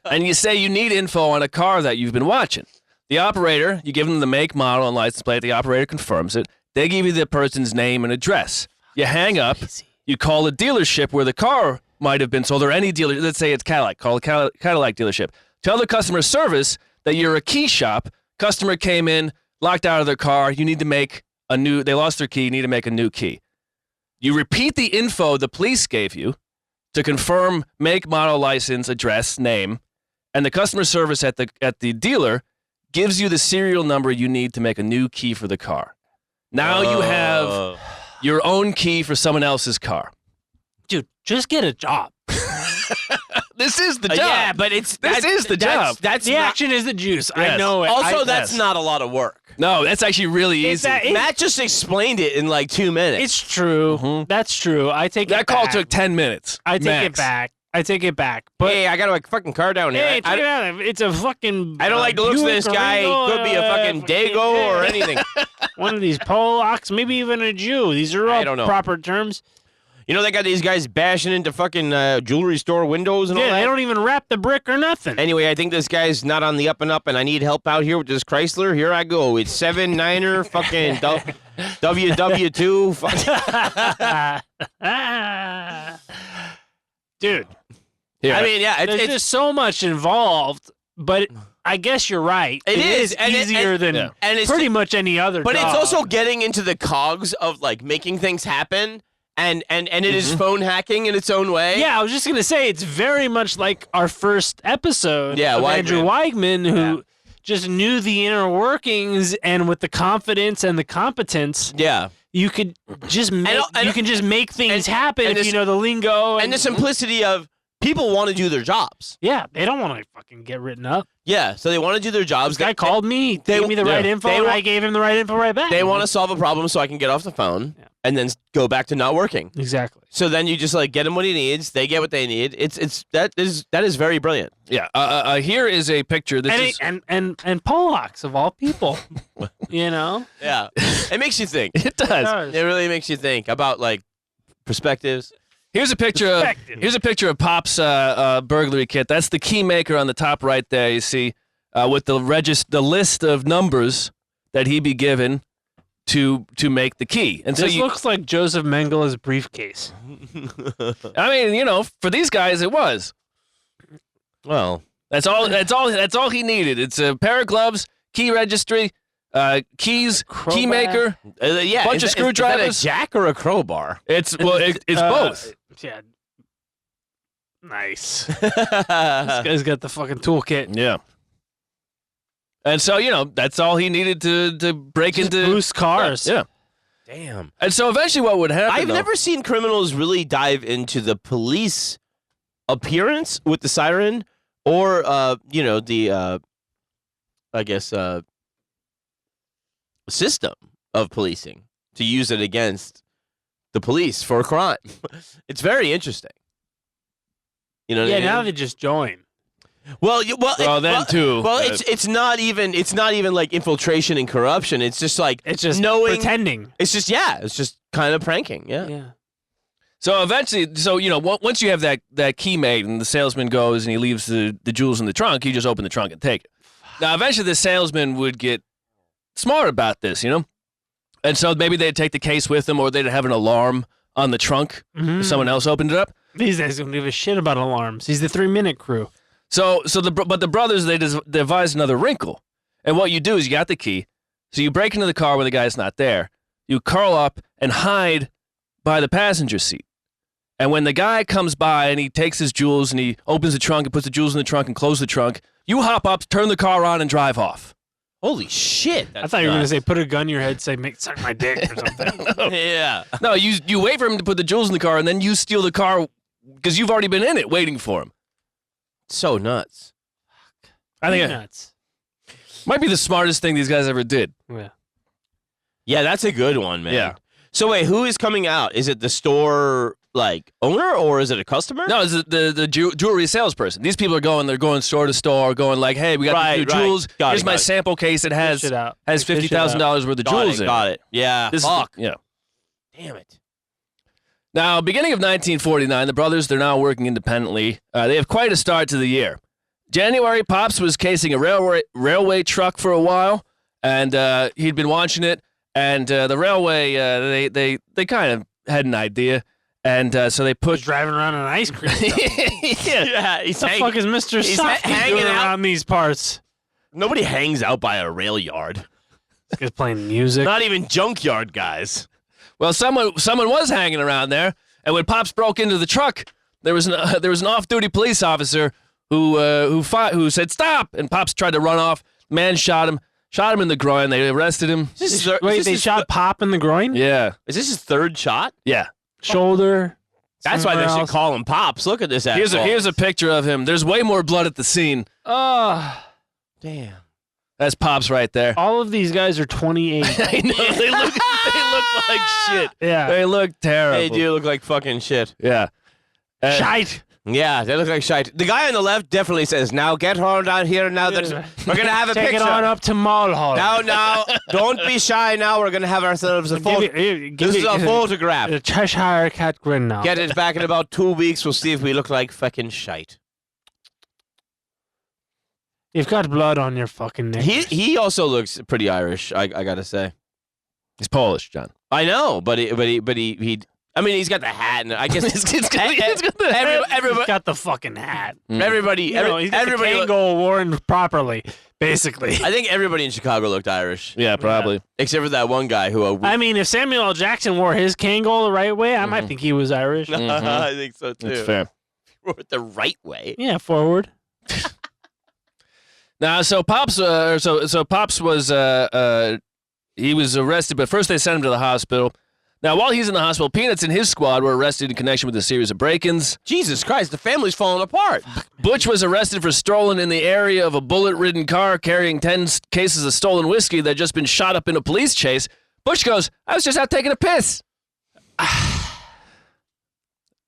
And you say you need info on a car that you've been watching. The operator, you give them the make, model, and license plate. The operator confirms it. They give you the person's name and address. You hang up. You call a dealership where the car might have been sold, or any dealer. Let's say it's Cadillac. Call a Cadillac dealership. Tell the customer service that you're a key shop. Customer came in, locked out of their car. You need to make a new. They lost their key. You need to make a new key. You repeat the info the police gave you to confirm make, model, license, address, name, and the customer service at the dealer gives you the serial number you need to make a new key for the car. Now you have your own key for someone else's car. Dude, just get a job. This is the job. Yeah, but This is the job. That's The not, action is the juice. I Yes. know it. Also, that's yes. not a lot of work. No, that's actually really easy. Matt just explained it in like 2 minutes. It's true. Mhm. That's true. I take That it call back. took 10 minutes. I take max. it back. I take it back. But Hey, I got a fucking car down here. hey, check it out. It's a fucking. I don't like the looks of Buick this guy. He Ringo, could be a fucking Dago or anything. One of these Polacks, maybe even a Jew. These are all I don't know. proper terms. You know, they got these guys bashing into fucking jewelry store windows and all Yeah, that. they don't even wrap the brick or nothing. Anyway, I think this guy's not on the up and up, and I need help out here with this Chrysler. Here I go. It's 7-9er, fucking WW2. Dude, Here, I mean, yeah, there's just so much involved, but I guess you're right. It is, and easier than and it's pretty much any other But job. it's also getting into the cogs of like making things happen, and it is phone hacking in its own way. Yeah, I was just gonna say it's very much like our first episode of Andrew Weigman, who just knew the inner workings, and with the confidence and the competence, you could just make, you can just make things happen if you know the lingo and the simplicity of people want to do their jobs. Yeah, they don't want to fucking get written up. Yeah, so they want to do their jobs. This guy called me, gave me the right info, and I gave him the right info right back. They want to solve a problem so I can get off the phone and then go back to not working. Exactly. So then you just like get him what he needs. They get what they need. That is very brilliant. Yeah. Here is a picture. And Polacks of all people. You know. Yeah, it makes you think. It does. It really makes you think about like perspectives. Here's a picture of Pop's burglary kit. That's the key maker on the top right there. You see, with the list of numbers that he'd be given to make the key. And This so looks like Joseph Mengele's briefcase. I mean, you know, for these guys, it was. Well, That's all he needed. It's a pair of gloves, key registry, keys, key maker, yeah, bunch of screwdrivers. Is that a jack or a crowbar? It's both. Yeah. Nice. This guy's got the fucking toolkit. Yeah. And so, you know, that's all he needed to break Just into boost cars. Yeah. Damn. And so eventually what would happen I've never seen criminals really dive into the police appearance with the siren or the I guess system of policing to use it against the police for a crime. It's very interesting. You know what I mean? Now they just join. Well, it's not even like infiltration and corruption. It's just like It's just knowing. pretending. It's just kind of pranking. Yeah. So eventually, once you have that key made and the salesman goes and he leaves the jewels in the trunk, you just open the trunk and take it. Now, eventually the salesman would get smart about this, you know? And so maybe they'd take the case with them or they'd have an alarm on the trunk if someone else opened it up. These guys don't give a shit about alarms. He's the 3-minute crew. But the brothers, they devised another wrinkle. And what you do is you got the key. So you break into the car when the guy's not there. You curl up and hide by the passenger seat. And when the guy comes by and he takes his jewels and he opens the trunk and puts the jewels in the trunk and closes the trunk, you hop up, turn the car on, and drive off. Holy shit! I thought you were going to say, put a gun in your head, say, suck my dick or something. Yeah. No, you wait for him to put the jewels in the car, and then you steal the car because you've already been in it waiting for him. So nuts. I think it nuts. might be the smartest thing these guys ever did. Yeah. Yeah, that's a good one, man. Yeah. So wait, who is coming out? Is it the store owner or is it a customer? No, it's the jewelry salesperson. These people they're going store to store, going like, hey, we got the new jewels. Here's my sample case. It has $50,000 worth of jewels in it. Got it. Yeah. Fuck. Yeah. Damn it. Now, beginning of 1949, the brothers, they're now working independently. They have quite a start to the year. January, Pops was casing a railway truck for a while, and he'd been watching it, and the railway, they kind of had an idea, and so they pushed... driving around in an ice cream truck. Yeah. What the fuck is Mr. Softy doing around these parts? Nobody hangs out by a rail yard. This guy's playing music. Not even junkyard guys. Well, someone was hanging around there, and when Pops broke into the truck, there was an off-duty police officer who said stop, and Pops tried to run off. Man shot him in the groin. They arrested him. They shot Pop in the groin? Yeah. Is this his third shot? Yeah. Shoulder. That's why they should call him Pops. Look at this asshole. Here's a picture of him. There's way more blood at the scene. Oh, damn. That's Pops right there. All of these guys are 28. I know. They look like shit. Yeah. They look terrible. They do look like fucking shit. Yeah. Shite. Yeah, they look like shite. The guy on the left definitely says, now get on down here now that we're going to have a Take picture. it on up to Mulholland. Now, don't be shy now. We're going to have ourselves a photo. This is a photograph. A Cheshire cat grin now. Get it back in about 2 weeks. We'll see if we look like fucking shite. You've got blood on your fucking neck. He also looks pretty Irish, I got to say. He's Polish, John. I know, but he I mean, he's got the hat, and I guess He's got the fucking hat. Everybody, He's got everybody, the Kangol worn properly, basically. I think everybody in Chicago looked Irish. Yeah, probably. Except for that one guy who. I mean, if Samuel L. Jackson wore his Kangol the right way, I might think he was Irish. I think so too. That's fair. Wore it the right way. Yeah, forward. Now, so Pops, Pops was he was arrested, but first they sent him to the hospital. Now, while he's in the hospital, Peanuts and his squad were arrested in connection with a series of break-ins. Jesus Christ, the family's falling apart. Butch was arrested for strolling in the area of a bullet-ridden car carrying 10 cases of stolen whiskey that had just been shot up in a police chase. Butch goes, I was just out taking a piss.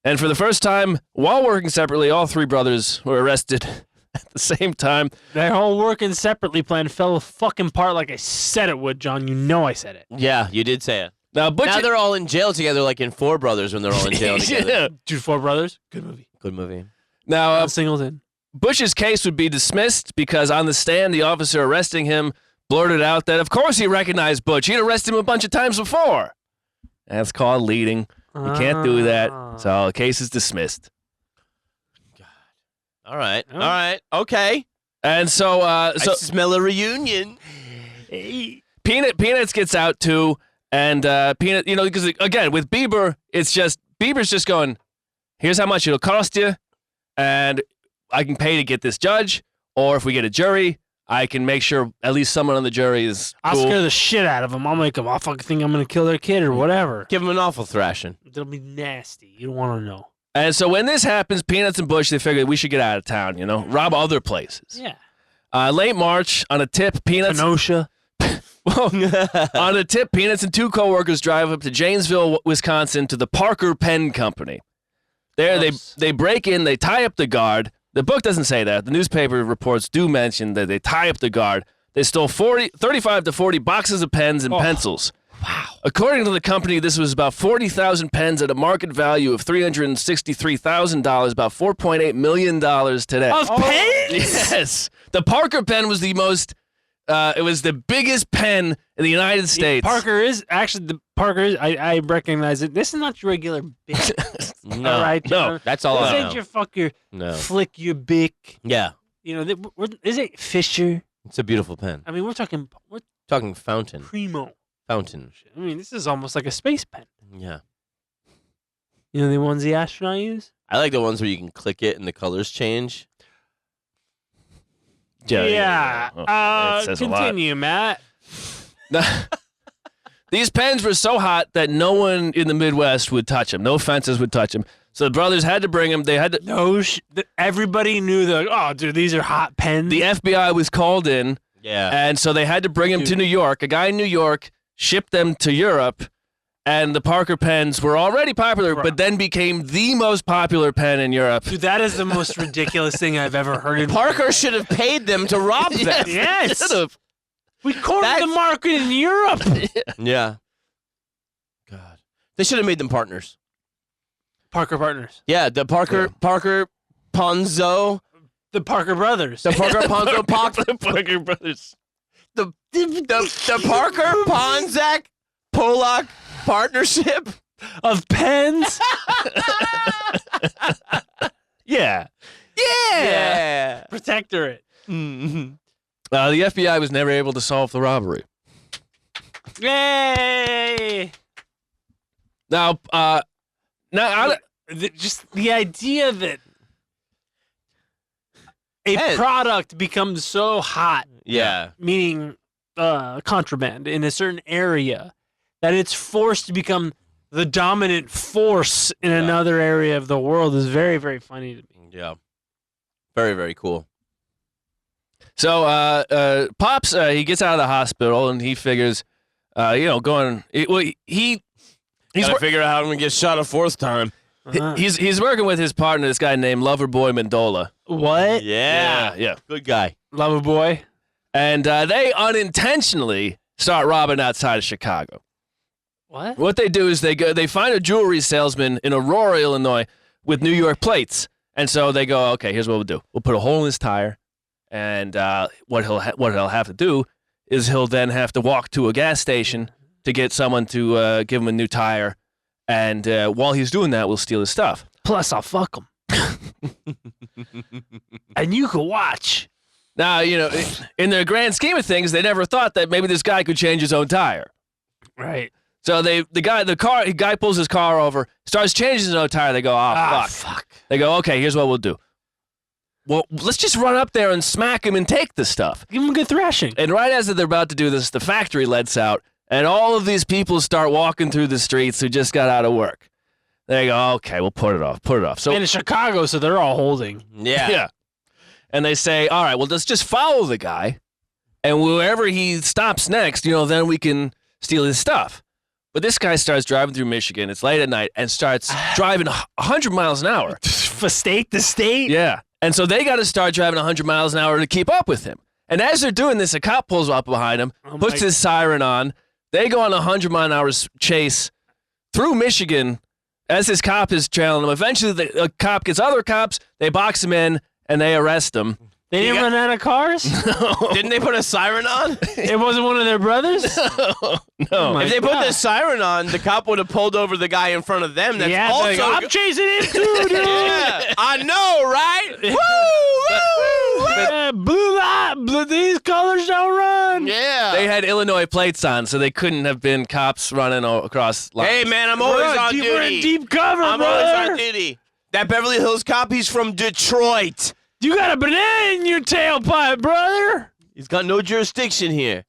And for the first time, while working separately, all three brothers were arrested at the same time. That whole working separately plan fell fucking apart like I said it would, John. You know I said it. Yeah, you did say it. Now, Butch... Now they're all in jail together, like in Four Brothers when they're all in jail together. Yeah. Dude, Four Brothers. Good movie. Good movie. Now, Singleton. Butch's case would be dismissed because on the stand, the officer arresting him blurted out that, of course, he recognized Butch. He'd arrested him a bunch of times before. That's called leading. You can't do that. So the case is dismissed. All right. All right. Okay. And so, I smell a reunion. Peanuts gets out too, and Peanut, because again with Bieber's just going, here's how much it'll cost you, and I can pay to get this judge, or if we get a jury, I can make sure at least someone on the jury is cool. I'll scare the shit out of them. I'll make them. I'll fucking think I'm gonna kill their kid or whatever. Give them an awful thrashing. It'll be nasty. You don't want to know. And so when this happens, Peanuts and Butch, they figure we should get out of town, rob other places. Yeah. Late March, on a tip, Peanuts... Kenosha. On a tip, Peanuts and two coworkers drive up to Janesville, Wisconsin, to the Parker Pen Company. There, they break in, they tie up the guard. The book doesn't say that. The newspaper reports do mention that they tie up the guard. They stole 35 to 40 boxes of pens and pencils. Wow. According to the company, this was about 40,000 pens at a market value of $363,000, about $4.8 million today. Of pens? Yes. The Parker pen was the most... it was the biggest pen in the United States. Parker is I recognize it. This is not your regular bic. No, all right, no, that's all I know. This ain't your flick your bic. Yeah. Is it Fisher? It's a beautiful pen. I mean, we're talking fountain. primo. Fountain. I mean, this is almost like a space pen. Yeah. You know the ones the astronaut use? I like the ones where you can click it and the colors change. Yeah. It says Continue, Matt. These pens were so hot that no one in the Midwest would touch them. No fences would touch them. So the brothers had to bring them. They had to. Everybody knew dude, these are hot pens. The FBI was called in. Yeah. And so they had to bring them to New York. A guy in New York shipped them to Europe. And the Parker pens were already popular, but then became the most popular pen in Europe. Dude, that is the most ridiculous thing I've ever heard. Parker should have paid them to rob them. Yes. We cornered the market in Europe. Yeah. God. They should have made them partners. Parker partners. Yeah, the Parker Ponzo. The Parker brothers. The Parker Ponzo The Parker brothers. The Parker Ponzak Polak partnership of pens. Yeah. Protectorate. Mm-hmm. The FBI was never able to solve the robbery. Yay! Now, just the idea that a product becomes so hot, meaning contraband in a certain area, that it's forced to become the dominant force in another area of the world is very, very funny to me. Yeah. Very, very cool. So, Pops, he gets out of the hospital and he figures, he's Gotta figure out how I'm gonna get shot a fourth time. He's working with his partner, this guy named Loverboy Mandola. What? Yeah. Good guy. Loverboy. And they unintentionally start robbing outside of Chicago. What? What they do is they find a jewelry salesman in Aurora, Illinois, with New York plates, and so they go, okay, here's what we'll do: we'll put a hole in his tire, and what he'll have to do is he'll then have to walk to a gas station to get someone to give him a new tire, and while he's doing that, we'll steal his stuff. Plus, I'll fuck him, and you can watch. Now, in their grand scheme of things, they never thought that maybe this guy could change his own tire. Right. So the guy pulls his car over, starts changing his own tire. They go, fuck. They go, okay, here's what we'll do. Well, let's just run up there and smack him and take the stuff. Give him a good thrashing. And right as they're about to do this, the factory lets out, And all of these people start walking through the streets who just got out of work. They go, okay, we'll put it off. So And in Chicago, so they're all holding. Yeah. And they say, all right, well, let's just follow the guy. And wherever he stops next, then we can steal his stuff. But this guy starts driving through Michigan. It's late at night and starts driving 100 miles an hour. For state to state? Yeah. And so they got to start driving 100 miles an hour to keep up with him. And as they're doing this, a cop pulls up behind him, puts his siren on. They go on a 100-mile-an-hour chase through Michigan as this cop is trailing them. Eventually, the cop gets other cops. They box him in, and they arrest him. They didn't run out of cars? Didn't they put a siren on? It wasn't one of their brothers? No. If they put the siren on, the cop would have pulled over the guy in front of them. That's Yeah, also like, I'm chasing him too, dude. Yeah, I know, right? Blue light, these colors don't run. Yeah. They had Illinois plates on, so they couldn't have been cops running across lines. Hey, man, I'm always on duty. We're in deep cover, I'm brother. always on duty. That Beverly Hills cop, he's from Detroit. You got a banana in your tailpipe, brother. He's got no jurisdiction here.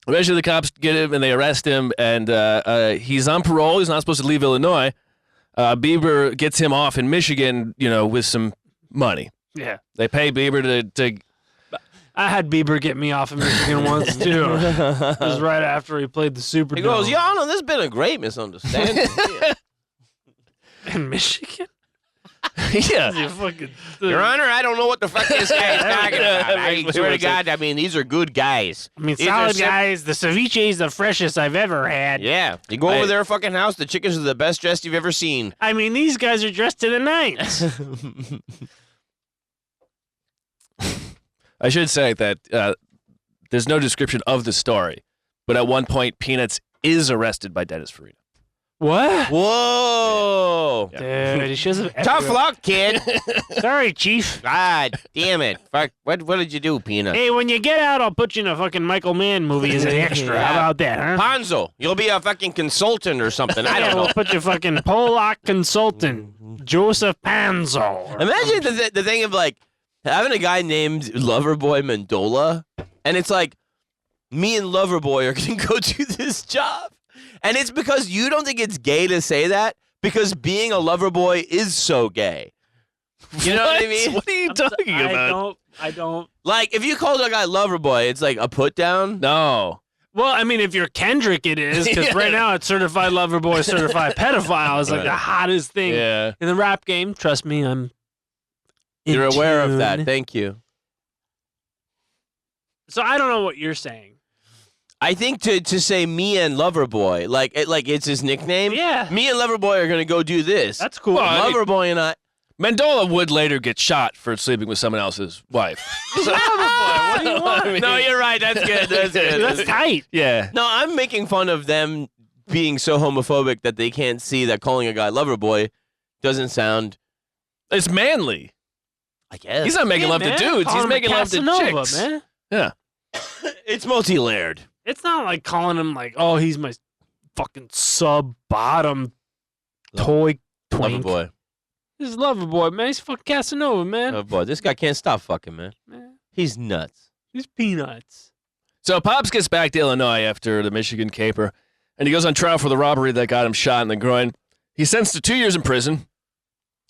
Eventually, the cops get him, and they arrest him, and he's on parole. He's not supposed to leave Illinois. Bieber gets him off in Michigan, with some money. Yeah. They pay Bieber to I had Bieber get me off of Michigan once, too. It was right after he played the Superdome. He goes, Your Honor, there's been a great misunderstanding. In Michigan? yeah. You fucking... Your Honor, I don't know what the fuck this guy's talking about. I swear to God, these are good guys. I mean, These solid are guys. The ceviche is the freshest I've ever had. Yeah. You go over their fucking house, the chickens are the best dressed you've ever seen. I mean, these guys are dressed to the nines. I should say that there's no description of the story, but at one point, Peanuts is arrested by Dennis Farina. What? Whoa. Dude, he shows up Tough luck, kid. Sorry, Chief. God damn it. Fuck. What did you do, Peanut? Hey, when you get out, I'll put you in a fucking Michael Mann movie as an extra. How about that, huh? Panczko. You'll be a fucking consultant or something. I don't know. We'll put you fucking Polak consultant, Joseph Panczko. Imagine the thing of like having a guy named Loverboy Mendola, and it's like me and Loverboy are going to go do this job. And it's because you don't think it's gay to say that, because being a lover boy is so gay. You know what I mean? What are you talking about? I don't. Like, if you called a guy lover boy, it's like a put down. No. Well, I mean, if you're Kendrick, it is, because right now it's certified lover boy, certified pedophile. It's like the hottest thing in the rap game. Trust me, You're aware of that. Thank you. So I don't know what you're saying. I think to say me and Loverboy, like it's his nickname. Yeah. Me and Loverboy are gonna go do this. That's cool. Well, Loverboy and I. Mendola would later get shot for sleeping with someone else's wife. Loverboy, what do you want? No, you're right. That's good. That's good. That's tight. Yeah. No, I'm making fun of them being so homophobic that they can't see that calling a guy Loverboy doesn't sound. It's manly. I guess He's not making love to dudes. He's making love to chicks. Man. Yeah. It's multi-layered. It's not like calling him like, oh, he's my fucking sub-bottom toy twink. Loverboy. This is Loverboy, man. He's fucking Casanova, man. Loverboy. This guy can't stop fucking, man. He's nuts. He's peanuts. So Pops gets back to Illinois after the Michigan caper, and he goes on trial for the robbery that got him shot in the groin. He's sentenced to 2 years in prison.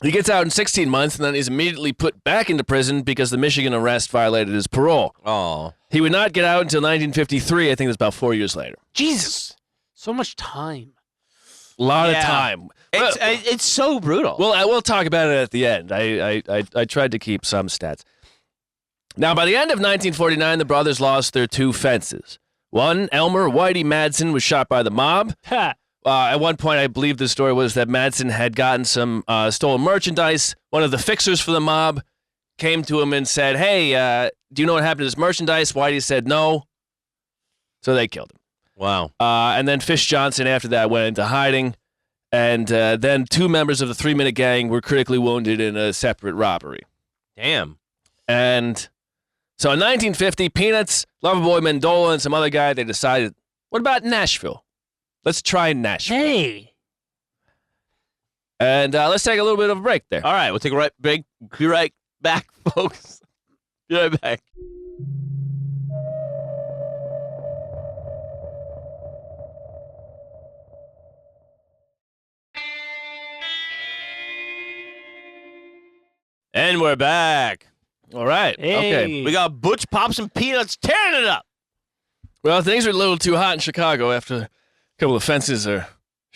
He gets out in 16 months, and then he's immediately put back into prison because the Michigan arrest violated his parole. Oh. He would not get out until 1953. I think it was about 4 years later. Jesus. So much time. A lot of time. It's so brutal. Well, I will talk about it at the end. I tried to keep some stats. Now, by the end of 1949, the brothers lost their two fences. One, Elmer Whitey Madsen, was shot by the mob. Ha. At one point, I believe the story was that Madsen had gotten some stolen merchandise. One of the fixers for the mob came to him and said, hey, do you know what happened to this merchandise? Whitey said no. So they killed him. Wow. And then Fish Johnson, after that, went into hiding. And then two members of the 3 Minute Gang were critically wounded in a separate robbery. Damn. And so in 1950, Peanuts, Loverboy Mendola, and some other guy, they decided, what about Nashville? Let's try Nashville. Hey. And let's take a little bit of a break there. All right, we'll take a right break. Be right back, folks. Be right back. And we're back. All right. Hey. Okay. We got Butch, Pops, and Peanuts tearing it up. Well, things are a little too hot in Chicago after a couple of fences are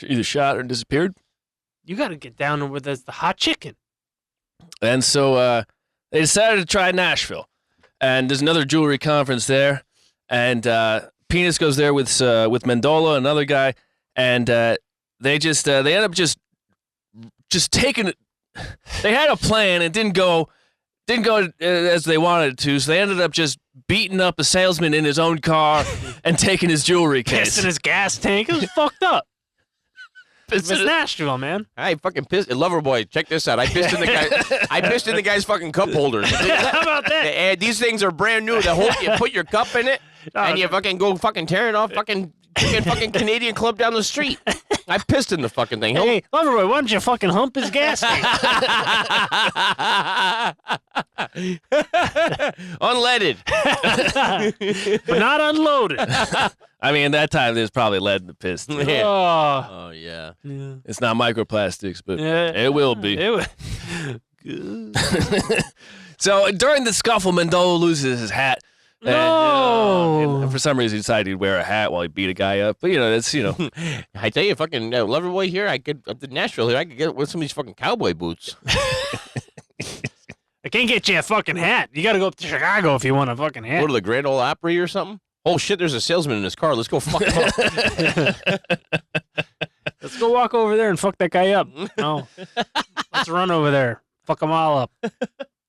either shot or disappeared. You got to get down with the hot chicken. And so they decided to try Nashville. And there's another jewelry conference there. And Peanuts goes there with Mendola, another guy. And they end up just taking it. They had a plan. It didn't go as they wanted it to. So they ended up just beating up a salesman in his own car and taking his jewelry case. Pissed in his gas tank. It was fucked up. It's Nashville, man. I fucking pissed. Loverboy, check this out. I pissed in the guy. I pissed in the guy's fucking cup holders. How about that? And these things are brand new. The whole you put your cup in it, and you fucking go fucking tear it off. Fucking Canadian club down the street. I pissed in the fucking thing. Hey, Loverboy, why don't you fucking hump his gas tank? Unleaded. But not unloaded. I mean, that time there's probably lead in the piss. too. Yeah. Oh. Oh yeah. It's not microplastics, but Yeah. it will be. It was, So during the scuffle, Mendola loses his hat. And, No. and for some reason, he decided he'd wear a hat while he beat a guy up. But, that's, I tell you, fucking Loverboy here. I could up to Nashville here. I could get with some of these fucking cowboy boots. I can't get you a fucking hat. You got to go up to Chicago if you want a fucking hat. Go to the Grand Ole Opry or something. Oh shit! There's a salesman in his car. Let's go fuck him up. Let's go walk over there and fuck that guy up. No. Let's run over there. Fuck them all up.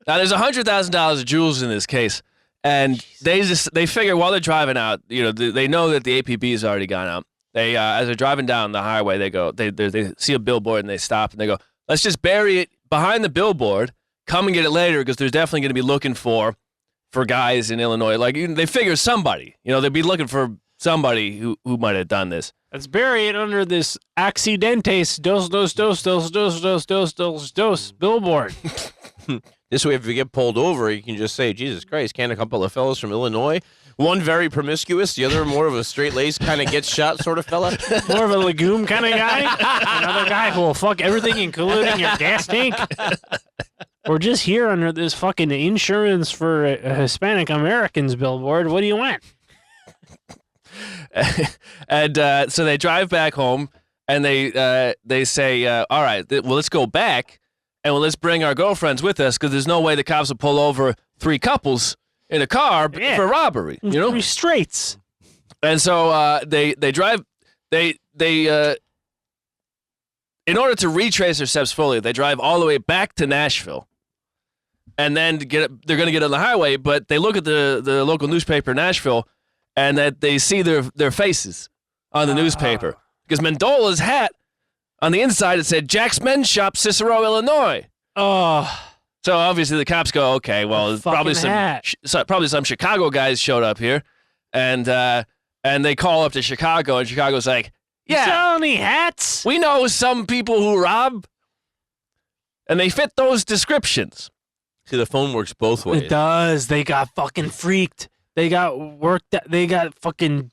Now, there's $100,000 of jewels in this case. And they figure while they're driving out, they know that the APB has already gone out. They, as they're driving down the highway, they see a billboard and they stop and they go, let's just bury it behind the billboard. Come and get it later because there's definitely going to be looking for guys in Illinois. Like, they figure somebody, they'd be looking for somebody who might have done this. Let's bury it under this accidentes dos billboard. This way, if you get pulled over, you can just say, Jesus Christ, can't a couple of fellas from Illinois? One very promiscuous, the other more of a straight-laced kind of gets shot sort of fella. More of a legume kind of guy. Another guy who will fuck everything, including your gas tank. We're just here under this fucking insurance for Hispanic Americans billboard. What do you want? And so they drive back home, and they say, all right, well, let's go back, and let's bring our girlfriends with us, because there's no way the cops will pull over 3 couples in a car for robbery, 3 straights. And so they drive, in order to retrace their steps fully, they drive all the way back to Nashville. And then they're going to get on the highway, but they look at the local newspaper in Nashville, and that they see their faces on the newspaper. Because Mendola's hat, on the inside, it said Jack's Men's Shop, Cicero, Illinois. Oh. So obviously the cops go, okay, well, probably some Chicago guys showed up here, and they call up to Chicago, and Chicago's like, yeah, you sell any hats? We know some people who rob, and they fit those descriptions. See, the phone works both ways. It does. They got fucking freaked. They got worked. They got fucking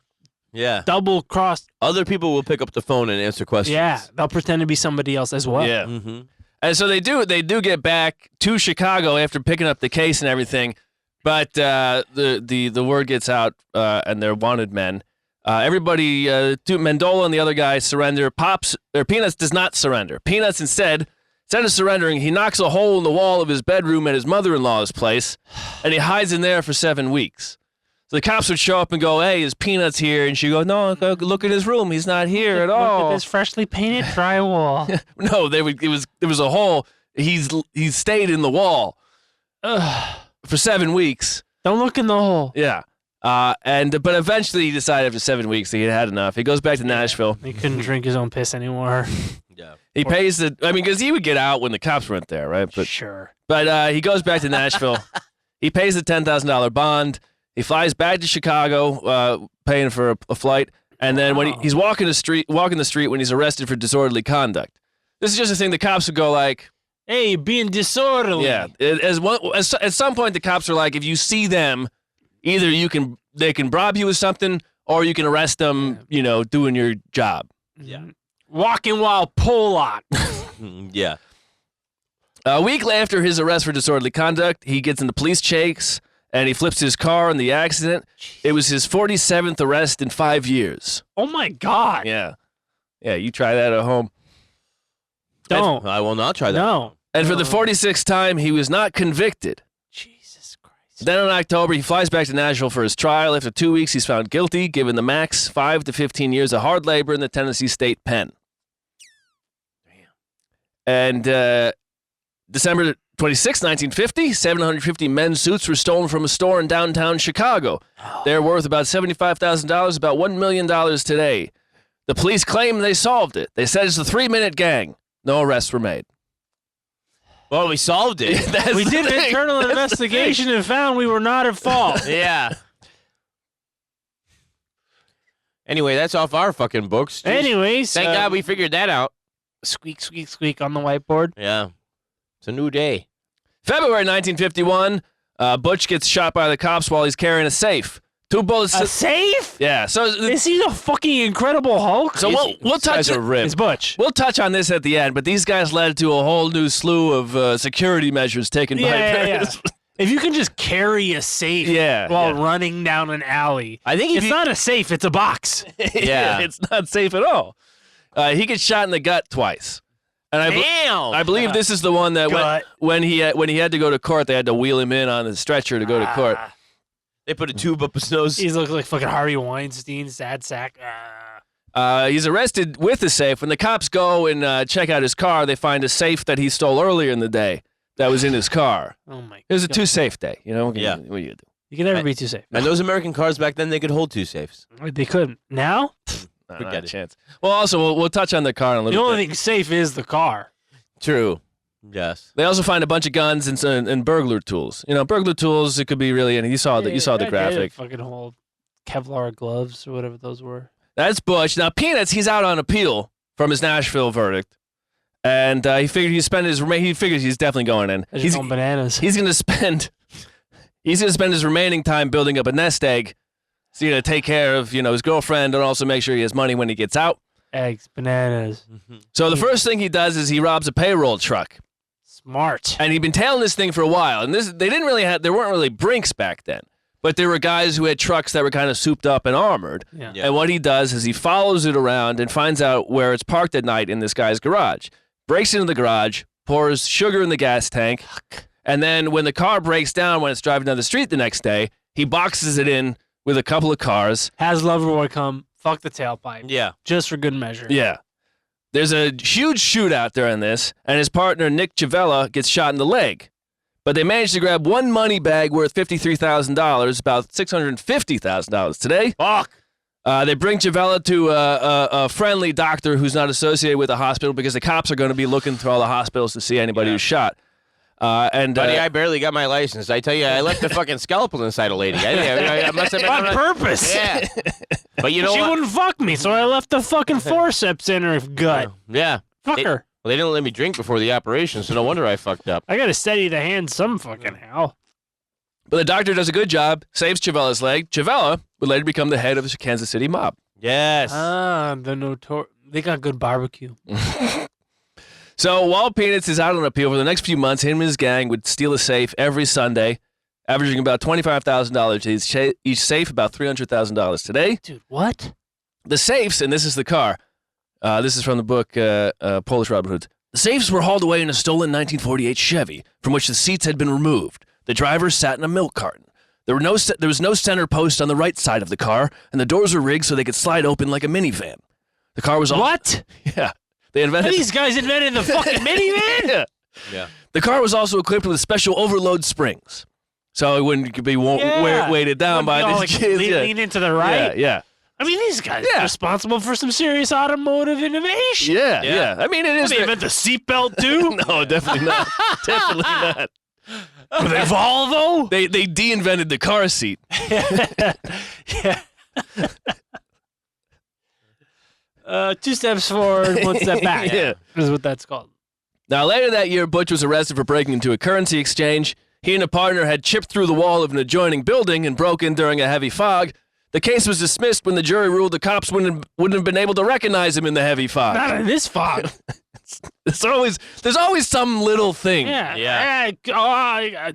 double crossed. Other people will pick up the phone and answer questions. Yeah, they'll pretend to be somebody else as well. Yeah. Mm-hmm. And so they do get back to Chicago after picking up the case and everything, but the word gets out, and they're wanted men. Everybody, Mendola and the other guy surrender. Peanuts does not surrender. Peanuts instead of surrendering, he knocks a hole in the wall of his bedroom at his mother-in-law's place, and he hides in there for 7 weeks. So the cops would show up and go, "Hey, is Peanuts here?" And she'd go, "No, look at his room. He's not here at all. Look at this freshly painted drywall." No, there was a hole. He stayed in the wall for 7 weeks. Don't look in the hole. Yeah. But eventually he decided after 7 weeks that he had enough. He goes back to Nashville. He couldn't drink his own piss anymore. Yeah. He pays because he would get out when the cops weren't there, right? But sure. But he goes back to Nashville. He pays the $10,000 bond. He flies back to Chicago, paying for a flight. And then when he's walking the street when he's arrested for disorderly conduct. This is just a thing the cops would go like, "Hey, you're being disorderly." Yeah. At some point, the cops are like, if you see them, either they can bribe you with something, or you can arrest them, doing your job. Yeah. Walking while Pollock. Yeah. A week after his arrest for disorderly conduct, he gets into police chase and he flips his car in the accident. It was his 47th arrest in 5 years. Oh my God. Yeah. Yeah, you try that at home. Don't. I will not try that. No. And for the 46th time, he was not convicted. Jesus Christ. Then in October, he flies back to Nashville for his trial. After 2 weeks, he's found guilty, given the max 5 to 15 years of hard labor in the Tennessee State Pen. And December 26, 1950, 750 men's suits were stolen from a store in downtown Chicago. They're worth about $75,000, about $1 million today. The police claim they solved it. They said it's a 3-minute gang. No arrests were made. Well, we solved it. We did an internal investigation and found we were not at fault. Yeah. Anyway, that's off our fucking books. Jeez. Anyways. Thank God we figured that out. Squeak, squeak, squeak on the whiteboard. Yeah. It's a new day. February 1951, Butch gets shot by the cops while he's carrying a safe. 2 bullets. A safe? Yeah. So Is he the fucking Incredible Hulk? So we'll touch it. It's Butch. We'll touch on this at the end, but these guys led to a whole new slew of security measures taken by various. If you can just carry a safe while running down an alley, I think it's not a safe, it's a box. Yeah. It's not safe at all. He gets shot in the gut twice. And I believe this is the one that when he had to go to court, they had to wheel him in on the stretcher to go to court. They put a tube up his nose. He looks like fucking Harvey Weinstein, sad sack. He's arrested with the safe. When the cops go and check out his car, they find a safe that he stole earlier in the day that was in his car. Oh my God. It was a 2-safe day, you know? Yeah. What do you do? You can never be too safe. And those American cars back then, they could hold 2 safes. They couldn't. Now? Not Forget a it. chance. Well, also, we'll touch on the car in a The little only bit. thing safe is the car. True. Yes. They also find a bunch of guns and burglar tools. You know, burglar tools, it could be really, and you saw the graphic. Fucking whole Kevlar gloves or whatever those were. That's Butch. Now, Peanuts, he's out on appeal from his Nashville verdict. And he figured he figures he's definitely going in. He's going bananas. He's going to spend his remaining time building up a nest egg. So he's going to take care of, his girlfriend and also make sure he has money when he gets out. Eggs, bananas. So the first thing he does is he robs a payroll truck. Smart. And he'd been tailing this thing for a while. And there weren't really Brinks back then. But there were guys who had trucks that were kind of souped up and armored. Yeah. And what he does is he follows it around and finds out where it's parked at night in this guy's garage. Breaks into the garage, pours sugar in the gas tank, and then when the car breaks down when it's driving down the street the next day, he boxes it in with a couple of cars. Has Loverboy come, fuck the tailpipe. Yeah. Just for good measure. Yeah. There's a huge shootout during this, and his partner, Nick Chavella, gets shot in the leg. But they managed to grab one money bag worth $53,000, about $650,000 today. Fuck. They bring Chavella to a friendly doctor who's not associated with the hospital because the cops are going to be looking through all the hospitals to see anybody who's shot. Buddy, I barely got my license. I tell you, I left the fucking scalpel inside a lady. I must have been On purpose. Yeah. But you know She what? wouldn't fuck me, so I left the fucking forceps in her gut. Yeah. Fuck her. Well, they didn't let me drink before the operation, so no wonder I fucked up. I gotta steady the hand some fucking how. But the doctor does a good job, saves Chavella's leg. Chavella would later become the head of the Kansas City mob. Yes. They got good barbecue. So while Peanuts is out on appeal for the next few months, him and his gang would steal a safe every Sunday, averaging about $25,000 each safe, about $300,000 today. Dude, what? The safes, and this is the car. This is from the book Polish Robin Hoods. The safes were hauled away in a stolen 1948 Chevy, from which the seats had been removed. The driver sat in a milk carton. There was no center post on the right side of the car, and the doors were rigged so they could slide open like a minivan. The car was What? Yeah. They invented These guys invented the fucking minivan? Yeah. Yeah. The car was also equipped with special overload springs, so it wouldn't be weighted down by these kids. Lean into the right? Yeah. I mean, these guys are responsible for some serious automotive innovation. Yeah. I mean, it is. They invent the seatbelt too? No, definitely not. Definitely not. Were they Volvo? They de-invented the car seat. Yeah. 2 steps forward, 1 step back. Yeah. Is what that's called. Now, later that year, Butch was arrested for breaking into a currency exchange. He and a partner had chipped through the wall of an adjoining building and broke in during a heavy fog. The case was dismissed when the jury ruled the cops wouldn't have been able to recognize him in the heavy fog. Not in this fog. there's always some little thing. Yeah.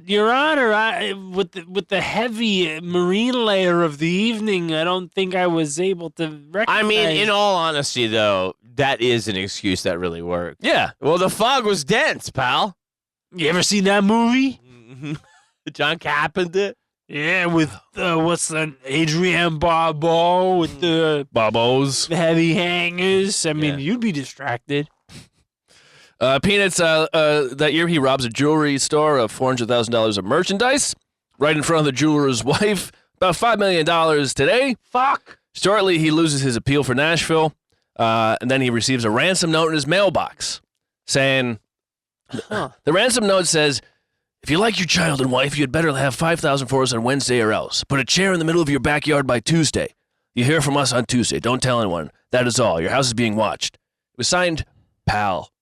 Your Honor, with the heavy marine layer of the evening, I don't think I was able to recognize. I mean, in all honesty, though, that is an excuse that really worked. Yeah. Well, the fog was dense, pal. You ever seen that movie? John Carpenter. Yeah, with what's that? Adrienne Barbeau with the Bobos. heavy hangers. I mean, Yeah. you'd be distracted. Peanuts, that year he robs a jewelry store of $400,000 of merchandise right in front of the jeweler's wife. About $5 million today. Fuck. Shortly, he loses his appeal for Nashville, and then he receives a ransom note in his mailbox saying, the ransom note says, if you like your child and wife, you'd better have $5,000 for us on Wednesday or else. Put a chair in the middle of your backyard by Tuesday. You hear from us on Tuesday. Don't tell anyone. That is all. Your house is being watched. It was signed, Pal.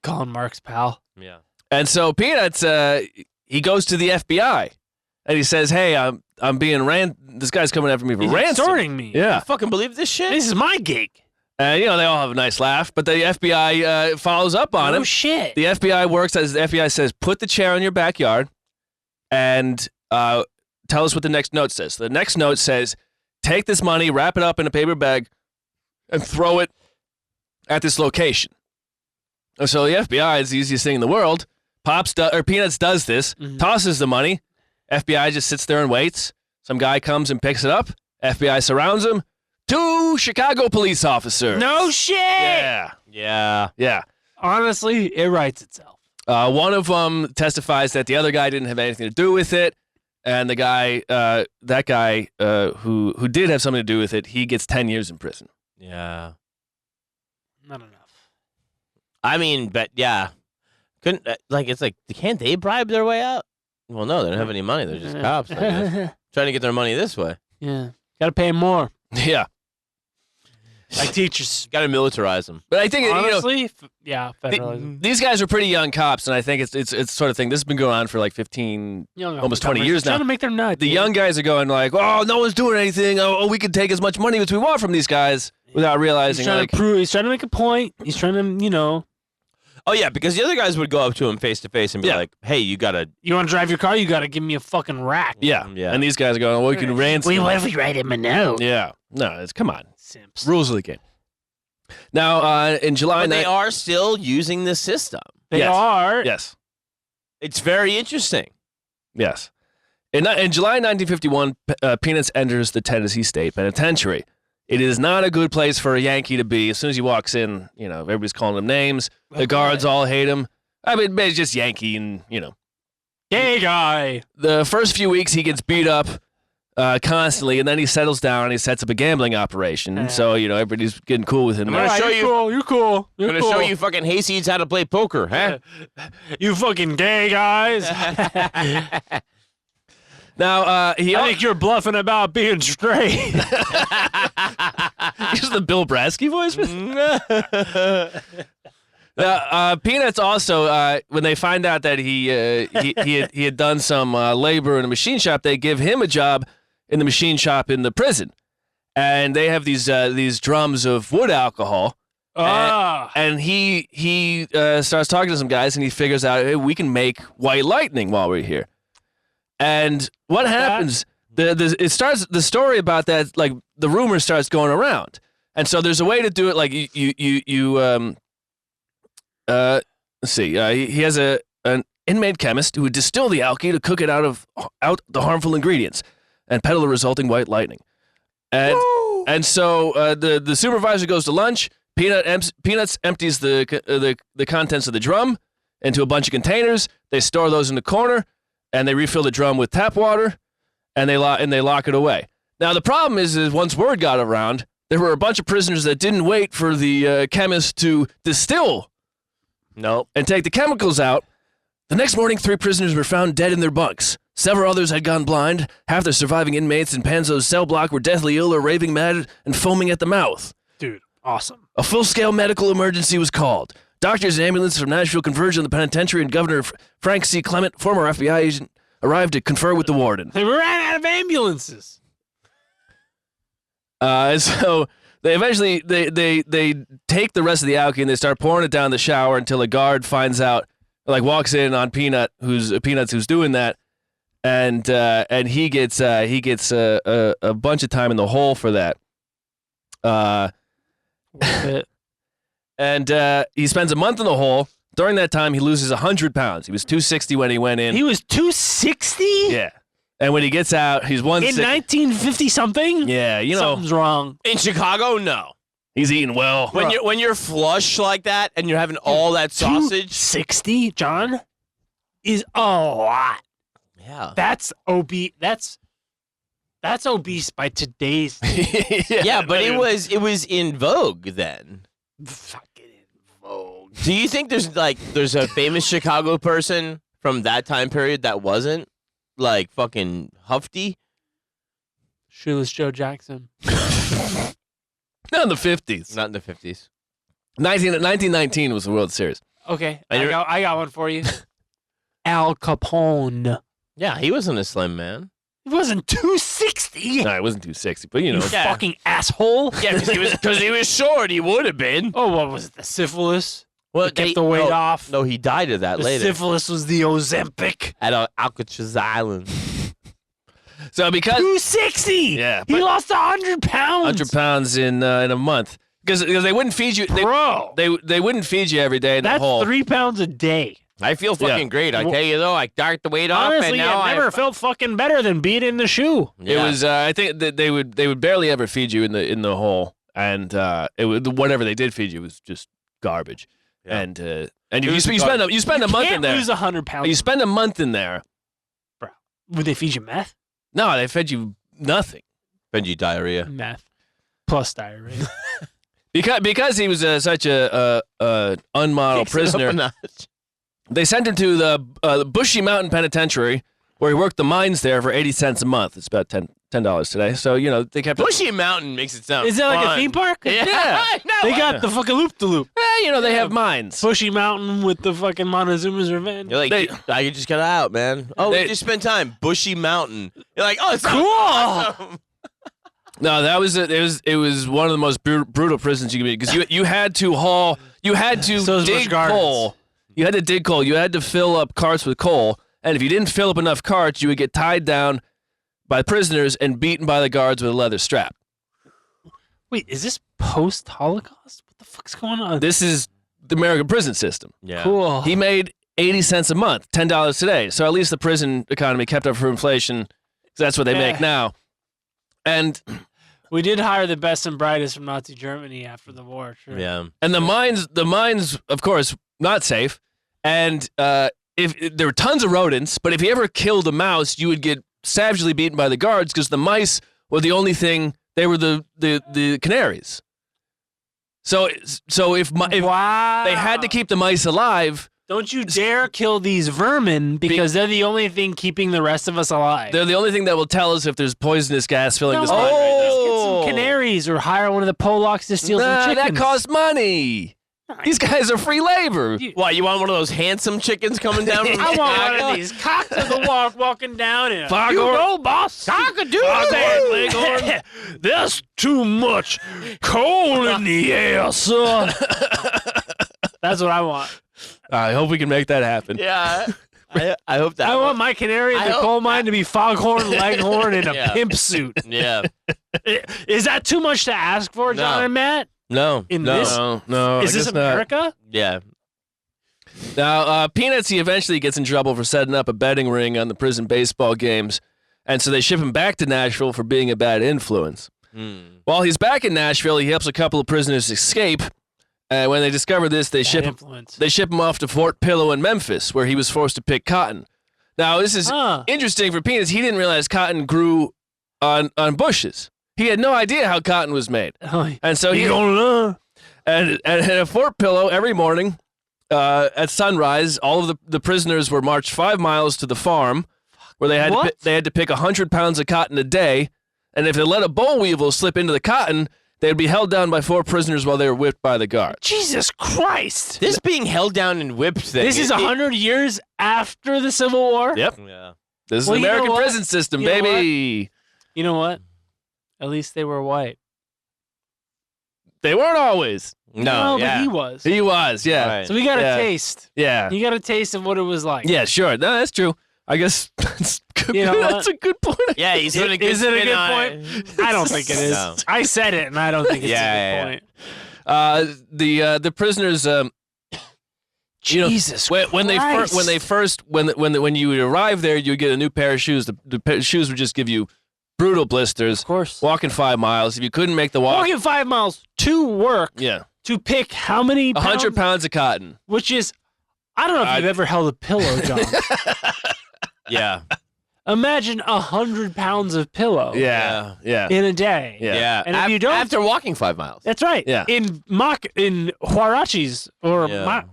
Colin Marks, pal. Yeah. And so Peanuts, he goes to the FBI, and he says, hey, I'm being this guy's coming after me for He's ransom. extorting me. Yeah. You fucking believe this shit? This is my gig. They all have a nice laugh, but the FBI follows up on him. Oh, shit. The FBI works as the FBI says, put the chair in your backyard and tell us what the next note says. The next note says, take this money, wrap it up in a paper bag, and throw it at this location. And so the FBI is the easiest thing in the world. Peanuts does this, tosses the money. FBI just sits there and waits. Some guy comes and picks it up. FBI surrounds him. 2 Chicago police officers. No shit. Yeah. Yeah. Honestly, it writes itself. One of them testifies that the other guy didn't have anything to do with it, and the guy, that guy who did have something to do with it, he gets 10 years in prison. Yeah. Not enough. I mean, but yeah. Couldn't, can't they bribe their way out? Well, no, they don't have any money. They're just cops, I guess. Trying to get their money this way. Yeah. Gotta pay more. Yeah. Like teachers. Got to militarize them. But I think, Honestly, federalism. these guys are pretty young cops, and I think it's sort of thing. This has been going on for like 15, almost 20 years now. Trying to make their nut. The young guys are going like, oh, no one's doing anything. Oh, we can take as much money as we want from these guys without realizing. He's trying to make a point. He's trying to, Oh, yeah, because the other guys would go up to him face to face and be like, hey, you got to... You want to drive your car? You got to give me a fucking rack. Yeah. Yeah. And these guys are going, well, we can ransom. Wait, what if we write him a note? Yeah. No, come on. Simps. Rules of the game. Now, in July... But they are still using the system. They are. Yes. It's very interesting. Yes. In July 1951, Peanuts enters the Tennessee State Penitentiary. It is not a good place for a Yankee to be. As soon as he walks in, everybody's calling him names. The guards all hate him. I mean, it's just Yankee and, Gay guy. The first few weeks, he gets beat up constantly, and then he settles down and he sets up a gambling operation. And so, everybody's getting cool with him. I'm going to show you. You're cool. I'm going to show you fucking hayseeds how to play poker, huh? You fucking gay guys. Now, I think you're bluffing about being straight. Use the Bill Brasky voice. Peanuts also, when they find out that he had done some labor in a machine shop, they give him a job in the machine shop in the prison, and they have these drums of wood alcohol. And he starts talking to some guys, and he figures out, hey, we can make white lightning while we're here. And what happens? The story about that, like the rumor starts going around, and so there's a way to do it. Like let's see. He has an inmate chemist who would distill the alky to cook it out the harmful ingredients and peddle the resulting white lightning. And so the supervisor goes to lunch. Peanuts empties the contents of the drum into a bunch of containers. They store those in the corner. And they refill the drum with tap water, and they lock it away. Now the problem is once word got around, there were a bunch of prisoners that didn't wait for the chemist to distill, and take the chemicals out. The next morning, 3 prisoners were found dead in their bunks. Several others had gone blind. Half the surviving inmates in Panczko's cell block were deathly ill or raving mad and foaming at the mouth. Dude, awesome. A full-scale medical emergency was called. Doctors and ambulances from Nashville converged on the penitentiary, and Governor Frank C. Clement, former FBI agent, arrived to confer with the warden. They ran out of ambulances. So They eventually they take the rest of the alky and they start pouring it down the shower until a guard finds out, like walks in on Peanuts who's doing that, and he gets a bunch of time in the hole for that. And he spends a month in the hole. During that time, he loses 100 pounds. He was 260 when he went in. He was 260? Yeah. And when he gets out, he's 160. In 1950 something? Yeah, you know. Something's wrong. In Chicago, no. He's eating well. When you're flush like that and you're having all that sausage. 260, John, is a lot. Yeah. That's obese. That's obese by today's. Yeah, but it was in vogue then. Fucking in vogue. Do you think there's a famous Chicago person from that time period that wasn't like fucking Hufty? Shoeless Joe Jackson. Not in the 50s. Not in the 50s. 1919 was the World Series. Okay, I got one for you. Al Capone. Yeah, he wasn't a slim man. He wasn't 260. No, it wasn't 260, but you know. You fucking asshole. Yeah, because he was short. He would have been. Oh, what was it? The syphilis? Well, Kept the weight off. No, he died of that The later syphilis was the Ozempic. at Alcatraz Island. So because 260. Yeah, He but- lost 100 pounds. 100 pounds in a month because they wouldn't feed you. Bro, They wouldn't feed you every day in the that's hole. 3 pounds a day. I feel fucking great. I tell you though, I darked the weight off, Honestly, and now I never felt fucking better than being in the shoe. It was I think that they would barely ever feed you in the hole, and it would, whatever they did feed you was just garbage. Yeah. And you spend a month in Can't there. lose 100 pounds. You spend a month in there. Bro, would they feed you meth? No, they fed you nothing Benji diarrhea. Meth plus diarrhea. because he was such a unmodeled Kicks it up a prisoner. notch. They sent him to the Bushy Mountain Penitentiary, where he worked the mines there for 80 cents a month. It's about $10 today. So you know they kept. Bushy Mountain makes it sound. Is that like a fun. theme park? Yeah, I know. They got the fucking loop-de-loop. You know they have mines. Bushy Mountain with the fucking Montezuma's Revenge. You're like, I just got out, man. Oh, we just spent time. Bushy Mountain. You're like, oh, it's Cool. awesome. No, that was it was one of the most brutal prisons you could be because you had to haul, you had to So is Busch dig Gardens. coal. You had to dig coal. You had to fill up carts with coal, and if you didn't fill up enough carts, you would get tied down by prisoners and beaten by the guards with a leather strap. Wait, is this post-Holocaust? What the fuck's going on? This is the American prison system. Yeah. Cool. He made 80 cents a month, $10 today. So at least the prison economy kept up for inflation. 'Cause that's what they make now. And We did hire the best and brightest from Nazi Germany after the war. Sure. Yeah. the mines, of course, not safe. And if there were tons of rodents, but if you ever killed a mouse, you would get savagely beaten by the guards because the mice were the only thing. They were the canaries. So if Wow. they had to keep the mice alive, Don't you dare kill these vermin because they're the only thing keeping the rest of us alive. they're the only thing that will tell us if there's poisonous gas filling this mine. Let's Right now. get some canaries or hire one of the Polacks to steal some Nah, chickens. that costs money. These guys are free labor. What, you want one of those handsome chickens coming down from I want Chicago? one of these cocks of the walk walking down here. Foghorn. You know, boss. Cock-a-doodle-doo. There's too much coal in the air, son. That's what I want. I hope we can make that happen. Yeah. I hope that. I want my canary in I the hope- coal mine to be Foghorn Leghorn in a Yeah. pimp suit. Yeah. Is that too much to ask for, John No. and Matt? No. In no. this- No, Is I this guess not. America? Yeah. Now, Peanuts, he eventually gets in trouble for setting up a betting ring on the prison baseball games, and so they ship him back to Nashville for being a bad influence. While he's back in Nashville, he helps a couple of prisoners escape. When they discover this, they ship him off to Fort Pillow in Memphis, where he was forced to pick cotton. Now, this is interesting for Peanuts. He didn't realize cotton grew on bushes. He had no idea how cotton was made. And so he gonna learn. And at Fort Pillow every morning at sunrise, all of the prisoners were marched 5 miles to the farm where they had to pick 100 pounds of cotton a day. And if they let a boll weevil slip into the cotton, they'd be held down by 4 prisoners while they were whipped by the guards. Jesus Christ. This being held down and whipped thing. This is 100 years after the Civil War? Yep. Yeah. This is Well, the you know American what? prison system, You know baby. You know what? At least they were white. They weren't always. No, but yeah. he was. He was, yeah. Right. So we got Yeah. a taste. Yeah. You got a taste of what it was like. Yeah, sure. No, that's true. I guess that's good. You know That's a good point. Yeah, he's put a good Is it a spin good on point? I don't think it is. No. I said it, and I don't think it's Yeah, a good point. The prisoners, Jesus when Christ. when you arrive there, you get a new pair of shoes. The shoes would just give you brutal blisters. Of course. Walking 5 miles. If you couldn't make the walk, Walking 5 miles to work yeah, to pick how many 100 pounds? pounds of cotton. Which is, I don't know if you've ever held a pillow, John. Yeah. Imagine 100 pounds of pillow Yeah, yeah. in a day. Yeah. Yeah. And if you don't- after walking 5 miles. That's right. Yeah. In huarachis or Yeah.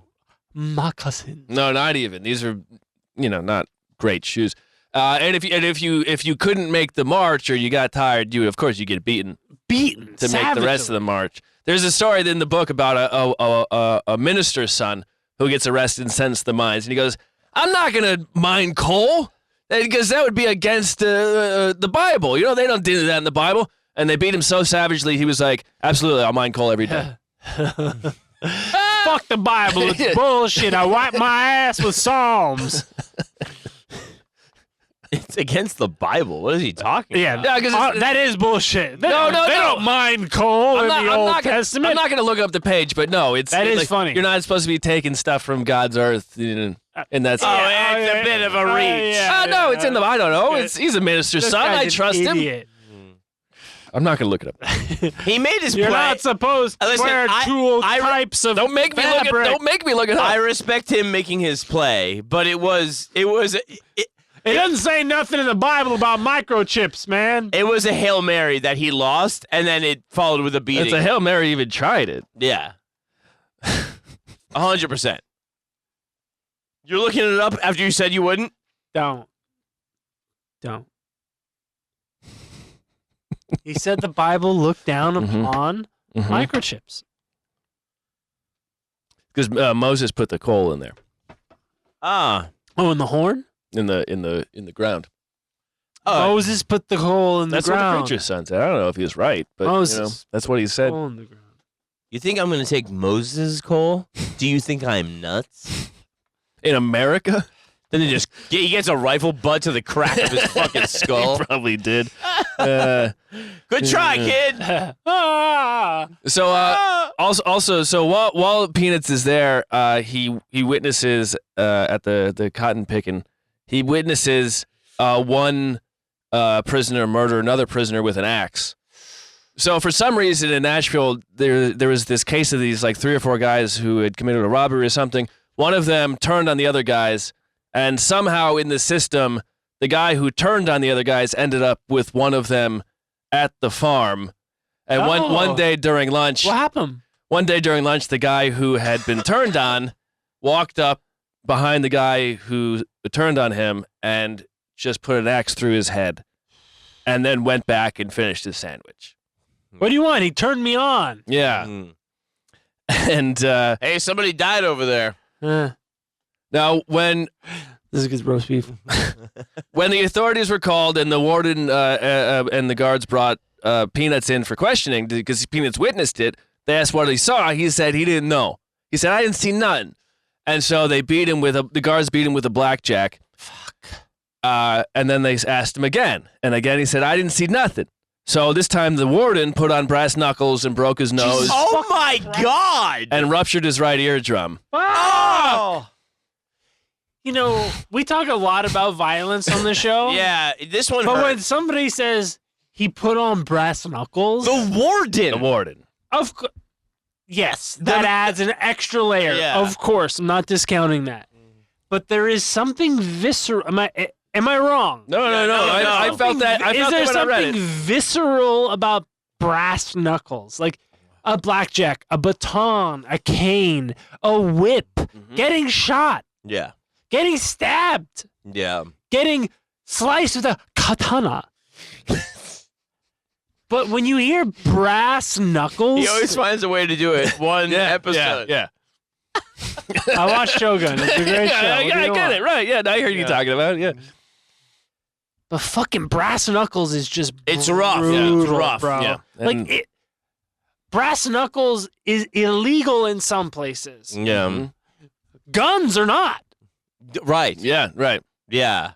moccasins. No, not even. These are, not great shoes. And if you couldn't make the march or you got tired, you get beaten Beaten. to make the rest of the march. There's a story in the book about a minister's son who gets arrested and sentenced to the mines, and he goes, "I'm not gonna mine coal because that would be against the Bible. They don't do that in the Bible." And they beat him so savagely, he was like, "Absolutely, I'll mine coal every day." Fuck the Bible. It's bullshit. I wipe my ass with Psalms. It's against the Bible. What is he talking Yeah, about? that is bullshit. They No, don't mind coal in the Old Testament. I'm not going to look up the page, but no, That is funny. You're not supposed to be taking stuff from God's earth, and that's. It's a bit of a reach. No, it's in the. I don't know. He's a minister's This son. guy's I an trust him. idiot. I'm not going to look it up. He made his You're play. not supposed to Listen, wear two types of Don't make me look it. fabric. Don't make me look it up. I respect him making his play, but it was It doesn't say nothing in the Bible about microchips, man. a Hail Mary that he lost, and then it followed with a beating. It's a Hail Mary. Even tried it. Yeah. 100%. You're looking it up after you said you wouldn't? Don't. He said the Bible looked down upon microchips. Because Moses put the coal in there, Ah. Oh, in the horn? in the ground. Oh, Moses put the coal in That's the ground. what the preacher's son said. I don't know if he was right, but Moses. that's what he said. Coal in the ground. you think I'm going to take Moses' coal? Do you think I'm nuts? In America, Then he gets a rifle butt to the crack of his fucking skull. he probably did. Good try, kid. So also, while Peanuts is there, he witnesses at the cotton picking. He witnesses one prisoner murder another prisoner with an axe. So for some reason in Nashville, there was this case of these like 3 or 4 guys who had committed a robbery or something. One of them turned on the other guys, and somehow in the system, the guy who turned on the other guys ended up with one of them at the farm. And one day during lunch, What happened? the guy who had been turned on walked up behind the guy who turned on him and just put an axe through his head, and then went back and finished his sandwich. What do you want? He turned me on. Yeah, Mm. and Hey, somebody died over there. now when This is good roast beef. when the authorities were called and the warden and the guards brought Peanuts in for questioning because Peanuts witnessed it, they asked what he saw. He said he didn't know. He said, "I didn't see nothing." And so they beat him the guards beat him with a blackjack. Fuck. And then they asked him again. And again he said, "I didn't see nothing." So this time the warden put on brass knuckles and broke his nose Oh my God! and ruptured his right eardrum. Oh! You know, we talk a lot about violence on the show. Yeah, this one But hurt. when somebody says he put on brass knuckles, The warden. The warden. of course, yes, that adds an extra layer. Yeah. Of course, I'm not discounting that. But there is something visceral. Am I wrong? No. I felt that. I Is felt there that when I read something it. visceral about brass knuckles? Like a blackjack, a baton, a cane, a whip, getting shot, Yeah. getting stabbed, Yeah. getting sliced with a katana. But when you hear brass knuckles, He always finds a way to do it. One episode. Yeah. I watched Shogun. It's a great show. Yeah, What do I you get want? it. Right. Yeah. I heard you talking about it. Yeah. But fucking brass knuckles is just It's rough. Yeah, it's brutal, rough, bro. yeah. Like And- it, brass knuckles is illegal in some places. Yeah. Guns are not. Right. Yeah, right. Yeah.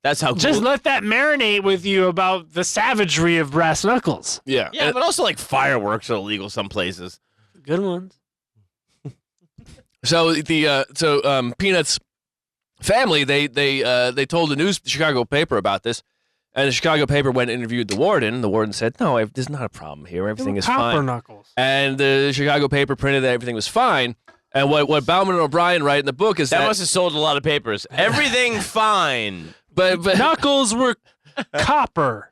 That's how Just cool. let that marinate with you about the savagery of brass knuckles. Yeah. Yeah, but also like fireworks are illegal some places. Good ones. So Peanut's family they told the Chicago paper about this, and the Chicago paper went and interviewed the warden. The warden said, "No, there's not a problem here. Everything is Copper fine." knuckles. And the Chicago paper printed that everything was fine. And what Bauman and O'Brien write in the book is That must have sold a lot of papers. Everything fine. but Knuckles were copper.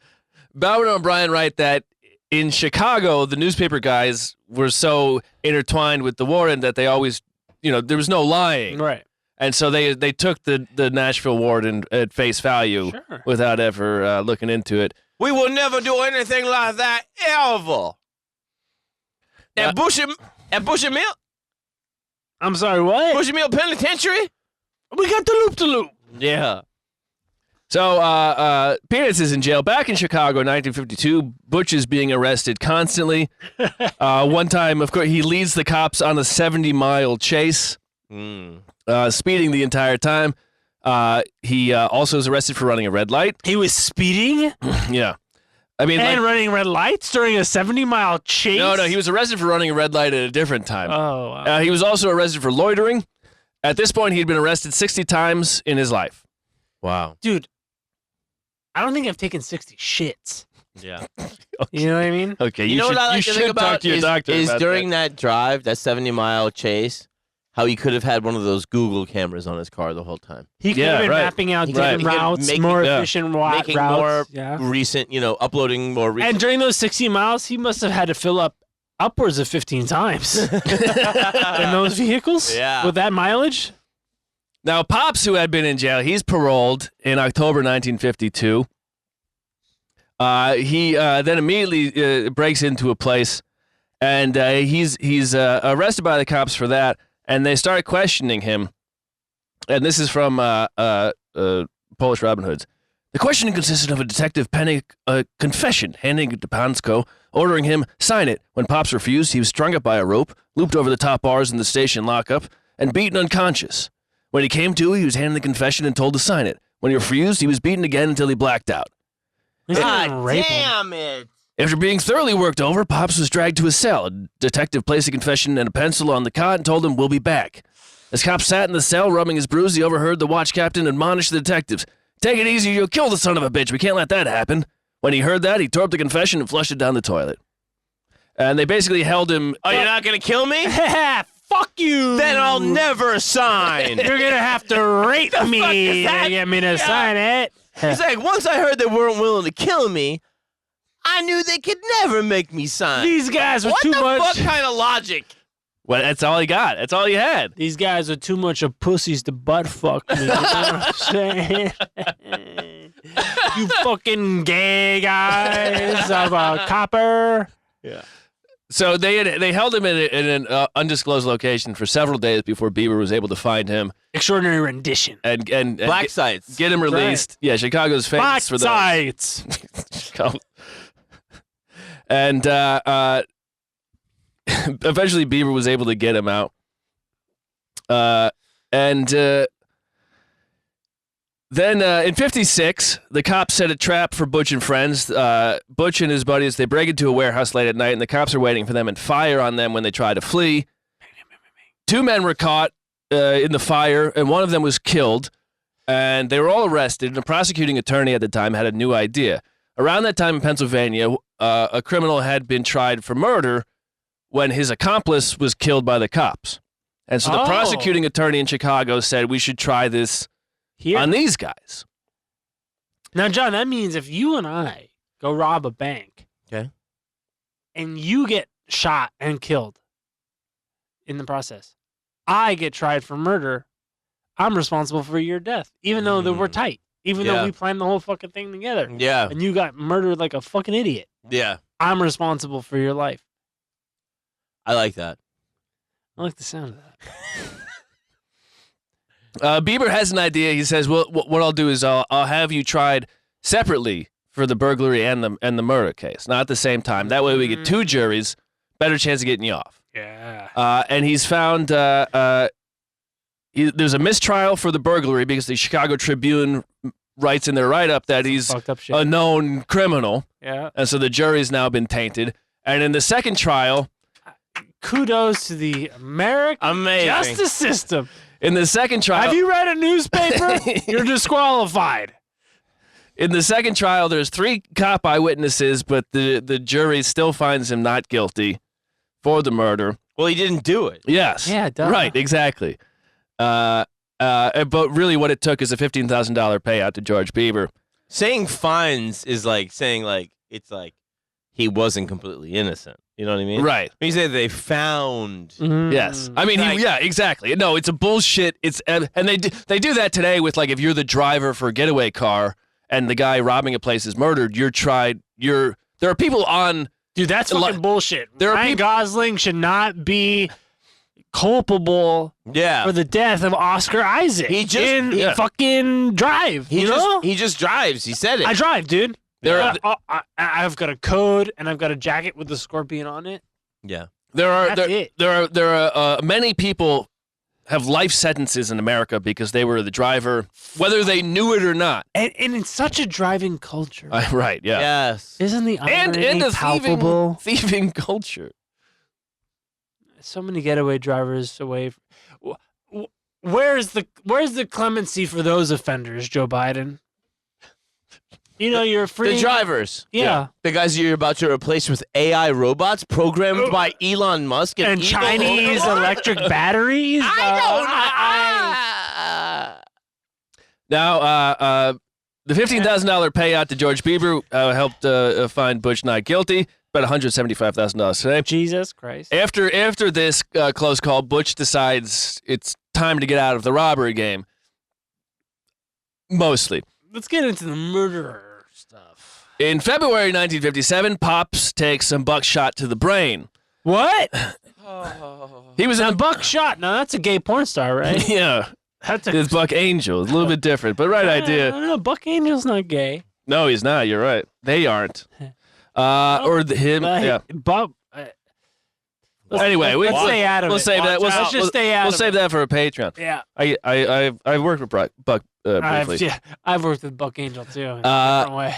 Bauman and O'Brien write that in Chicago the newspaper guys were so intertwined with the warden that they always, there was no lying. Right. And so they took the Nashville warden at face value Sure. without ever looking into it. We will never do anything like that ever. At Bushy Mill? I'm sorry, what? Bushy Mill Penitentiary? We got the loop-de-loop. Yeah. So Peanuts is in jail. Back in Chicago in 1952, Butch is being arrested constantly. One time, of course, he leads the cops on a 70-mile chase, speeding the entire time. He also is arrested for running a red light. He was speeding Yeah. I mean, and running red lights during a 70-mile chase? no, he was arrested for running a red light at a different time. Oh, wow. He was also arrested for loitering. At this point, he'd been arrested 60 times in his life. Wow. Dude, I don't think I've taken 60 shits. Yeah. You know what I mean? Okay, You know what I like you to should think talk about to your doctor is about during that. that drive, that 70-mile chase, how he could have had one of those Google cameras on his car the whole time. He could Yeah, have been right. mapping out He could- different he could routes, make- more yeah. efficient Making routes. more Yeah. recent, uploading more recent. And during those 60 miles, he must have had to fill up upwards of 15 times in those vehicles. Yeah. With that mileage. Now, Pops, who had been in jail, he's paroled in October 1952. He then immediately breaks into a place, and he's arrested by the cops for that, and they start questioning him. And this is from Polish Robin Hoods. The questioning consisted of a detective penning a confession, handing it to Panczko, ordering him sign it. When Pops refused, he was strung up by a rope, looped over the top bars in the station lockup, and beaten unconscious. When he came to, he was handed the confession and told to sign it. When he refused, he was beaten again until he blacked out. He's gonna God rape him. damn it. After being thoroughly worked over, Pops was dragged to his cell. A detective placed a confession and a pencil on the cot and told him, "We'll be back." As Cops sat in the cell, rubbing his bruise, he overheard the watch captain admonish the detectives, "Take it easy, you'll kill the son of a bitch. We can't let that happen." When he heard that, he tore up the confession and flushed it down the toilet. And they basically held him... Oh, you're not going to kill me? Fuck you. Then I'll never sign. You're going to have to rape me is that? to get me to sign it. He's like, once I heard they weren't willing to kill me, I knew they could never make me sign. These guys are What too the much. fuck kind of logic? Well, that's all he got. That's all he had. These guys are too much of pussies to butt fuck me. You know what I'm saying? You fucking gay guys of a copper. So they held him in an undisclosed location for several days before Bieber was able to find him Extraordinary rendition. and Black sites. get him released. Yeah, Chicago's famous Black for those. sites. And eventually Bieber was able to get him out. Then in 56, the cops set a trap for Butch and friends. Butch and his buddies, they break into a warehouse late at night, and the cops are waiting for them and fire on them when they try to flee. 2 men were caught in the fire, and one of them was killed, and they were all arrested, and a prosecuting attorney at the time had a new idea. Around that time in Pennsylvania, a criminal had been tried for murder when his accomplice was killed by the cops. And so the prosecuting attorney in Chicago said, we should try this Here. on these guys. Now, John, that means if you and I go rob a bank, Okay. and you get shot and killed in the process, I get tried for murder. I'm responsible for your death, even though that we're tight, even though Yeah. we planned the whole fucking thing together, Yeah. and you got murdered like a fucking idiot. Yeah. I'm responsible for your life. I like that. I like the sound of that. Bieber has an idea. He says, "Well, what I'll do is I'll have you tried separately for the burglary and the murder case, not at the same time. That way we get 2 juries better chance of getting you off. Yeah. And he's found there's a mistrial for the burglary because the Chicago Tribune writes in their write-up that he's Fucked up shit. a known criminal, Yeah. and so the jury's now been tainted. And in the second trial, Kudos to the American Amazing. justice system. in the second trial, Have you read a newspaper? You're disqualified. in the second trial, there's 3 cop eyewitnesses, but the jury still finds him not guilty for the murder. Well, he didn't do it. Yes. Yeah, duh. Right, exactly. But really what it took is a $15,000 payout to George Bieber. Saying fines is like saying like it's like he wasn't completely innocent. You know what I mean? Right. When you say they found. Yes. I mean, Like- yeah, exactly. No, it's a bullshit. It's and they do that today with like if you're the driver for a getaway car and the guy robbing a place is murdered, there are people on Dude, that's fucking bullshit. There are Ryan people- Gosling should not be culpable Yeah. for the death of Oscar Isaac. He just- in yeah. fucking Drive. he you just know? he just drives. He said it. I drive, dude. There are- I've got a code and I've got a jacket with the scorpion on it. yeah. there are That's there, it. there are many people have life sentences in America because they were the driver, whether they knew it or not. And it's such a driving culture. Right, yeah. Yes. Isn't the And irony a palpable? thieving culture. So many getaway drivers away. Where's the clemency for those offenders, Joe Biden? You know, you're free. The drivers. Yeah. The guys you're about to replace with AI robots programmed by Elon Musk And evil Chinese overlords? electric batteries. Now, the $15,000 payout to George Bieber helped find Butch not guilty, about $175,000 today. Jesus Christ. After this close call, Butch decides it's time to get out of the robbery game. Mostly. Let's get into the murderer stuff. In February 1957, Pops takes some buckshot to the brain. What? He was in A the buckshot. Now that's a gay porn star, right? yeah. That's a It's Buck Angel. It's a little bit different, but right idea. No, Buck Angel's not gay. No, he's not. You're right. They aren't. Him. Yeah. Bob. Anyway, let's stay out of we'll it. save that. Let's just stay out We'll of save it. that for a Patreon. Yeah. I've worked with Buck briefly. I've worked with Buck Angel too. In a different way.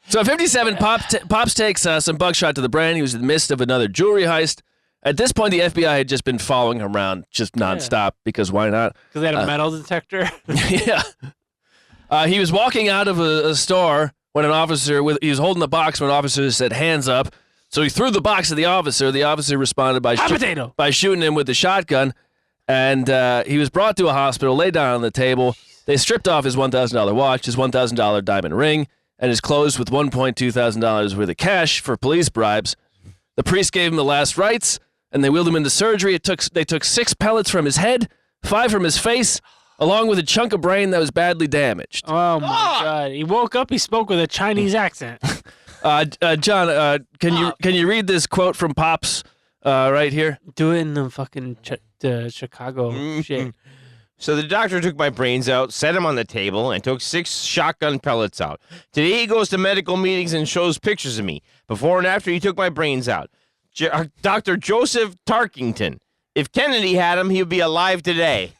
So at 57, Pops takes some buckshot to the brain. He was in the midst of another jewelry heist. At this point, the FBI had just been following him around just nonstop because why not? Because they had a metal detector. Yeah. He was walking out of a store when an officer he was holding the box when an officer said hands up. So he threw the box at the officer. The officer responded by shooting him with the shotgun, and he was brought to a hospital, laid down on the table. They stripped off his $1,000 watch, his $1,000 diamond ring, and his clothes with $1,200 worth of cash for police bribes. The priest gave him the last rites, and they wheeled him into surgery. They took 6 pellets from his head, 5 from his face, along with a chunk of brain that was badly damaged. Oh my God! He woke up. He spoke with a Chinese accent. John, can you read this quote from Pops right here? Do it in the fucking Chicago shit. So the doctor took my brains out, set them on the table, and took 6 shotgun pellets out. Today he goes to medical meetings and shows pictures of me. Before and after he took my brains out. Dr. Joseph Tarkington. If Kennedy had him, he would be alive today.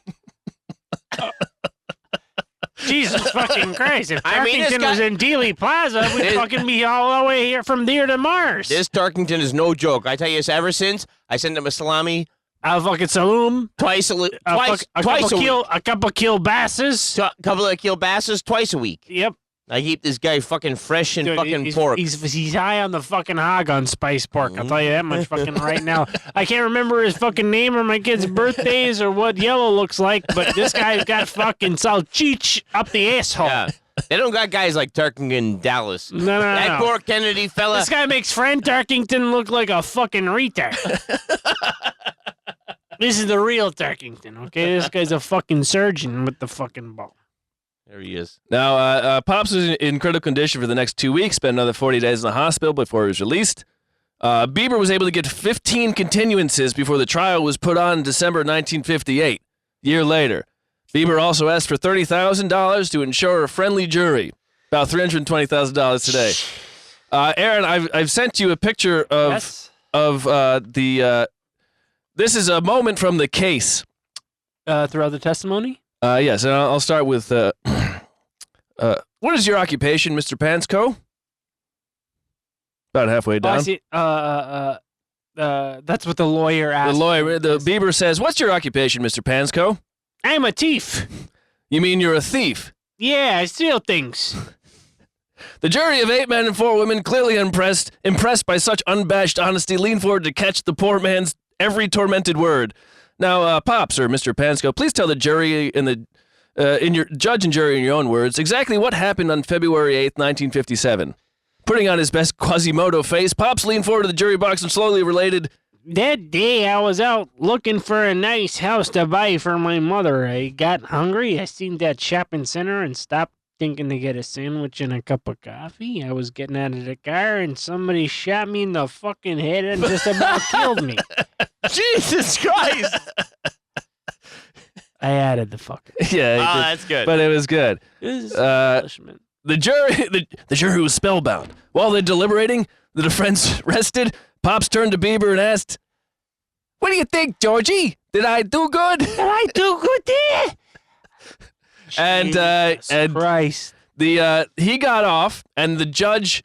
Jesus fucking Christ! If I mean, this Tarkington guy- was in Dealey Plaza, we'd fucking be all the way here from here to Mars. This Tarkington is no joke. I tell you this ever since. I send him a salami I'll fucking saloon. twice a week. A couple kielbases. Couple of kielbases twice a week. Yep. I keep this guy fucking fresh and Dude, fucking pork. He's high on the fucking hog on spice pork. I'll tell you that much fucking right now. I can't remember his fucking name or my kids' birthdays or what yellow looks like, but this guy's got fucking salchicha up the asshole. Yeah. They don't got guys like Tarkington in Dallas. No. That poor Kennedy fella. This guy makes Fred Tarkington look like a fucking retard. This is the real Tarkington, okay? This guy's a fucking surgeon with the fucking ball. There he is. Now, Pops was in critical condition for the next 2 weeks, spent another 40 days in the hospital before he was released. Bieber was able to get 15 continuances before the trial was put on in December 1958, a year later. Bieber also asked for $30,000 to ensure a friendly jury, about $320,000 today. Aaron, I've sent you a picture of of the. This is a moment from the case. Throughout the testimony? Yes, and I'll start with. What is your occupation, Mr. Panczko? About halfway down. Oh, I see. That's what the lawyer asked. The Bieber says, "What's your occupation, Mr. Panczko?" I'm a thief. You mean you're a thief? Yeah, I steal things. The jury of 8 men and 4 women, clearly impressed by such unabashed honesty, leaned forward to catch the poor man's every tormented word. Now, Pops, or Mr. Panczko, please tell the jury in your judge and jury in your own words exactly what happened on February 8th, 1957. Putting on his best Quasimodo face, Pops leaned forward to the jury box and slowly related, That day I was out looking for a nice house to buy for my mother. I got hungry. I seen that shopping center and stopped thinking to get a sandwich and a cup of coffee. I was getting out of the car and somebody shot me in the fucking head and just about killed me. Jesus Christ! I added the fucking. Yeah, That's good. but it was good. This is embellishment. The jury was spellbound. While they're deliberating, the defense rested. Pops turned to Bieber and asked, "What do you think, Georgie? Did I do good?" Did I do good there? And Christ. he got off, and the judge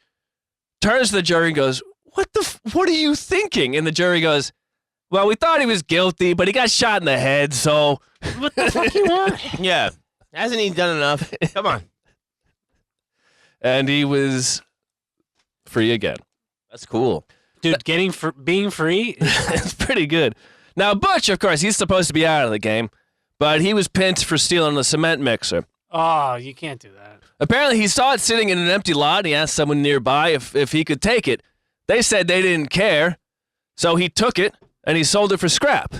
turns to the jury and goes, "What are you thinking?" And the jury goes, "Well, we thought he was guilty, but he got shot in the head, so." What the fuck you want? Yeah. Hasn't he done enough? Come on. And he was free again. That's cool. Dude, being free? It's pretty good. Now, Butch, of course, he's supposed to be out of the game, but he was pinched for stealing the cement mixer. Oh, you can't do that. Apparently, he saw it sitting in an empty lot, and he asked someone nearby if he could take it. They said they didn't care, so he took it, and he sold it for scrap.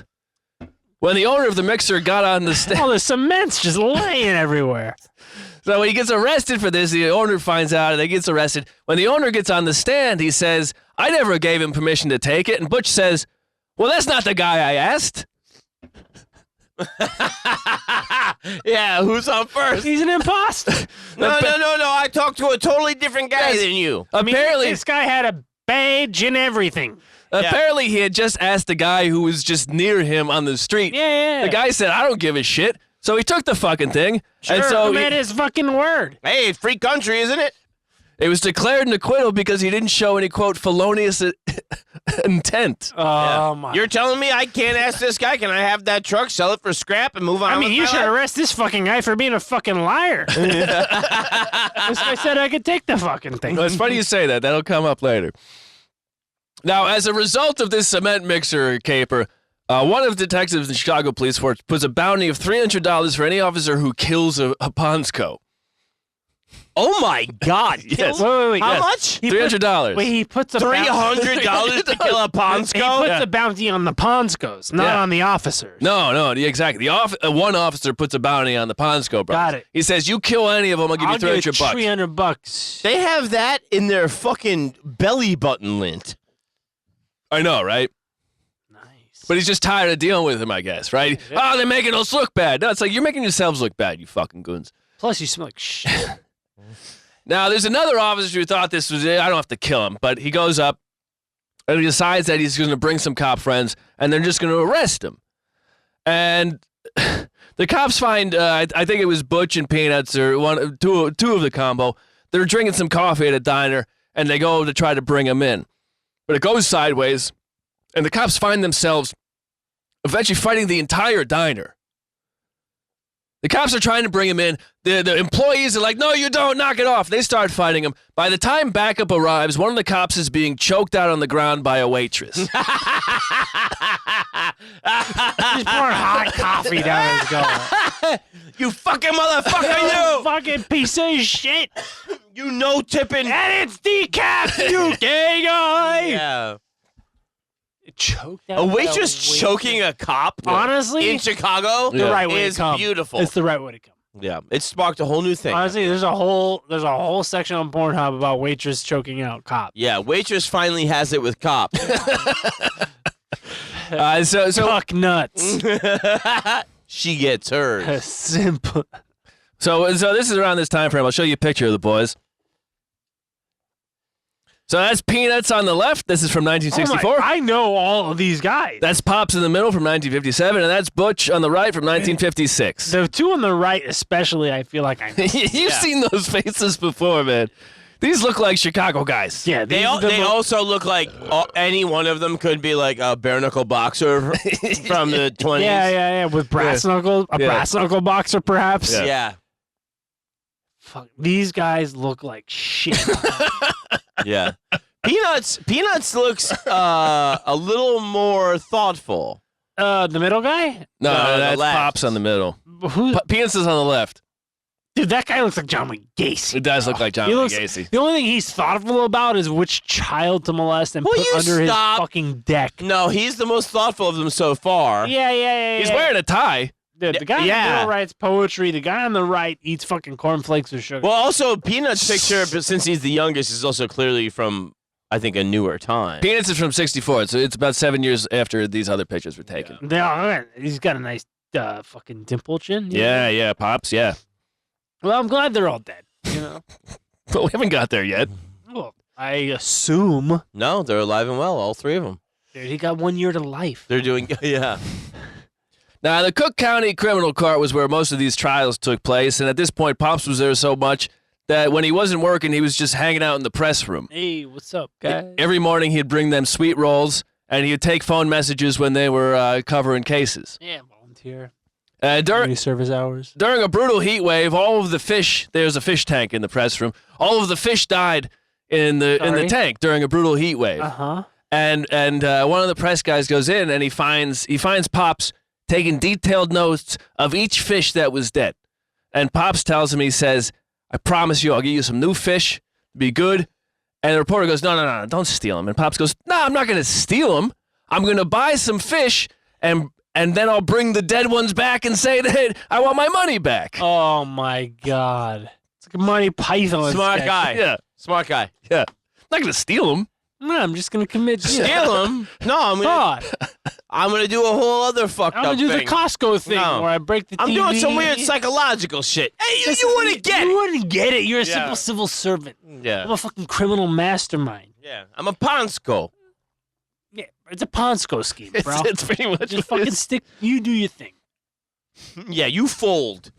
When the owner of the mixer got on the stand... Oh, the cement's just laying everywhere. So when he gets arrested for this, the owner finds out and he gets arrested. When the owner gets on the stand, he says, "I never gave him permission to take it." And Butch says, "Well, that's not the guy I asked." Yeah, who's on first? He's an imposter. No. I talked to a totally different guy than you. Apparently, This guy had a badge and everything. apparently he had just asked the guy who was just near him on the street. Yeah. The guy said, "I don't give a shit." So he took the fucking thing. And Sure, so he made his fucking word. Hey, it's free country, isn't it? it was declared an acquittal because he didn't show any, quote, felonious intent. Oh, my. You're telling me I can't ask this guy, can I have that truck, sell it for scrap, and move on? I mean, with you my should life? arrest this fucking guy for being a fucking liar. This guy said I could take the fucking thing. Well, it's funny you say that. That'll come up later. Now, as a result of this cement mixer caper, one of the detectives in Chicago Police Force puts a bounty of $300 for any officer who kills a Panczko. Oh my God! Yes. Wait. How much? $300. Wait, he puts a $300 to kill a He Panczko? puts a bounty on the Panczkos, not Yeah. on the officers. No, exactly. One officer puts a bounty on the Panczko brothers. Got it. He says, "You kill any of them, I'll give you $300 bucks." $300. They have that in their fucking belly button lint. I know, right? Nice. But he's just tired of dealing with him, I guess, right? Yeah. Oh, they're making us look bad. No, it's like, you're making yourselves look bad, you fucking goons. Plus, you smell like shit. Now, there's another officer who thought this was it. I don't have to kill him, but he goes up and he decides that he's going to bring some cop friends and they're just going to arrest him. And the cops find, I think it was Butch and Peanuts or two of the combo. They're drinking some coffee at a diner and they go to try to bring him in. But it goes sideways and the cops find themselves eventually fighting the entire diner. The cops are trying to bring him in. The employees are like, "No, you don't. Knock it off." They start fighting him. By the time backup arrives, one of the cops is being choked out on the ground by a waitress. He's pouring hot coffee down his gullet. You fucking motherfucker, you! Fucking piece of shit. You no tipping. And it's decaf, you gay guy. Yeah. Choked out A by waitress choking a cop Honestly, in Chicago the right way is to come. beautiful. It's the right way to come. Yeah, it sparked a whole new thing. Honestly, there's a whole section on Pornhub about waitress choking out cops. Yeah, waitress finally has it with cop. So Fuck nuts. She gets hers. Simple. So this is around this time frame. I'll show you a picture of the boys. So that's Peanuts on the left. This is from 1964. I know all of these guys. That's Pops in the middle from 1957, and that's Butch on the right from 1956. The two on the right, especially, I feel like I know. You've seen those faces before, man. These look like Chicago guys. Yeah, They also look like any one of them could be like a bare knuckle boxer from the 20s. Yeah, with brass knuckle, brass knuckle boxer, perhaps. Yeah. Fuck, these guys look like shit. Yeah. Peanuts looks a little more thoughtful. The middle guy? No, No, that's the left. Pops on the middle. Who? Peanuts is on the left. Dude, that guy looks like John Gacy. It does look like John He looks- Gacy. The only thing he's thoughtful about is which child to molest and Will put you under stop? his fucking deck. No, he's the most thoughtful of them so far. Yeah. He's wearing a tie. Dude, the guy in the Yeah. middle writes poetry. The guy on the right eats fucking cornflakes with sugar. Well, also Peanuts' picture, but since he's the youngest, is also clearly from I think a newer time. Peanuts is from 64, so it's about 7 years after these other pictures were taken. He's got a nice fucking dimple chin. you know? Yeah, Pops, yeah. Well, I'm glad they're all dead. You know. But we haven't got there yet. Well, I assume. No, they're alive and well, all three of them. Dude, he got 1 year to life. They're doing yeah. Now, the Cook County Criminal Court was where most of these trials took place, and at this point, Pops was there so much that when he wasn't working, he was just hanging out in the press room. Hey, what's up, guys? Every morning, he'd bring them sweet rolls, and he'd take phone messages when they were covering cases. Yeah, volunteer. During Community service hours. During a brutal heat wave, all of the fish, there's a fish tank in the press room, all of the fish died in the tank during a brutal heat wave. Uh-huh. And one of the press guys goes in and he finds Pops taking detailed notes of each fish that was dead. And Pops tells him, he says, I promise you, I'll get you some new fish, be good. And the reporter goes, no, don't steal them. And Pops goes, no, I'm not going to steal them. I'm going to buy some fish and then I'll bring the dead ones back and say that I want my money back. Oh, my God. It's like a Monty Python. Smart sketch. guy. Yeah. Smart guy. Yeah. Not going to steal them. No, I'm just going to commit Steal him? No, I'm gonna do a whole other fucked I'm up going to do thing. the Costco thing No. where I break the TV. I'm doing some weird psychological shit. Hey, you wouldn't get You it. wouldn't get it. You're a Yeah. simple civil servant. I'm Yeah. a fucking criminal mastermind. Yeah. I'm a Panczko. Yeah, it's a Panczko scheme, bro. It's pretty much Just what it fucking is. stick. You do your thing. Yeah, you fold.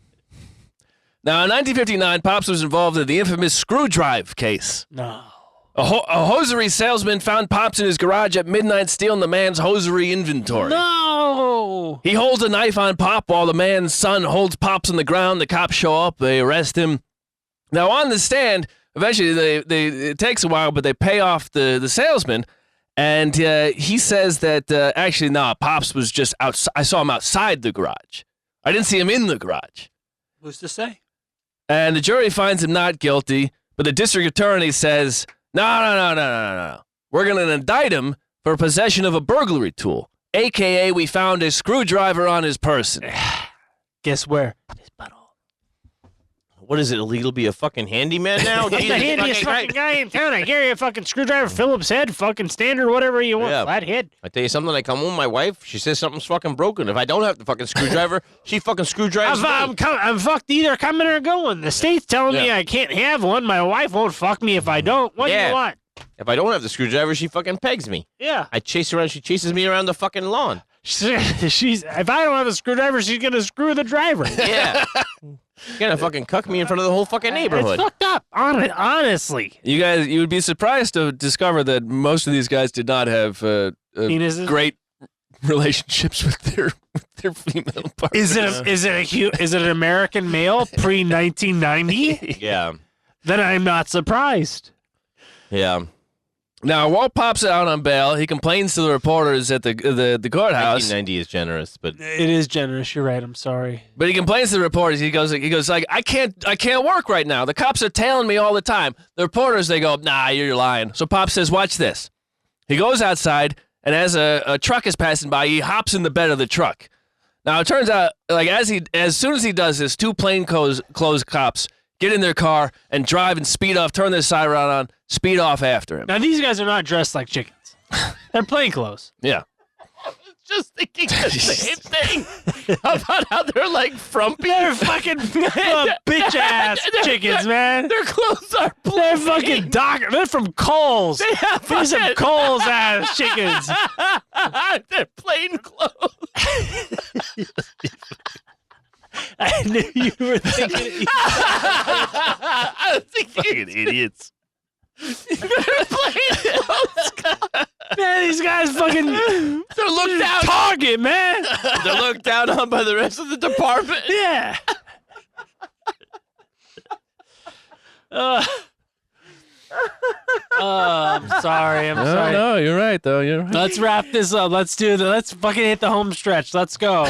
Now, in 1959, Pops was involved in the infamous screw drive case. No. A hosiery salesman found Pops in his garage at midnight stealing the man's hosiery inventory. No. He holds a knife on Pop while the man's son holds Pops on the ground. The cops show up. They arrest him. Now, on the stand, eventually, it takes a while, but they pay off the salesman. And he says that, actually, no, Pops was just outside. I saw him outside the garage. I didn't see him in the garage. Who's to say? And the jury finds him not guilty, but the district attorney says, no. We're going to indict him for possession of a burglary tool, a.k.a. we found a screwdriver on his person. Guess where? His butthole. What is it, illegal to be a fucking handyman now? I'm the Jesus handiest fucking fucking guy in town. I carry a fucking screwdriver, Phillips head, fucking standard, whatever you want. Yeah. Flathead. I tell you something, I come home, my wife, she says something's fucking broken. If I don't have the fucking screwdriver, she fucking screwdrives me. I'm fucked either coming or going. The state's telling me I can't have one. My wife won't fuck me if I don't. What do Yeah. you want? If I don't have the screwdriver, she fucking pegs me. Yeah. I chase her around, she chases me around the fucking lawn. She's if I don't have a screwdriver, she's gonna screw the driver. Yeah. She's gonna fucking cuck me in front of the whole fucking It's neighborhood. fucked up. Honestly. You would be surprised to discover that most of these guys did not have Penises? great relationships with their female partners. Is it an American male pre 1990? Yeah. Then I'm not surprised. Yeah. Now, while Pop's out on bail, he complains to the reporters at the courthouse. 1990 is generous, but It is generous. You're right. I'm sorry. But he complains to the reporters. He goes like, I can't work right now. The cops are tailing me all the time. The reporters, they go, nah, you're lying. So Pop says, watch this. He goes outside, and as a truck is passing by, he hops in the bed of the truck. Now it turns out, like as soon as he does this, two plainclothes cops get in their car and drive and speed off, turn their siren on, speed off after him. Now these guys are not dressed like chickens. They're plain clothes. Yeah. just thinking the same thing about how they're like frumpy. They're fucking bitch ass chickens, man. Their clothes are They're plain. fucking They're from Coles. They have These are fucking- Coles ass chickens. They're plain clothes. I knew you were thinking. I was thinking Fucking idiots. they're plain clothes. Man, these guys fucking. They're looked down. Target, man. They're looked down on by the rest of the department. Yeah. I'm sorry. I'm sorry. No, you're right, though. You're right. Let's wrap this up. Let's fucking hit the home stretch. Let's go.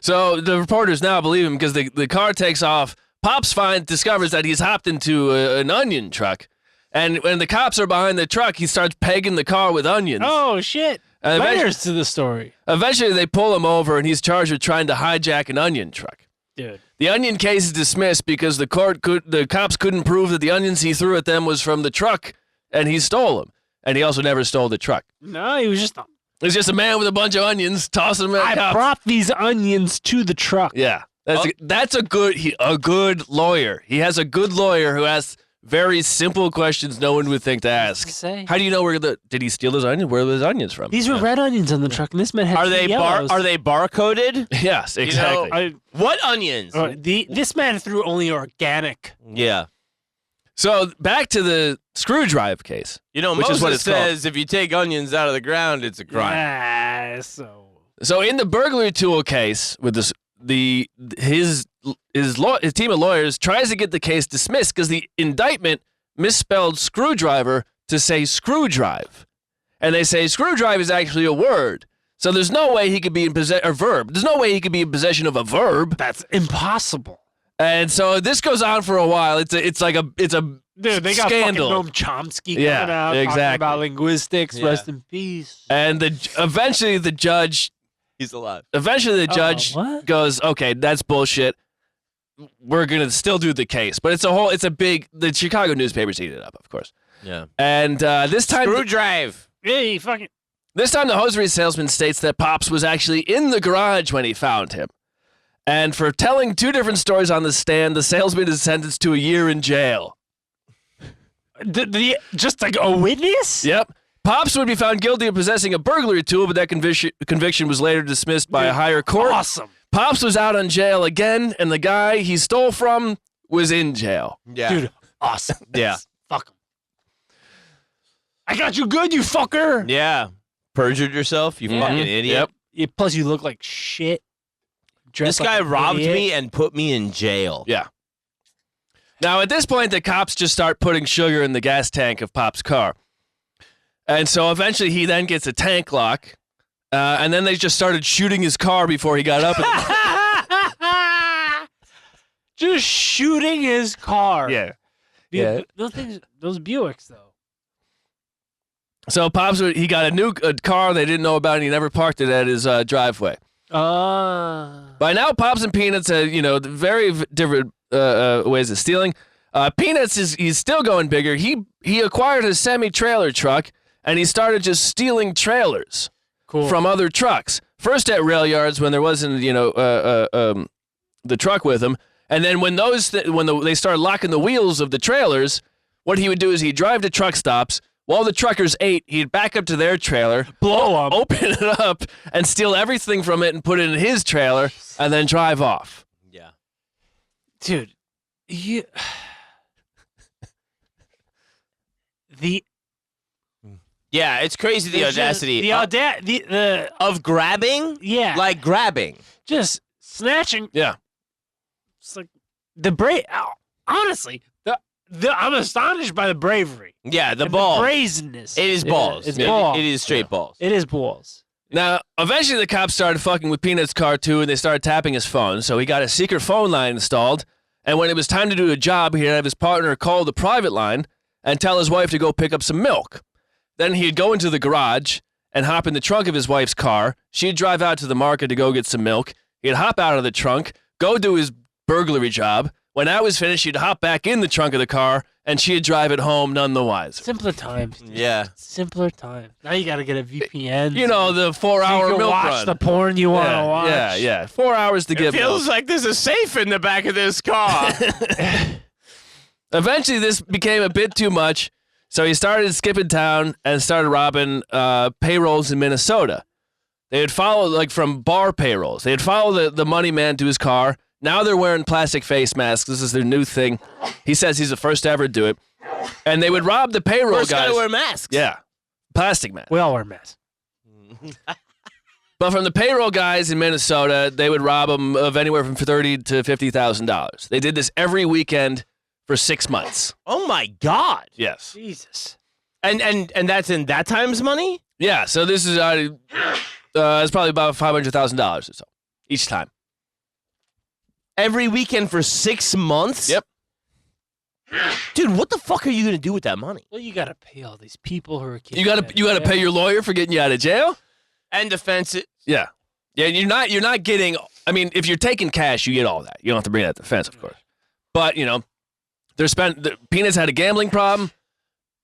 So the reporters now believe him because the car takes off. Pops discovers that he's hopped into an onion truck. And when the cops are behind the truck, he starts pegging the car with onions. Oh, shit. And Layers to the story. eventually, they pull him over, and he's charged with trying to hijack an onion truck. Dude. The onion case is dismissed because the cops couldn't prove that the onions he threw at them was from the truck, and he stole them. And he also never stole the truck. No, he was just. It's just a man with a bunch of onions tossing them at I cops. brought these onions to the truck. Yeah, that's a good lawyer. He has a good lawyer who asks very simple questions no one would think to ask. Say. How do you know did he steal those onions? Where are those onions from? These were red onions on the truck, and this man had Are they yellows. are they barcoded? Yes, exactly. What onions? This man threw only organic. Yeah. So back to the screwdrive case. You know, Which is what Moses it's called. says if you take onions out of the ground, it's a crime. So in the burglary tool case, with his team of lawyers tries to get the case dismissed because the indictment misspelled screwdriver to say screwdrive, and they say screwdrive is actually a word. So there's no way he could be in possession or verb. There's no way he could be in possession of a verb. That's impossible. And so this goes on for a while. It's a Dude, they got scandal. fucking Noam Chomsky Yeah, coming out exactly. talking about linguistics. Yeah. Rest in peace. And eventually the judge He's alive. What? goes, okay, that's bullshit. We're gonna still do the case, but the Chicago newspapers eat it up, of course. Yeah. And this time, Screwdrive. Hey, fucking. the hosiery salesman states that Pops was actually in the garage when he found him. And for telling two different stories on the stand, the salesman is sentenced to a year in jail. Just like a witness? Yep. Pops would be found guilty of possessing a burglary tool, but that conviction was later dismissed by a higher court. Awesome. Pops was out on jail again, and the guy he stole from was in jail. Yeah. Dude, awesome. Yeah. Fuck him. I got you good, you fucker. Yeah. Perjured yourself, you fucking idiot. Yep. Yeah, plus, you look like shit. This Dressed like guy an robbed idiot. me and put me in jail. Yeah. Now, at this point, the cops just start putting sugar in the gas tank of Pop's car. And so eventually he then gets a tank lock, and then they just started shooting his car before he got up. Just shooting his car. Yeah. Dude, those Buicks, though. So Pops, he got a new car they didn't know about, and he never parked it at his driveway. By now, Pops and Peanuts had, very different ways of stealing. Peanuts he's still going bigger. He acquired a semi-trailer truck, and he started just stealing trailers from other trucks. First at rail yards when there wasn't, the truck with him, and then when they started locking the wheels of the trailers, what he would do is he'd drive to truck stops. While the truckers ate, he'd back up to their trailer, Blow 'em. open it up, and steal everything from it and put it in his trailer, and then drive off. Yeah. Dude, you. Yeah, it's crazy the audacity. The of grabbing? yeah, Like grabbing. just snatching. Yeah. It's like the honestly, I'm astonished by the bravery. Yeah, the and balls. the brazenness. It is balls. It's It- balls. It is straight balls. It is balls. Now, eventually the cops started fucking with Peanut's car too, and they started tapping his phone. So he got a secret phone line installed, and when it was time to do a job, he'd have his partner call the private line and tell his wife to go pick up some milk. Then he'd go into the garage and hop in the trunk of his wife's car. She'd drive out to the market to go get some milk. He'd hop out of the trunk, go do his burglary job. When that was finished, he'd hop back in the trunk of the car and she'd drive it home none the wiser. Simpler times. dude. Yeah. Simpler times. Now you got to get a VPN. You know, the 4-hour you can milk watch run. the porn you want to yeah, watch. yeah. 4 hours to get Feels milk. like there's a safe in the back of this car. Eventually, this became a bit too much, so he started skipping town and started robbing payrolls in Minnesota. They would follow, like, from bar payrolls. They'd follow the money man to his car. Now they're wearing plastic face masks. This is their new thing. He says he's the first to ever do it. And they would rob the payroll First guys. gotta wear masks. Yeah, plastic masks. We all wear masks. But from the payroll guys in Minnesota, they would rob them of anywhere from $30,000 to $50,000. They did this every weekend for 6 months. Oh my God. Yes. Jesus. And that's in that time's money? Yeah. So this is it's probably about $500,000 or so each time. Every weekend for 6 months? Yep. Dude, what the fuck are you gonna do with that money? Well, you got to pay all these people who are You gotta pay your lawyer for getting you out of jail. And defense it. Yeah. Yeah. You're not getting. I mean, if you're taking cash, you get all that. You don't have to bring that defense, of course. But the Peanuts had a gambling problem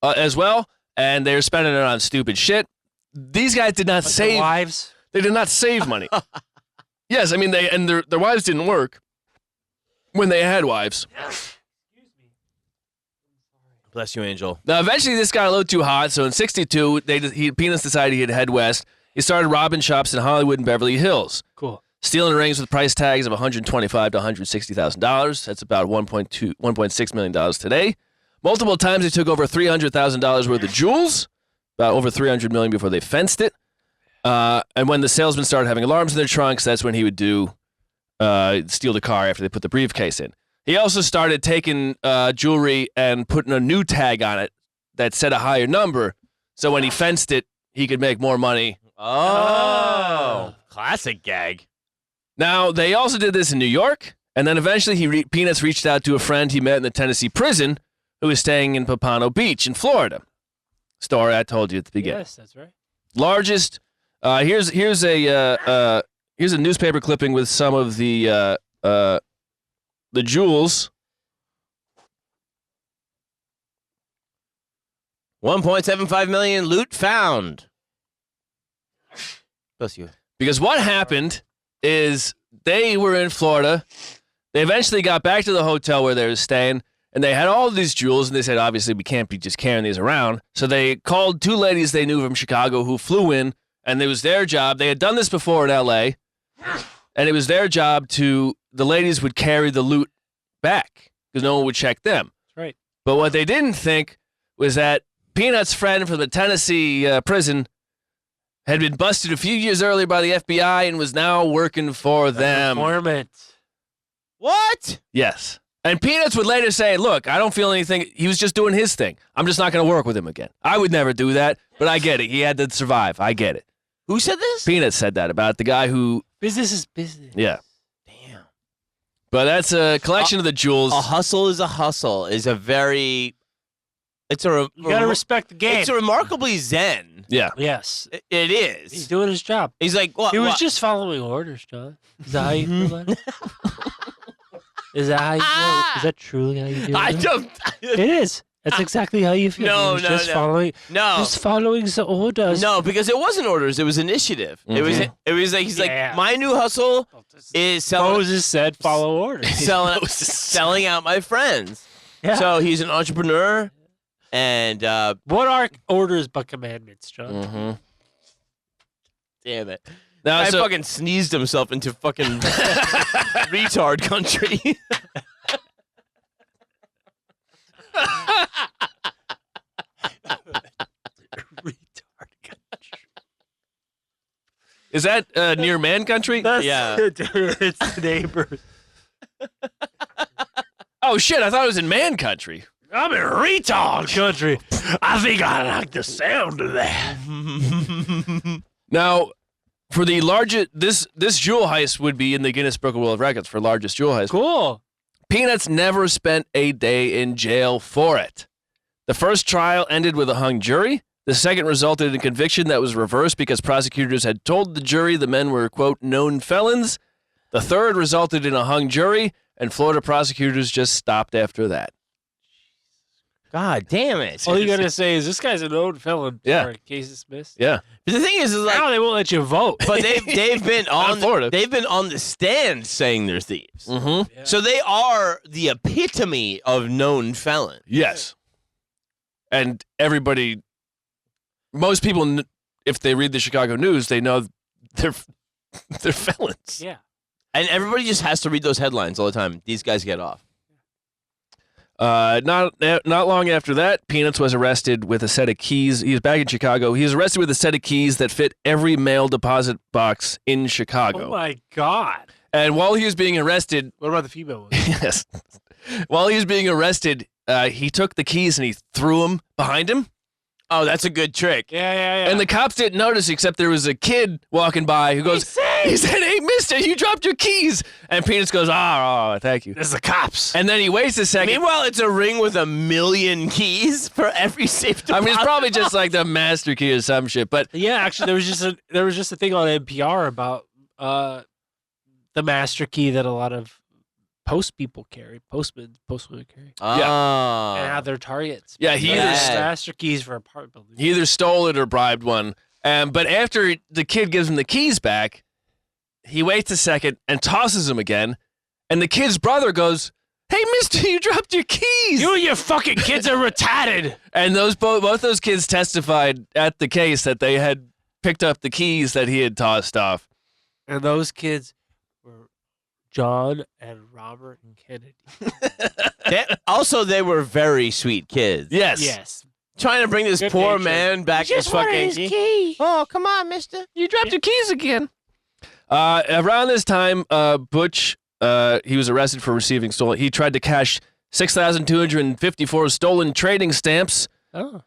as well, and they're spending it on stupid shit. These guys did not save wives. They did not save money. Yes, I mean their wives didn't work when they had wives. Bless you, Angel. Now eventually this got a little too hot, so in '62 Peanuts decided he'd head west. He started robbing shops in Hollywood and Beverly Hills, Cool. stealing rings with price tags of $125,000 to $160,000. That's about $1.6 million today. Multiple times he took over $300,000 worth of jewels, about over $300 million before they fenced it. And when the salesmen started having alarms in their trunks, that's when he would steal the car after they put the briefcase in. He also started taking jewelry and putting a new tag on it that said a higher number, so when he fenced it, he could make more money. Oh. Classic gag. Now, they also did this in New York, and then eventually Peanuts reached out to a friend he met in the Tennessee prison who was staying in Pompano Beach in Florida. Story I told you at the beginning. Yes, that's right. Largest. Here's a newspaper clipping with some of the jewels. 1.75 million loot found. Bless you. Because what happened is they were in Florida. They eventually got back to the hotel where they were staying, and they had all of these jewels, and they said, obviously, we can't be just carrying these around. So they called two ladies they knew from Chicago who flew in, and it was their job. They had done this before in L.A., and it was their job the ladies would carry the loot back because no one would check them. That's right. But what they didn't think was that Peanuts' friend from the Tennessee prison had been busted a few years earlier by the FBI and was now working for them. Informant. What? Yes. And Peanuts would later say, look, I don't feel anything. He was just doing his thing. I'm just not going to work with him again. I would never do that, but I get it. He had to survive. I get it. Who said this? Peanuts said that about the guy who... Business is business. Yeah. Damn. But that's a collection of the jewels. A hustle is a hustle. Is a very... It's a... You gotta respect the game. It's a remarkably zen. Yeah. Yes. It is. He's doing his job. He's like, what? He was what? just following orders, John. Is that how you feel about it? Is that how you feel? Is that truly how you feel? I about it? don't... It is. That's exactly how you feel. No, He was no, just no. following. No. Just following the orders. No, because it wasn't orders. It was initiative. It was like, he's Yeah. like, my new hustle is selling... Moses said, "Follow orders." selling out my friends. Yeah. So he's an entrepreneur, and What are orders but commandments, John? Mm-hmm. damn it, Now, I so, fucking sneezed himself into fucking retard country. Retard. is that near man country? Yeah. Dude, it's the neighbors. Oh, shit. I thought it was in man country. I'm in retard country. I think I like the sound of that. Now, for the largest, this jewel heist would be in the Guinness Book of World Records for largest jewel heist. Cool. Peanuts never spent a day in jail for it. The first trial ended with a hung jury. The second resulted in a conviction that was reversed because prosecutors had told the jury the men were, quote, known felons. The third resulted in a hung jury, and Florida prosecutors just stopped after that. God damn it. All you gotta say is this guy's an known felon. Yeah. Sorry, case dismissed. Yeah. But the thing is like, Now they won't let you vote. but they've been on Florida. they've been on the stand saying they're thieves. Mm-hmm. Yeah. So they are the epitome of known felon. Yes. And everybody, most people, if they read the Chicago News, they know they're felons. Yeah. And everybody just has to read those headlines all the time. These guys get off. Not long after that, Peanuts was arrested with a set of keys. He was back in Chicago. He was arrested with a set of keys that fit every mail deposit box in Chicago. Oh my God. And while he was being arrested, What about the female one? yes, while he was being arrested, he took the keys and he threw them behind him. Oh, that's a good trick. Yeah. And the cops didn't notice, except there was a kid walking by who goes, he said, "Hey, mister, you dropped your keys." And Peanuts goes, oh, thank you. This is the cops. And then he waits a second. Meanwhile, it's a ring with 1,000,000 keys for every safe deposit. I mean, it's probably just like the master key or some shit, but Yeah, actually, there was just a thing on NPR about the master key that a lot of postmen carry, and how they're targets. yeah, he They're either Yeah. master keys for apartment buildings. he either stole it or bribed one. But after the kid gives him the keys back, he waits a second and tosses them again. And the kid's brother goes, "Hey, mister, you dropped your keys." You and your fucking kids are retarded. And both those kids testified at the case that they had picked up the keys that he had tossed off. And those kids were John and Robert and Kennedy. Also, they were very sweet kids. Yes. Yes. Trying to bring this Good poor nature. man back his fucking key. Oh, come on, mister. You dropped your keys again. Around this time, Butch, he was arrested for receiving stolen. He tried to cash 6,254 stolen trading stamps Oh.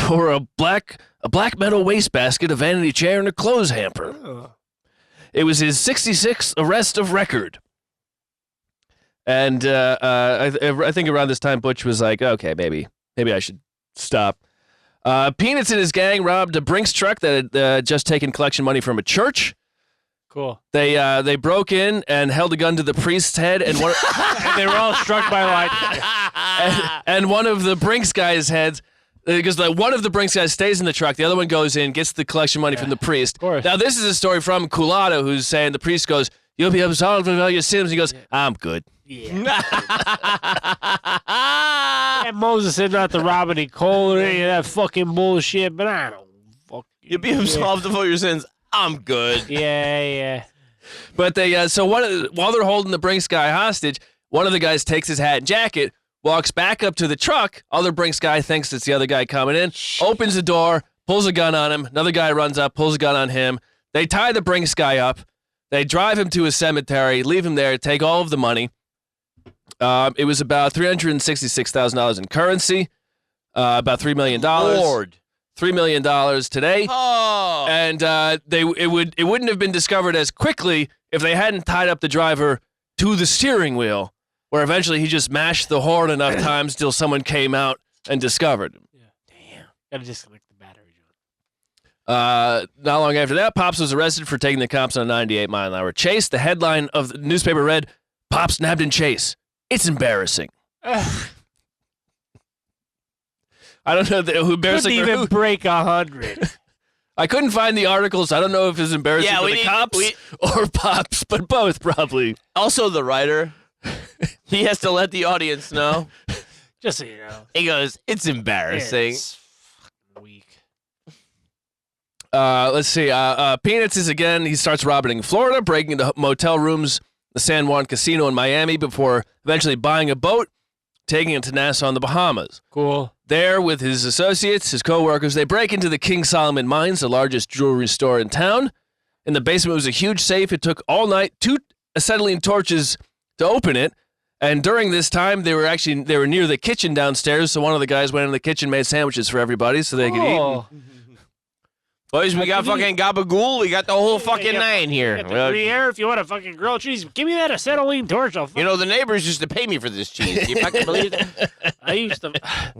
for a black metal wastebasket, a vanity chair, and a clothes hamper. Oh. It was his 66th arrest of record. And I think around this time, Butch was like, okay, maybe I should stop. Peanuts and his gang robbed a Brinks truck that had just taken collection money from a church. Cool. They broke in and held a gun to the priest's head, and one And they were all struck by lightning. and one of the Brinks guys' heads, because one of the Brinks guys stays in the truck, the other one goes in, gets the collection money from the priest. Of course. Now this is a story from Culado, who's saying the priest goes, "You'll be absolved of all your sins." He goes, "I'm good." Yeah. And Moses said not to rob any coal or any of that fucking bullshit, but I don't fucking. You'll be absolved of all your sins. I'm good. Yeah. But while they're holding the Brinks guy hostage, one of the guys takes his hat and jacket, walks back up to the truck. Other Brinks guy thinks it's the other guy coming in, opens the door, pulls a gun on him. Another guy runs up, pulls a gun on him. They tie the Brinks guy up. They drive him to a cemetery, leave him there, take all of the money. It was about $366,000 in currency, about $3 million. Lord. $3 million today. Oh. And it wouldn't have been discovered as quickly if they hadn't tied up the driver to the steering wheel, where eventually he just mashed the horn enough times till someone came out and discovered him. Damn. Gotta disconnect the battery. Not long after that, Pops was arrested for taking the cops on a 98-mile-an-hour chase. The headline of the newspaper read, "Pops nabbed in chase. It's embarrassing." I don't know who Couldn't embarrassing or even who. break 100. I couldn't find the articles. I don't know if it's embarrassing Yeah, for we the need- cops we- or Pops, but both probably. Also, the writer, he has to let the audience know. Just so you know. He goes, it's embarrassing. It's fucking weak. Let's see. Peanuts is again. He starts robbing in Florida, breaking into motel rooms, the San Juan Casino in Miami, before eventually buying a boat, taking it to Nassau in the Bahamas. Cool. There, with his associates, his co-workers, they break into the King Solomon Mines, the largest jewelry store in town. In the basement was a huge safe. It took all night, 2 acetylene torches to open it. And during this time, they were near the kitchen downstairs. So one of the guys went in the kitchen, made sandwiches for everybody so they could eat. Oh. Boys, we got fucking gabagool. We got the whole fucking got- nine here. Get the Gruyere if you want a fucking grilled cheese. Give me that acetylene torch. I'll You know, the neighbors used to pay me for this cheese. You fucking believe that? I used to.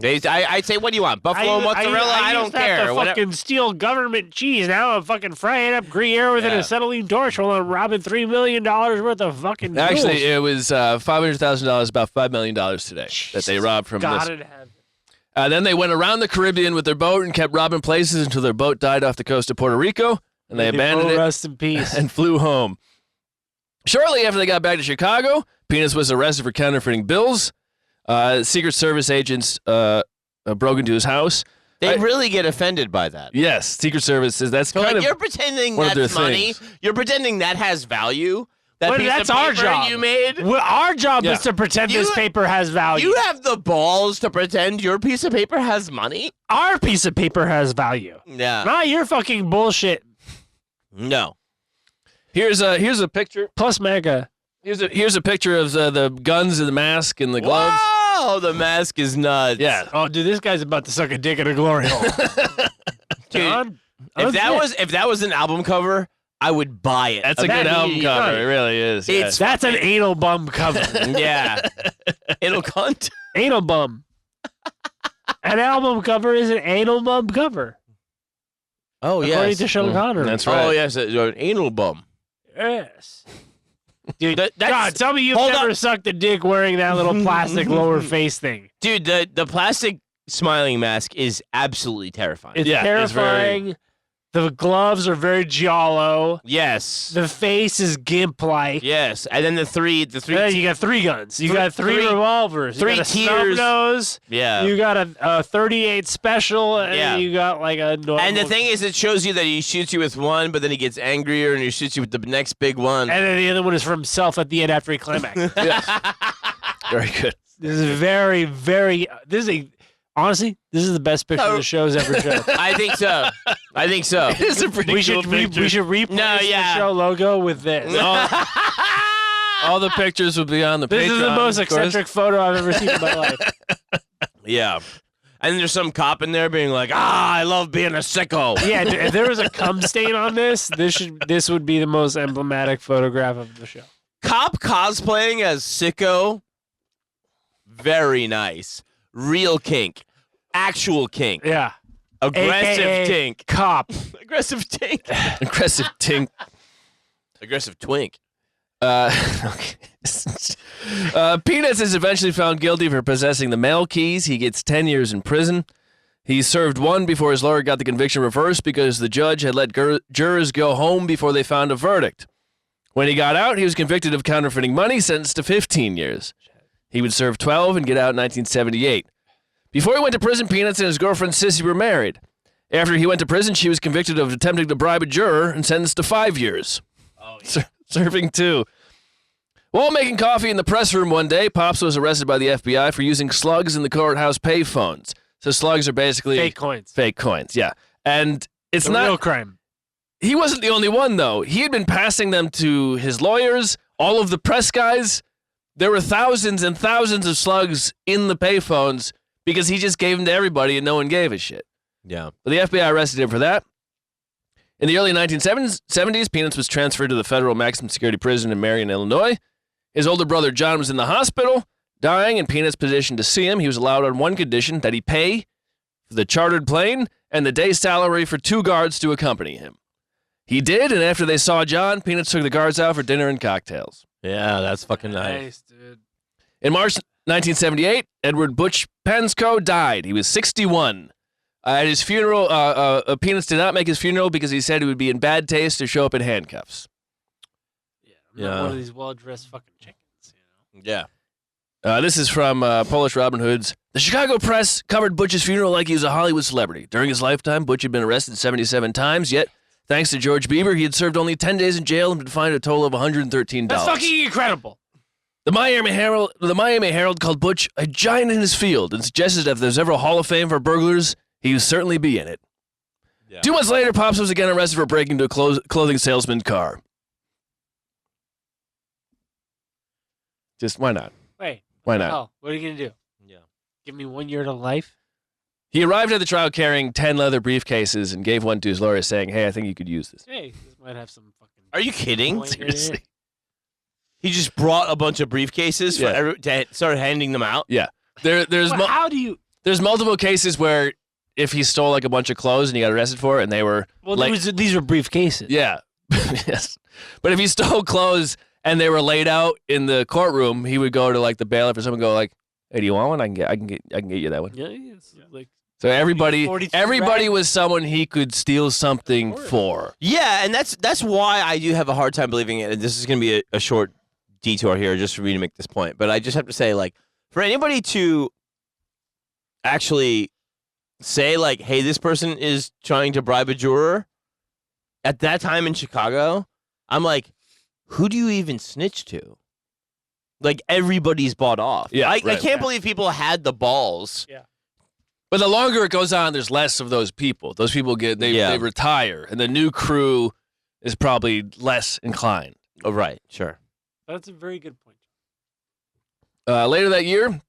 I'd say, what do you want? Buffalo mozzarella? I don't used to have care. to Whatever. fucking steal government cheese. Now I'm fucking frying up Gruyere with an Yeah. acetylene torch while I'm robbing $3 million worth of fucking jewels. Actually, it was $500,000, about $5 million today that they robbed from this. Gotta have it. Then they went around the Caribbean with their boat and kept robbing places until their boat died off the coast of Puerto Rico, and they abandoned it Rest in peace. and flew home. Shortly after they got back to Chicago, Peanuts was arrested for counterfeiting bills. Secret Service agents broke into his house. They really get offended by that. Yes, Secret Service says that's So kind of you're pretending one of that's their money. things. You're pretending that has value. That But piece that's of our paper job. you made. Well, our job Yeah. is to pretend this You- paper has value. You have the balls to pretend your piece of paper has money? Our piece of paper has value. Yeah. Not your fucking bullshit. No. here's a picture. Plus mega. Here's a picture of the guns and the mask and the gloves. Wow, the mask is nuts. Yeah. Oh, dude, this guy's about to suck a dick in a glory hole. Dude, John, if that was an album cover, I would buy it. That's a good album cover. It really is. Yeah. that's an anal bum cover. Yeah. It'll cunt. Anal bum. An album cover is an anal bum cover. Oh, According to Sean Connery. That's right. Oh, yes, an anal bum. Yes. Dude, That's- God, tell me you've hold never on. sucked a dick wearing that little plastic lower face thing. Dude, the plastic smiling mask is absolutely terrifying. It's Yeah, it's terrifying. The gloves are very giallo. Yes. The face is gimp-like. Yes. And then the three You got 3 guns. You got three three- revolvers. three you got a tiers. snub-nose. yeah. You got a 38 special, and Yeah. you got like a normal. And the thing is, it shows you that he shoots you with one, but then he gets angrier and he shoots you with the next big one. And then the other one is for himself at the end after he climaxes. Very good. This is very, very. Honestly, this is the best picture the show's ever shown. I think so. I think so. It's a pretty we cool should picture. we should replace the show logo with this. All the pictures will be on the This Patreon. is the most of course. eccentric photo I've ever seen in my life. Yeah. And then there's some cop in there being like, I love being a sicko. Yeah, if there was a cum stain on this would be the most emblematic photograph of the show. Cop cosplaying as sicko, very nice. Real kink. Actual kink. Yeah. Aggressive AKA kink. Cop. Aggressive tink. Aggressive tink. Aggressive twink. Okay. Peanuts is eventually found guilty for possessing the mail keys. He gets 10 years in prison. He served 1 before his lawyer got the conviction reversed because the judge had let jurors go home before they found a verdict. When he got out, he was convicted of counterfeiting money, sentenced to 15 years. He would serve 12 and get out in 1978. Before he went to prison, Peanuts and his girlfriend Sissy were married. After he went to prison, she was convicted of attempting to bribe a juror and sentenced to 5 years. Oh, yeah. Serving 2. While making coffee in the press room one day, Pops was arrested by the FBI for using slugs in the courthouse payphones. So slugs are basically Fake coins. Fake coins, yeah. And it's The not real crime. He wasn't the only one, though. He had been passing them to his lawyers, all of the press guys. There were thousands and thousands of slugs in the payphones because he just gave them to everybody and no one gave a shit. Yeah. But the FBI arrested him for that. In the early 1970s, Peanuts was transferred to the federal maximum security prison in Marion, Illinois. His older brother, John, was in the hospital, dying, and Peanuts petitioned to see him. He was allowed on one condition, that he pay for the chartered plane and the day's salary for 2 guards to accompany him. He did, and after they saw John, Peanuts took the guards out for dinner and cocktails. Yeah, that's fucking nice. Dude. In March 1978, Edward Butch Panczko died. He was 61. At his funeral, Peanuts did not make his funeral because he said it would be in bad taste to show up in handcuffs. I'm not one of these well-dressed fucking chickens, you know? Yeah. This is from Polish Robin Hood's. The Chicago press covered Butch's funeral like he was a Hollywood celebrity. During his lifetime, Butch had been arrested 77 times, yet, thanks to George Bieber, he had served only 10 days in jail and been fined a total of $113. That's fucking incredible. The Miami Herald called Butch a giant in his field and suggested that if there's ever a Hall of Fame for burglars, he would certainly be in it. Yeah. 2 months later, Pops was again arrested for breaking into a clothing salesman's car. Just why not? Wait. Why not? Oh, what are you going to do? Yeah. Give me 1 year to life? He arrived at the trial carrying 10 leather briefcases and gave one to his lawyer saying, hey, I think you could use this. Hey, this might have some fucking... Are you kidding? point in it. Seriously. He just brought a bunch of briefcases Yeah. to start handing them out. Yeah. There's Well, how do you... there's multiple cases where if he stole like a bunch of clothes and he got arrested for it and they were Well, like, these were briefcases. yeah. Yes. But if he stole clothes and they were laid out in the courtroom, he would go to like the bailiff or someone and go like, Hey, do you want one? I can get you that one. Yeah, it's like So everybody 42 was someone he could steal something for. Yeah, and that's why I do have a hard time believing it. And this is going to be a short detour here just for me to make this point. But I just have to say, like, for anybody to actually say, like, hey, this person is trying to bribe a juror, at that time in Chicago, I'm like, who do you even snitch to? Like, everybody's bought off. Yeah, I right. can't believe people had the balls. Yeah. But the longer it goes on, there's less of those people. Those people they retire, and the new crew is probably less inclined. Oh, right, sure. That's a very good point. Later that year,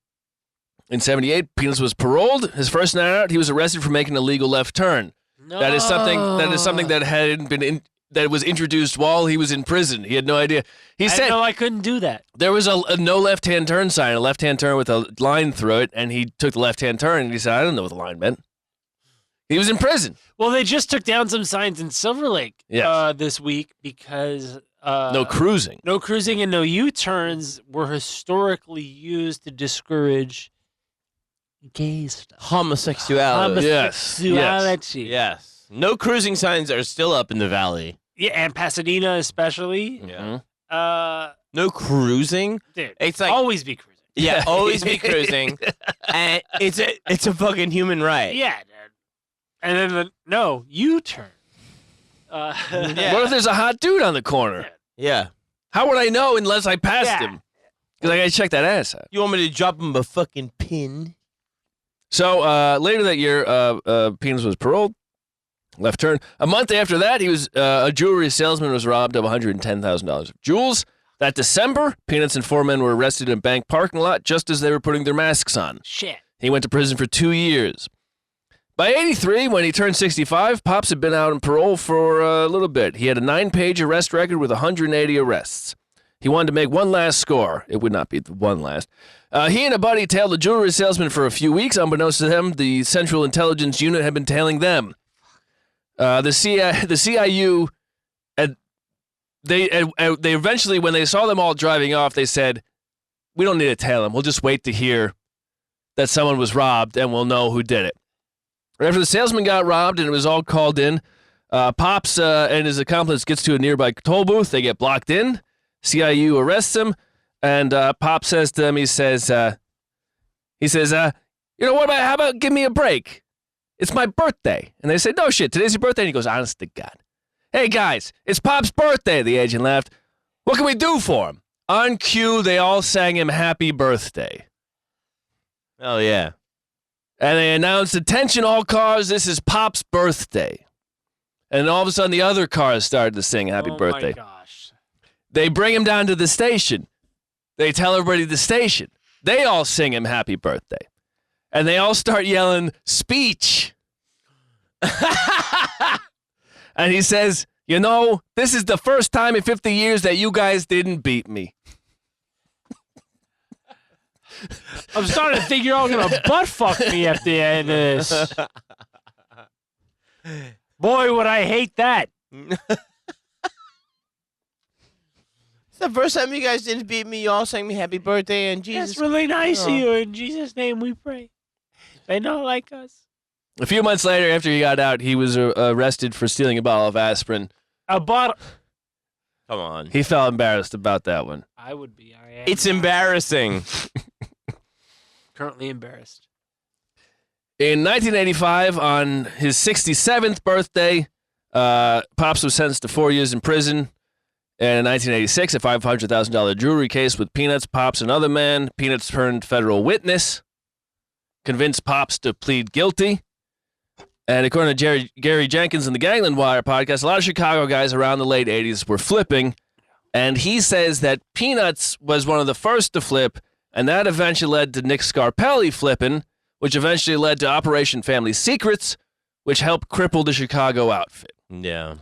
in '78, Peanuts was paroled. His first night out, he was arrested for making a legal left turn. No. That is something that hadn't been that was introduced while he was in prison. He had no idea. He said I couldn't do that. there was a no left-hand turn sign, a left-hand turn with a line through it, and he took the left-hand turn, and he said, I don't know what the line meant. He was in prison. Well, they just took down some signs in Silver Lake this week because No cruising. no cruising and no U-turns were historically used to discourage gay stuff. Homosexuality. Homosexuality. Yes. No cruising signs are still up in the valley. Yeah, and Pasadena especially. Yeah. Uh, No cruising? dude, It's like, always be cruising. yeah, always be cruising. And it's a fucking human right. Yeah, dude. And then no U-turn. Yeah. What if there's a hot dude on the corner? Yeah. How would I know unless I passed Yeah. him? Because I got to check that ass out. You want me to drop him a fucking pin? So later that year, Peanuts was paroled. Left turn. A month after that, he was a jewelry salesman was robbed of $110,000 of jewels. That December, Peanuts and four men were arrested in a bank parking lot just as they were putting their masks on. Shit. He went to prison for 2 years. By 83, when he turned 65, Pops had been out on parole for a little bit. He had a 9-page arrest record with 180 arrests. He wanted to make one last score. It would not be the one last. He and a buddy tailed a jewelry salesman for a few weeks. Unbeknownst to them, the Central Intelligence Unit had been tailing them. The CIU, they eventually, when they saw them all driving off, they said, we don't need to tail them. We'll just wait to hear that someone was robbed, and we'll know who did it. After the salesman got robbed and it was all called in, Pops and his accomplice gets to a nearby toll booth. They get blocked in. CIU arrests him, and Pop says to them, he says, you know what? How about give me a break? It's my birthday. And they say, no shit, today's your birthday? And he goes, honest to God. Hey, guys, it's Pop's birthday. The agent laughed. What can we do for him? On cue, they all sang him happy birthday. Oh, yeah. And they announced, attention all cars, this is Pop's birthday. And all of a sudden, the other cars started to sing happy birthday. Oh, my gosh. They bring him down to the station. They tell everybody at the station. They all sing him happy birthday. And they all start yelling, speech. And he says, you know, this is the first time in 50 years that you guys didn't beat me. I'm starting to think you're all going to butt fuck me at the end of this. Boy, would I hate that. It's the first time you guys didn't beat me. You all sang me happy birthday and Jesus. That's really nice of you. In Jesus' name we pray. They don't like us. A few months later, after he got out, he was arrested for stealing a bottle of aspirin. A bottle. Come on. He felt embarrassed about that one. I would be. I am It's embarrassing. currently embarrassed. In 1985, on his 67th birthday, Pops was sentenced to 4 years in prison. And in 1986, a $500,000 jewelry case with Peanuts, Pops, and other man. Peanuts turned federal witness, convinced Pops to plead guilty. And according to Gary Jenkins in the Gangland Wire podcast, a lot of Chicago guys around the late 80s were flipping. And he says that Peanuts was one of the first to flip, and that eventually led to Nick Scarpelli flipping, which eventually led to Operation Family Secrets, which helped cripple the Chicago outfit. Yeah.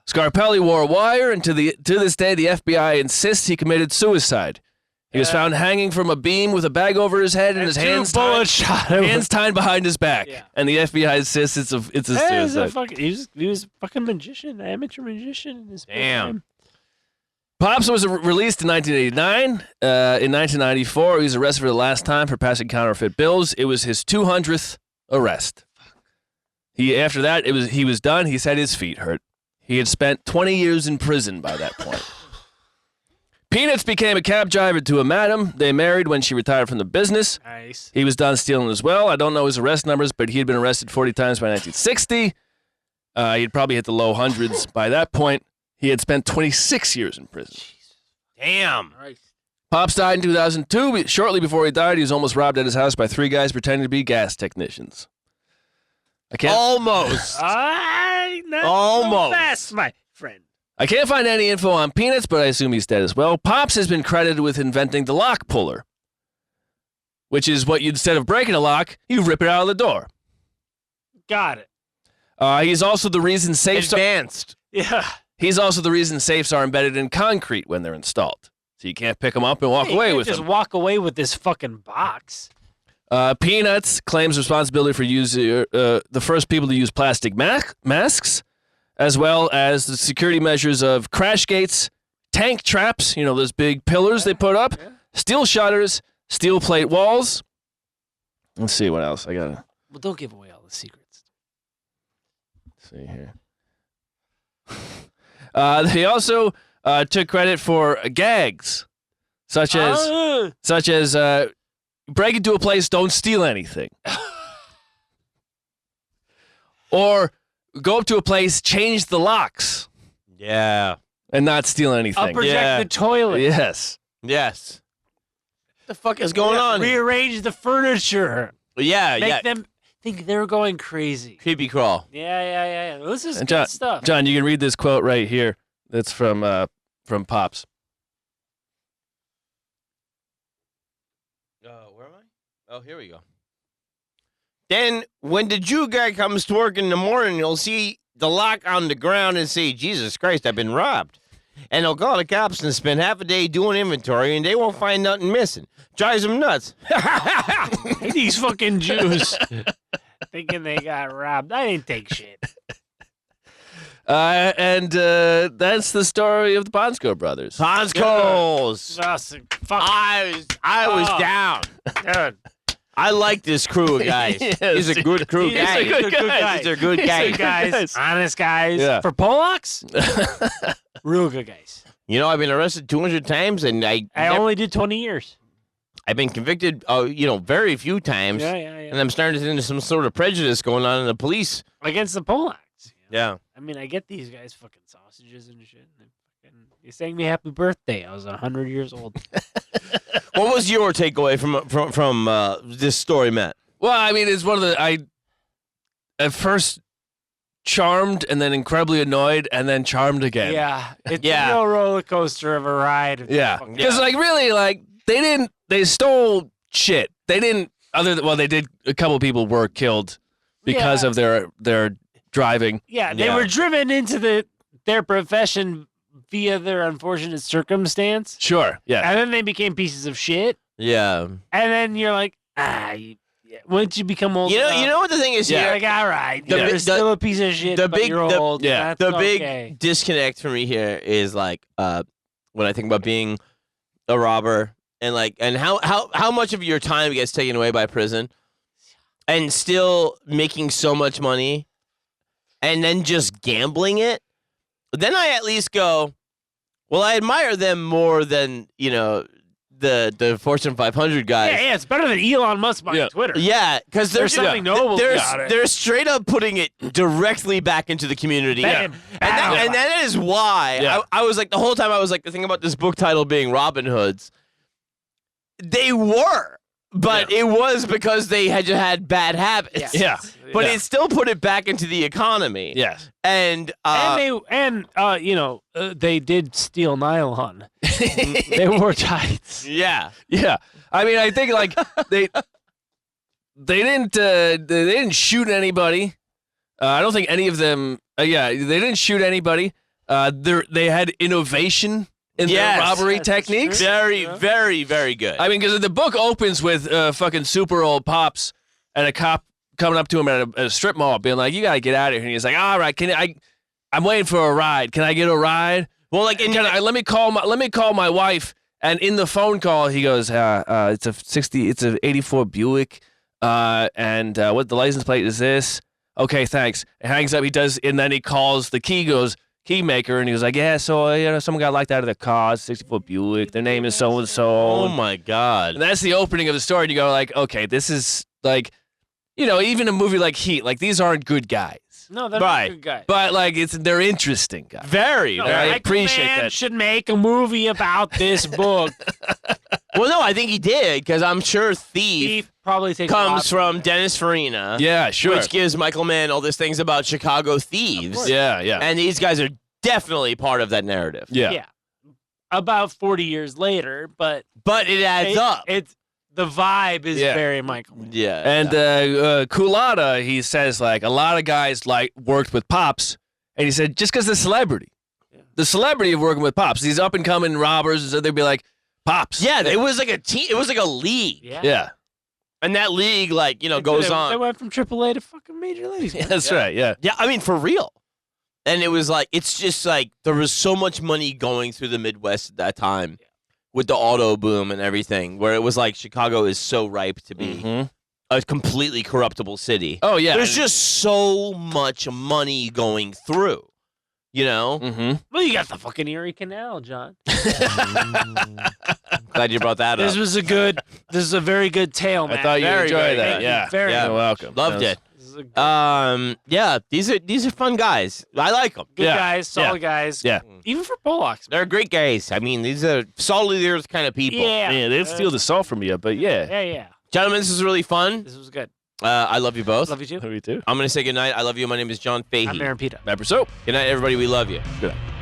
Scarpelli wore a wire, and to this day, the FBI insists he committed suicide. He was found hanging from a beam with a bag over his head and his hands tied behind his back. Yeah. And the FBI insists it's a suicide. He was a fucking magician, amateur magician. In his Damn. time. Pops was released in 1989. In 1994, he was arrested for the last time for passing counterfeit bills. It was his 200th arrest. After that, he was done. He said his feet hurt. He had spent 20 years in prison by that point. Peanuts became a cab driver to a madam. They married when she retired from the business. Nice. He was done stealing as well. I don't know his arrest numbers, but he had been arrested 40 times by 1960. He'd probably hit the low hundreds by that point. He had spent 26 years in prison. Damn. Pops died in 2002. Shortly before he died, he was almost robbed at his house by 3 guys pretending to be gas technicians. Almost. Not Almost. so fast, my friend. I can't find any info on Peanuts, but I assume he's dead as well. Pops has been credited with inventing the lock puller, which is what instead of breaking a lock, you rip it out of the door. Got it. He's also the reason safes Advanced. Yeah. He's also the reason safes are embedded in concrete when they're installed, so you can't pick them up and walk Hey, away you with can't them. just walk away with this fucking box. Peanuts claims responsibility for using the first people to use plastic masks, as well as the security measures of crash gates, tank traps, those big pillars they put up, steel shutters, steel plate walls. Let's see what else I got to Well, don't give away all the secrets. see here. They also took credit for gags, such as break into a place, don't steal anything. Or go up to a place, change the locks, Yeah. and not steal anything. I'll project Yeah. the toilet. Yes. Yes. What the fuck is going on? Rearrange the furniture. Yeah, Make yeah. them think they're going crazy. Creepy crawl. Yeah. This is And good stuff. John, you can read this quote right here. That's from Pops. Where am I? Oh, here we go. Then, when the Jew guy comes to work in the morning, he'll see the lock on the ground and say, Jesus Christ, I've been robbed. And he'll call the cops and spend half a day doing inventory, and they won't find nothing missing. Drives them nuts. These fucking Jews thinking they got robbed. I didn't take shit. And that's the story of the Panczko brothers. Panczkos. Fuck. I was down. Dude. I like this crew of guys. Yes. These are good crew These are guys. good guys. These are good These are guys. good Guys, guys. honest guys. Yeah. For Polacks, real good guys. You know, I've been arrested 200 times, and I only did 20 years. I've been convicted, very few times. Yeah. And I'm starting to think there's some sort of prejudice going on in the police. Against the Polacks. Yeah. I mean, I get these guys fucking sausages and shit. They sang me happy birthday. I was 100 years old. What was your takeaway from this story, Matt? Well, I mean, it's one of the at first charmed and then incredibly annoyed and then charmed again. Yeah. It's Yeah. a real roller coaster of a ride. Yeah. Fucking- Because really, they stole shit. They didn't, they did, a couple people were killed because Yeah. of their driving. Yeah, they Yeah. were driven into their profession via their unfortunate circumstance. Sure. Yeah. And then they became pieces of shit. Yeah. And then you're like, once you become old You enough, know what the thing is you're here? like, all right, The you're bi- still a piece of shit, the but big- you're the- old. yeah. That's The big okay. disconnect for me here is like when I think about being a robber and how much of your time gets taken away by prison and still making so much money and then just gambling it. Then I at least go, well, I admire them more than, the Fortune 500 guys. Yeah, it's better than Elon Musk buying Yeah. Twitter. Yeah, because There's something noble about it. They're straight up putting it directly back into the community. Bam, And bam. that is why Yeah. I was like, the whole time I was like, the thing about this book title being Robin Hoods, they were, but it was because they had just had bad habits. Yes. Yeah. But Yeah. it still put it back into the economy. Yes. And, they did steal nylon. They wore tights. yeah. Yeah. I mean, I think they didn't shoot anybody. I don't think any of them. They didn't shoot anybody. They had innovation in their Yes. robbery Yes, that's techniques. true. Very, Yeah. very, very good. I mean, because the book opens with fucking super old Pops and a cop coming up to him at a strip mall, being like, "You gotta get out of here." And he's like, "All right, I'm waiting for a ride. Can I get a ride?" Well, like, Let me call my wife. And in the phone call, he goes, it's a 84 Buick, and what the license plate is this? Okay, thanks. It hangs up. He does, and then he calls the key maker, and he was like, yeah, so someone got locked out of the car, 64 Buick. Their name is so and so. oh my God. And that's the opening of the story. And you go like, okay, this is like, even a movie like Heat, like these aren't good guys. No, they're Right. not good guys. But like they're interesting guys. Very, No, very. I Michael appreciate Mann that. should make a movie about this book. Well, no, I think he did, because I'm sure Thief He probably takes a lot comes from Dennis Farina. Yeah, sure. Which gives Michael Mann all these things about Chicago thieves. Yeah, yeah. And these guys are definitely part of that narrative. Yeah. About 40 years later, but But it adds up. It's the vibe is Yeah. very Michael Mann. Yeah. And Kulada, he says like a lot of guys like worked with Pops, and he said just because the celebrity of working with Pops, these up and coming robbers, so they'd be like Pops. yeah, it was like a team. It was like a league. Yeah. And that league, like, goes They on. went from AAA to fucking Major Leagues. man. That's right. Yeah. Yeah, I mean, for real. And it was like, it's just like, there was so much money going through the Midwest at that time with the auto boom and everything, where it was like, Chicago is so ripe to be a completely corruptible city. Oh yeah. There's just so much money going through, Mm-hmm. Well, you got the fucking Erie Canal, John. Glad you brought that This up. was this is a very good tale, man. I thought you Very, enjoyed very that. good. Yeah. Very Yeah. You're welcome. Loved That it. This is a good, Yeah, these are fun guys. I like them. good yeah. guys, solid guys. Yeah. Even for Bullocks. They're great guys. I mean, these are solid ears kind of people. Yeah. Yeah, they'll steal the salt from you, but yeah. Yeah. Gentlemen, this is really fun. This was good. I love you both. Love you too. Me too. I'm going to say goodnight. I love you. My name is John Fahey. I'm Aaron Pita. Remember so. Good night, everybody. We love you. Good night.